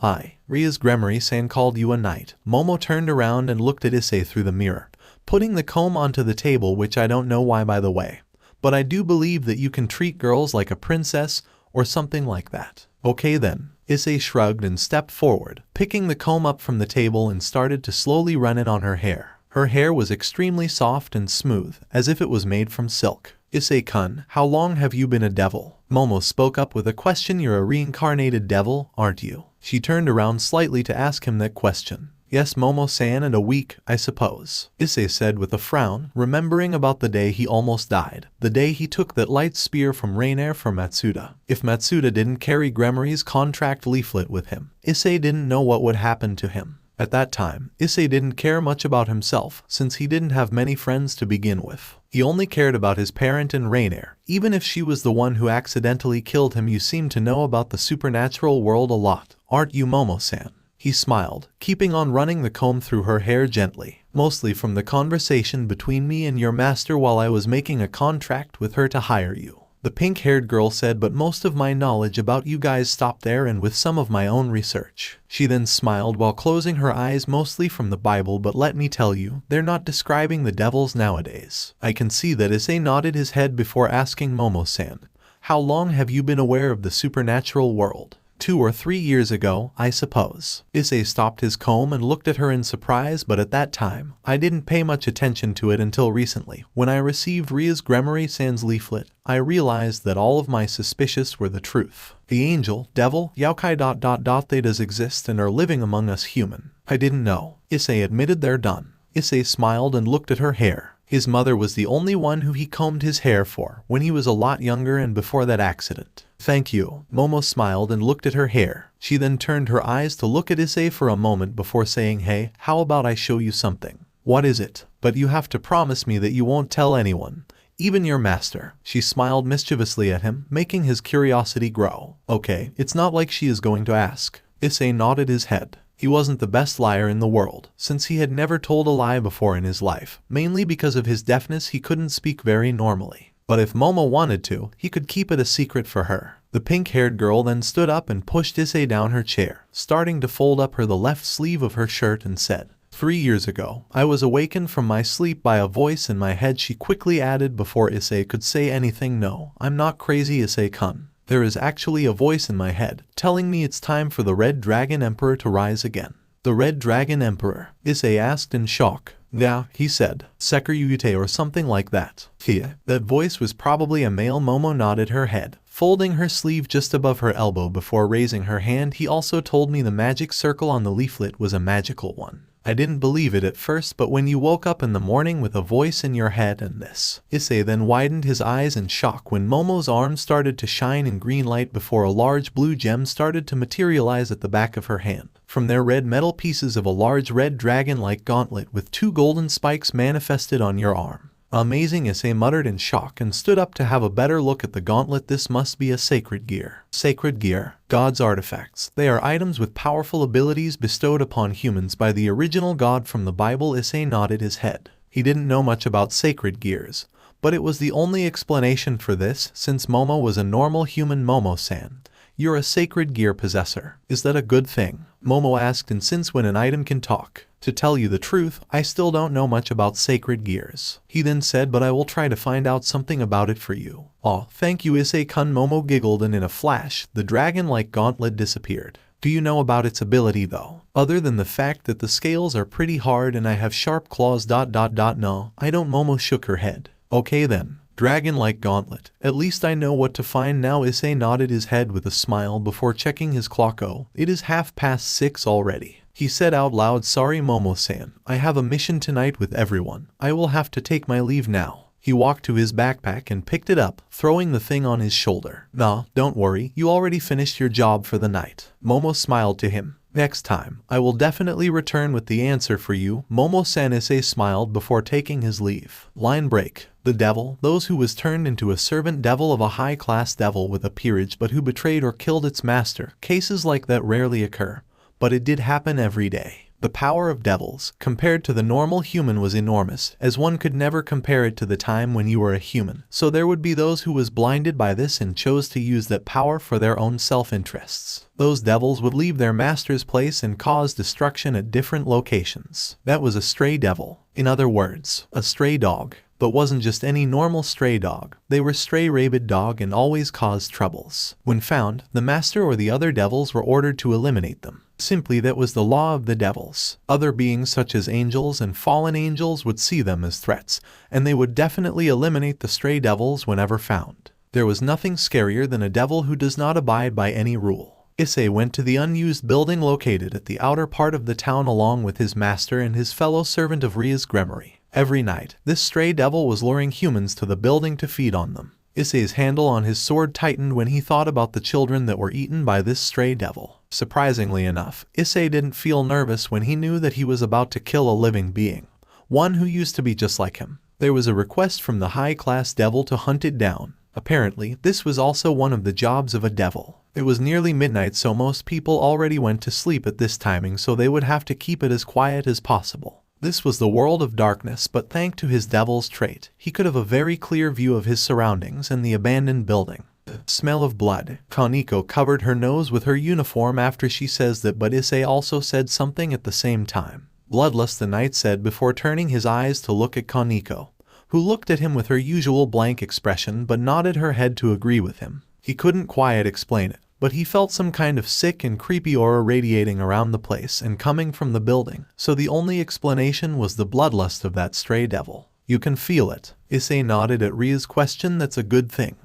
Rias Gremory-san called you a knight. Momo turned around and looked at Issei through the mirror, putting the comb onto the table, which I don't know why, by the way. But I do believe that you can treat girls like a princess or something like that. Okay then. Issei shrugged and stepped forward, picking the comb up from the table and started to slowly run it on her hair. Her hair was extremely soft and smooth, as if it was made from silk. Issei-kun, how long have you been a devil? Momo spoke up with a question. You're a reincarnated devil, aren't you? She turned around slightly to ask him that question. Yes, Momo-san, and a week, I suppose, Issei said with a frown, remembering about the day he almost died, the day he took that light spear from Rainier for Matsuda. If Matsuda didn't carry Gremory's contract leaflet with him, Issei didn't know what would happen to him. At that time, Issei didn't care much about himself, since he didn't have many friends to begin with. He only cared about his parent and Rainier, even if she was the one who accidentally killed him. You seem to know about the supernatural world a lot, aren't you, Momo-san? He smiled, keeping on running the comb through her hair gently. Mostly from the conversation between me and your master while I was making a contract with her to hire you. The pink-haired girl said, but most of my knowledge about you guys stopped there and with some of my own research. She then smiled while closing her eyes, mostly from the Bible, but let me tell you, they're not describing the devils nowadays. I can see that. Issei nodded his head before asking Momo-san, how long have you been aware of the supernatural world? 2 or 3 years ago, I suppose. Issei stopped his comb and looked at her in surprise, but at that time, I didn't pay much attention to it until recently. When I received Rias Gremory-san's leaflet, I realized that all of my suspicions were the truth. The angel, devil, yokai ... they does exist and are living among us human. I didn't know. Issei admitted. They're done. Issei smiled and looked at her hair. His mother was the only one who he combed his hair for when he was a lot younger and before that accident. Thank you. Momo smiled and looked at her hair. She then turned her eyes to look at Issei for a moment before saying, hey, how about I show you something? What is it? But you have to promise me that you won't tell anyone, even your master. She smiled mischievously at him, making his curiosity grow. Okay, it's not like she is going to ask. Issei nodded his head. He wasn't the best liar in the world, since he had never told a lie before in his life. Mainly because of his deafness, he couldn't speak very normally. But if Momo wanted to, he could keep it a secret for her. The pink-haired girl then stood up and pushed Issei down her chair, starting to fold up the left sleeve of her shirt and said, 3 years ago, I was awakened from my sleep by a voice in my head. She quickly added before Issei could say anything, no, I'm not crazy, Issei-kun. There is actually a voice in my head, telling me it's time for the Red Dragon Emperor to rise again. The Red Dragon Emperor? Issei asked in shock. Yeah, he said, Sekiryute or something like that. Yeah, that voice was probably a male. Momo nodded her head, folding her sleeve just above her elbow before raising her hand. He also told me the magic circle on the leaflet was a magical one. I didn't believe it at first, but when you woke up in the morning with a voice in your head and this. Issei then widened his eyes in shock when Momo's arm started to shine in green light before a large blue gem started to materialize at the back of her hand. From there, red metal pieces of a large red dragon-like gauntlet with 2 golden spikes manifested on your arm. Amazing, Issei muttered in shock and stood up to have a better look at the gauntlet. This must be a sacred gear. Sacred gear. God's artifacts. They are items with powerful abilities bestowed upon humans by the original God from the Bible. Issei nodded his head. He didn't know much about sacred gears, but it was the only explanation for this since Momo was a normal human. Momo-san, you're a sacred gear possessor. Is that a good thing? Momo asked, and since when an item can talk. To tell you the truth, I still don't know much about sacred gears. He then said, but I will try to find out something about it for you. Aw, thank you, Issei-kun. Momo giggled, and in a flash, the dragon-like gauntlet disappeared. Do you know about its ability though? Other than the fact that the scales are pretty hard and I have sharp claws. No, I don't. Momo shook her head. Okay then. Dragon-like gauntlet. At least I know what to find now. Issei nodded his head with a smile before checking his clock. Oh, it is 6:30 already. He said out loud, sorry Momo-san, I have a mission tonight with everyone. I will have to take my leave now. He walked to his backpack and picked it up, throwing the thing on his shoulder. Nah, don't worry, you already finished your job for the night. Momo smiled to him. Next time, I will definitely return with the answer for you. Momo-san. Issei smiled before taking his leave. Line break. The devil, those who was turned into a servant devil of a high-class devil with a peerage but who betrayed or killed its master. Cases like that rarely occur, but it did happen every day. The power of devils, compared to the normal human, was enormous, as one could never compare it to the time when you were a human. So there would be those who was blinded by this and chose to use that power for their own self-interests. Those devils would leave their master's place and cause destruction at different locations. That was a stray devil. In other words, a stray dog. But wasn't just any normal stray dog. They were stray rabid dog and always caused troubles. When found, the master or the other devils were ordered to eliminate them. Simply, that was the law of the devils. Other beings such as angels and fallen angels would see them as threats, and they would definitely eliminate the stray devils whenever found. There was nothing scarier than a devil who does not abide by any rule. Issei went to the unused building located at the outer part of the town along with his master and his fellow servant of Rias Gremory. Every night, this stray devil was luring humans to the building to feed on them. Issei's handle on his sword tightened when he thought about the children that were eaten by this stray devil. Surprisingly enough, Issei didn't feel nervous when he knew that he was about to kill a living being, one who used to be just like him. There was a request from the high-class devil to hunt it down. Apparently, this was also one of the jobs of a devil. It was nearly midnight, so most people already went to sleep at this timing, so they would have to keep it as quiet as possible. This was the world of darkness, but thanks to his devil's trait, he could have a very clear view of his surroundings and the abandoned building. Smell of blood. Kaneko covered her nose with her uniform after she says that, but Issei also said something at the same time. Bloodless, the knight said before turning his eyes to look at Kaneko, who looked at him with her usual blank expression but nodded her head to agree with him. He couldn't quite explain it, but he felt some kind of sick and creepy aura radiating around the place and coming from the building, so the only explanation was the bloodlust of that stray devil. You can feel it. Issei nodded at Ria's question. That's a good thing.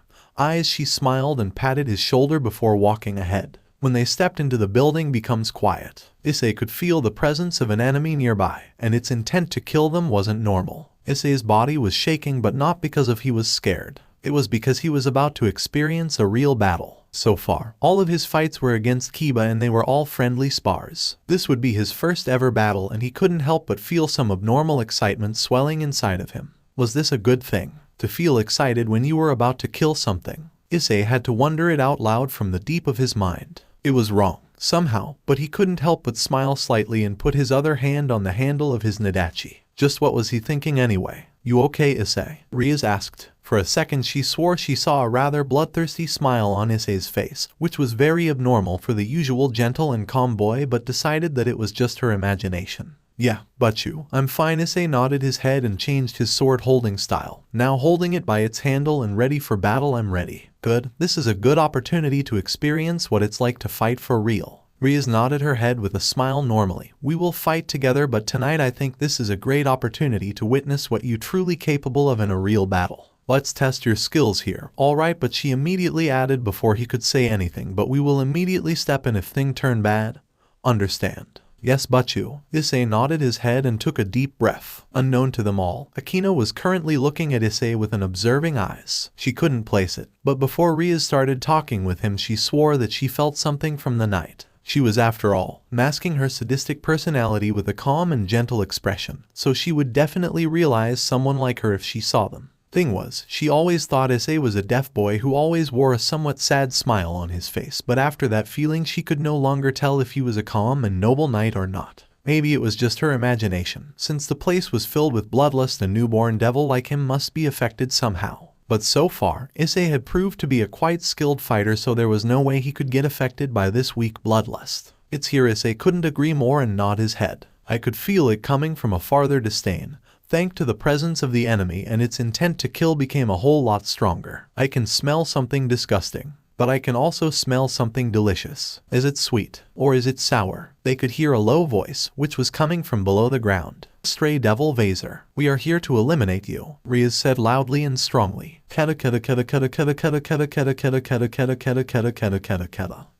She smiled and patted his shoulder before walking ahead. When they stepped into the building becomes quiet. Issei could feel the presence of an enemy nearby, and its intent to kill them wasn't normal. Issei's body was shaking, but not because he was scared. It was because he was about to experience a real battle. So far, all of his fights were against Kiba and they were all friendly spars. This would be his first ever battle and he couldn't help but feel some abnormal excitement swelling inside of him. Was this a good thing? To feel excited when you were about to kill something? Issei had to wonder it out loud from the deep of his mind. It was wrong, somehow, but he couldn't help but smile slightly and put his other hand on the handle of his Nadachi. Just what was he thinking anyway? You okay, Issei? Rias asked. For a second she swore she saw a rather bloodthirsty smile on Issei's face, which was very abnormal for the usual gentle and calm boy, but decided that it was just her imagination. Yeah, but I'm fine. Issei nodded his head and changed his sword holding style, now holding it by its handle and ready for battle. I'm ready. Good. This is a good opportunity to experience what it's like to fight for real. Rias nodded her head with a smile. Normally, we will fight together, but tonight I think this is a great opportunity to witness what you're truly capable of in a real battle. Let's test your skills here. Alright, but she immediately added before he could say anything, but we will immediately step in if things turn bad. Understand? Yes, but you. Issei nodded his head and took a deep breath. Unknown to them all, Akina was currently looking at Issei with an observing eyes. She couldn't place it, but before Rias started talking with him she swore that she felt something from the night. She was, after all, masking her sadistic personality with a calm and gentle expression, so she would definitely realize someone like her if she saw them. Thing was, she always thought Issei was a deaf boy who always wore a somewhat sad smile on his face, but after that feeling she could no longer tell if he was a calm and noble knight or not. Maybe it was just her imagination, since the place was filled with bloodlust. A newborn devil like him must be affected somehow. But so far, Issei had proved to be a quite skilled fighter, so there was no way he could get affected by this weak bloodlust. It's here. Issei couldn't agree more and nod his head. I could feel it coming from a farther disdain. Thanks to the presence of the enemy, and its intent to kill became a whole lot stronger. I can smell something disgusting, but I can also smell something delicious. Is it sweet, or is it sour? They could hear a low voice, which was coming from below the ground. Stray devil Vaser, we are here to eliminate you, Rias said loudly and strongly.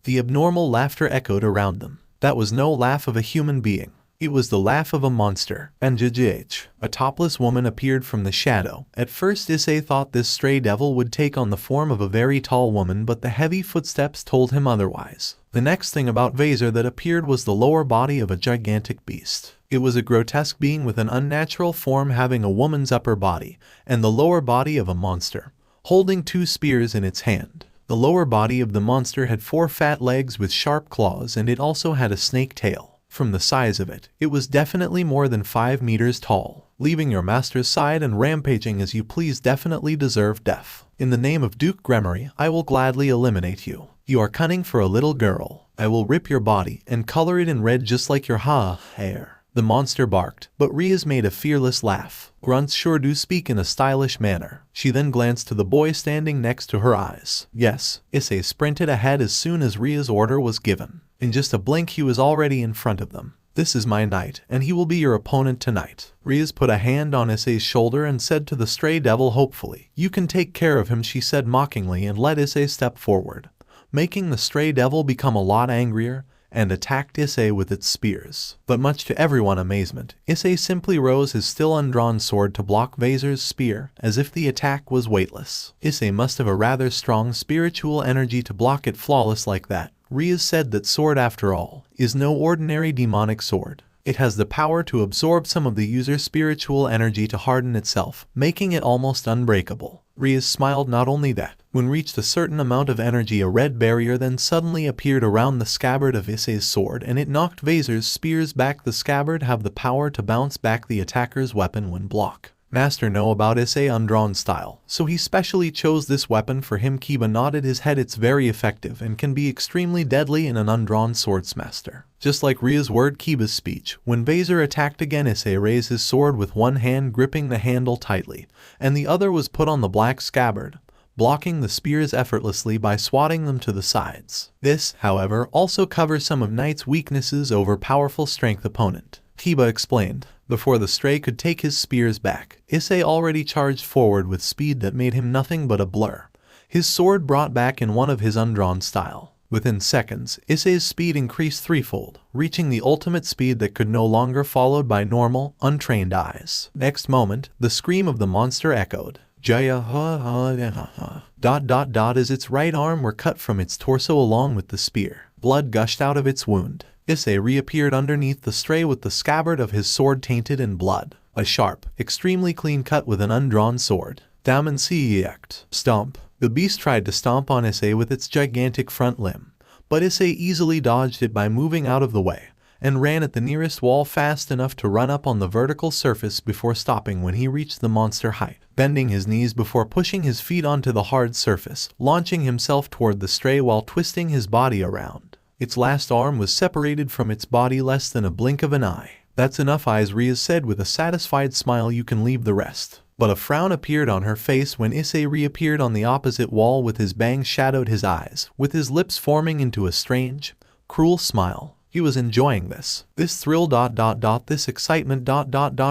The abnormal laughter echoed around them. That was no laugh of a human being. It was the laugh of a monster. And a topless woman appeared from the shadow. At first Issei thought this stray devil would take on the form of a very tall woman, but the heavy footsteps told him otherwise. The next thing about Vaser that appeared was the lower body of a gigantic beast. It was a grotesque being with an unnatural form having a woman's upper body, and the lower body of a monster, holding 2 spears in its hand. The lower body of the monster had 4 fat legs with sharp claws, and it also had a snake tail. From the size of it, it was definitely more than 5 meters tall. Leaving your master's side and rampaging as you please definitely deserve death. In the name of Duke Gremory, I will gladly eliminate you. You are cunning for a little girl. I will rip your body and color it in red just like your hair. The monster barked, but Rias made a fearless laugh. Grunts sure do speak in a stylish manner. She then glanced to the boy standing next to her eyes. Yes, Issei sprinted ahead as soon as Rias' order was given. In just a blink he was already in front of them. This is my knight, and he will be your opponent tonight. Rias put a hand on Issei's shoulder and said to the stray devil hopefully. You can take care of him, she said mockingly, and let Issei step forward, making the stray devil become a lot angrier, and attacked Issei with its spears. But much to everyone's amazement, Issei simply rose his still undrawn sword to block Vaser's spear, as if the attack was weightless. Issei must have a rather strong spiritual energy to block it flawless like that. Rias said that sword, after all, is no ordinary demonic sword. It has the power to absorb some of the user's spiritual energy to harden itself, making it almost unbreakable. Rias smiled. Not only that, when reached a certain amount of energy, a red barrier then suddenly appeared around the scabbard of Issei's sword, and it knocked Vaser's spears back. The scabbard have the power to bounce back the attacker's weapon when blocked. Master know about Issei undrawn style, so he specially chose this weapon for him. Kiba nodded his head. It's very effective and can be extremely deadly in an undrawn swordsmaster. Just like Ria's word, Kiba's speech. When Vaser attacked again, Issei raised his sword with one hand gripping the handle tightly, and the other was put on the black scabbard, blocking the spears effortlessly by swatting them to the sides. This, however, also covers some of Knight's weaknesses over powerful strength opponent. Kiba explained. Before the stray could take his spears back, Issei already charged forward with speed that made him nothing but a blur. His sword brought back in one of his undrawn style. Within seconds, Issei's speed increased threefold, reaching the ultimate speed that could no longer followed by normal, untrained eyes. Next moment, the scream of the monster echoed. Jaya as its right arm were cut from its torso along with the spear. Blood gushed out of its wound. Issei reappeared underneath the stray with the scabbard of his sword tainted in blood. A sharp, extremely clean cut with an undrawn sword. Damen Siekt. Stomp. The beast tried to stomp on Issei with its gigantic front limb, but Issei easily dodged it by moving out of the way, and ran at the nearest wall fast enough to run up on the vertical surface before stopping when he reached the monster height, bending his knees before pushing his feet onto the hard surface, launching himself toward the stray while twisting his body around. Its last arm was separated from its body less than a blink of an eye. "That's enough eyes," Rias said with a satisfied smile. "You can leave the rest." But a frown appeared on her face when Issei reappeared on the opposite wall with his bangs shadowed his eyes, with his lips forming into a strange, cruel smile. He was enjoying this thrill, this excitement,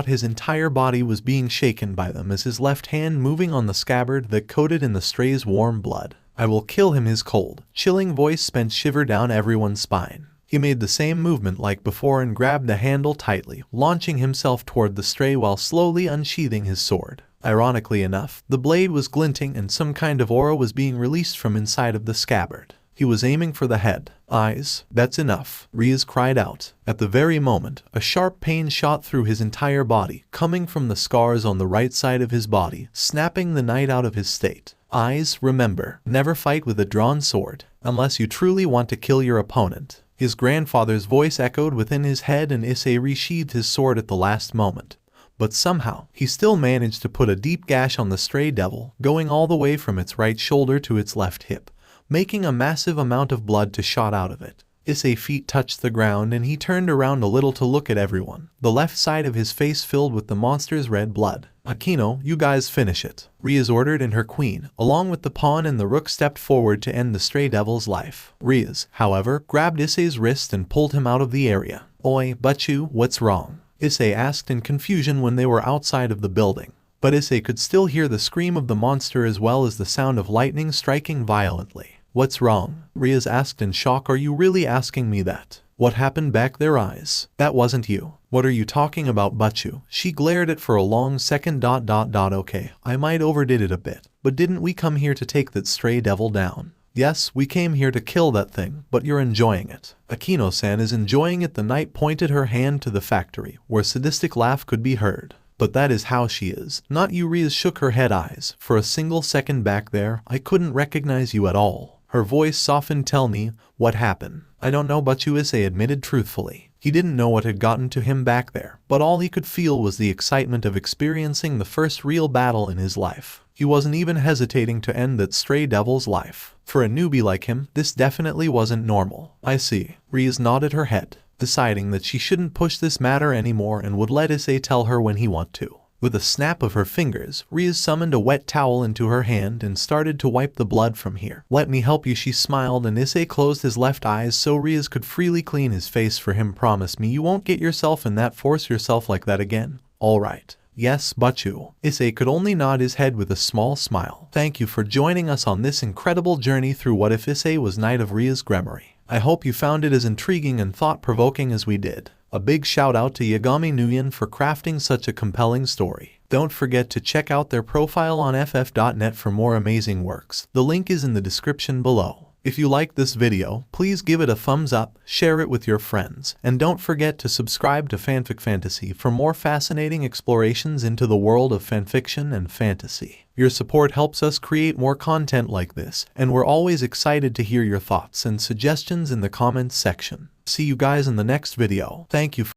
his entire body was being shaken by them as his left hand moving on the scabbard that coated in the stray's warm blood. "I will kill him," his cold, chilling voice sent shiver down everyone's spine. He made the same movement like before and grabbed the handle tightly, launching himself toward the stray while slowly unsheathing his sword. Ironically enough, the blade was glinting and some kind of aura was being released from inside of the scabbard. He was aiming for the head. "Eyes, that's enough," Rias cried out. At the very moment, a sharp pain shot through his entire body, coming from the scars on the right side of his body, snapping the knight out of his state. "Eyes, remember, never fight with a drawn sword, unless you truly want to kill your opponent." His grandfather's voice echoed within his head and Issei resheathed his sword at the last moment. But somehow, he still managed to put a deep gash on the stray devil, going all the way from its right shoulder to its left hip, making a massive amount of blood to shot out of it. Issei's feet touched the ground and he turned around a little to look at everyone, the left side of his face filled with the monster's red blood. "Akino, you guys finish it," Rias ordered, and her queen, along with the pawn and the rook, stepped forward to end the stray devil's life. Rias, however, grabbed Issei's wrist and pulled him out of the area. "Oi, Butchu, what's wrong?" Issei asked in confusion when they were outside of the building. But Issei could still hear the scream of the monster as well as the sound of lightning striking violently. "What's wrong?" Rias asked in shock. "Are you really asking me that? What happened back there?" "Eyes, that wasn't you. What are you talking about, Butchu?" She glared at for a long second. "Okay, I might overdid it a bit, but didn't we come here to take that stray devil down?" "Yes, we came here to kill that thing, but you're enjoying it." "Akino-san is enjoying it." The knight pointed her hand to the factory, where a sadistic laugh could be heard. "But that is how she is, not you." Rias shook her head. "Eyes, for a single second back there, I couldn't recognize you at all." Her voice softened. "Tell me, what happened?" "I don't know," Butchu, Issei admitted truthfully. He didn't know what had gotten to him back there, but all he could feel was the excitement of experiencing the first real battle in his life. He wasn't even hesitating to end that stray devil's life. For a newbie like him, this definitely wasn't normal. "I see." Rias nodded her head, deciding that she shouldn't push this matter anymore and would let Issei tell her when he wanted to. With a snap of her fingers, Rias summoned a wet towel into her hand and started to wipe the blood from here. "Let me help you," she smiled, and Issei closed his left eyes so Rias could freely clean his face for him. "Promise me you won't get yourself in that, force yourself like that again." "All right." "Yes, Butchu." Issei could only nod his head with a small smile. "Thank you for joining us on this incredible journey through What If Issei Was Knight of Rias Gremory. I hope you found it as intriguing and thought-provoking as we did. A big shout out to YagamiNguyen for crafting such a compelling story. Don't forget to check out their profile on ff.net for more amazing works. The link is in the description below. If you liked this video, please give it a thumbs up, share it with your friends, and don't forget to subscribe to Fanfic Fantasy for more fascinating explorations into the world of fanfiction and fantasy. Your support helps us create more content like this, and we're always excited to hear your thoughts and suggestions in the comments section. See you guys in the next video. Thank you.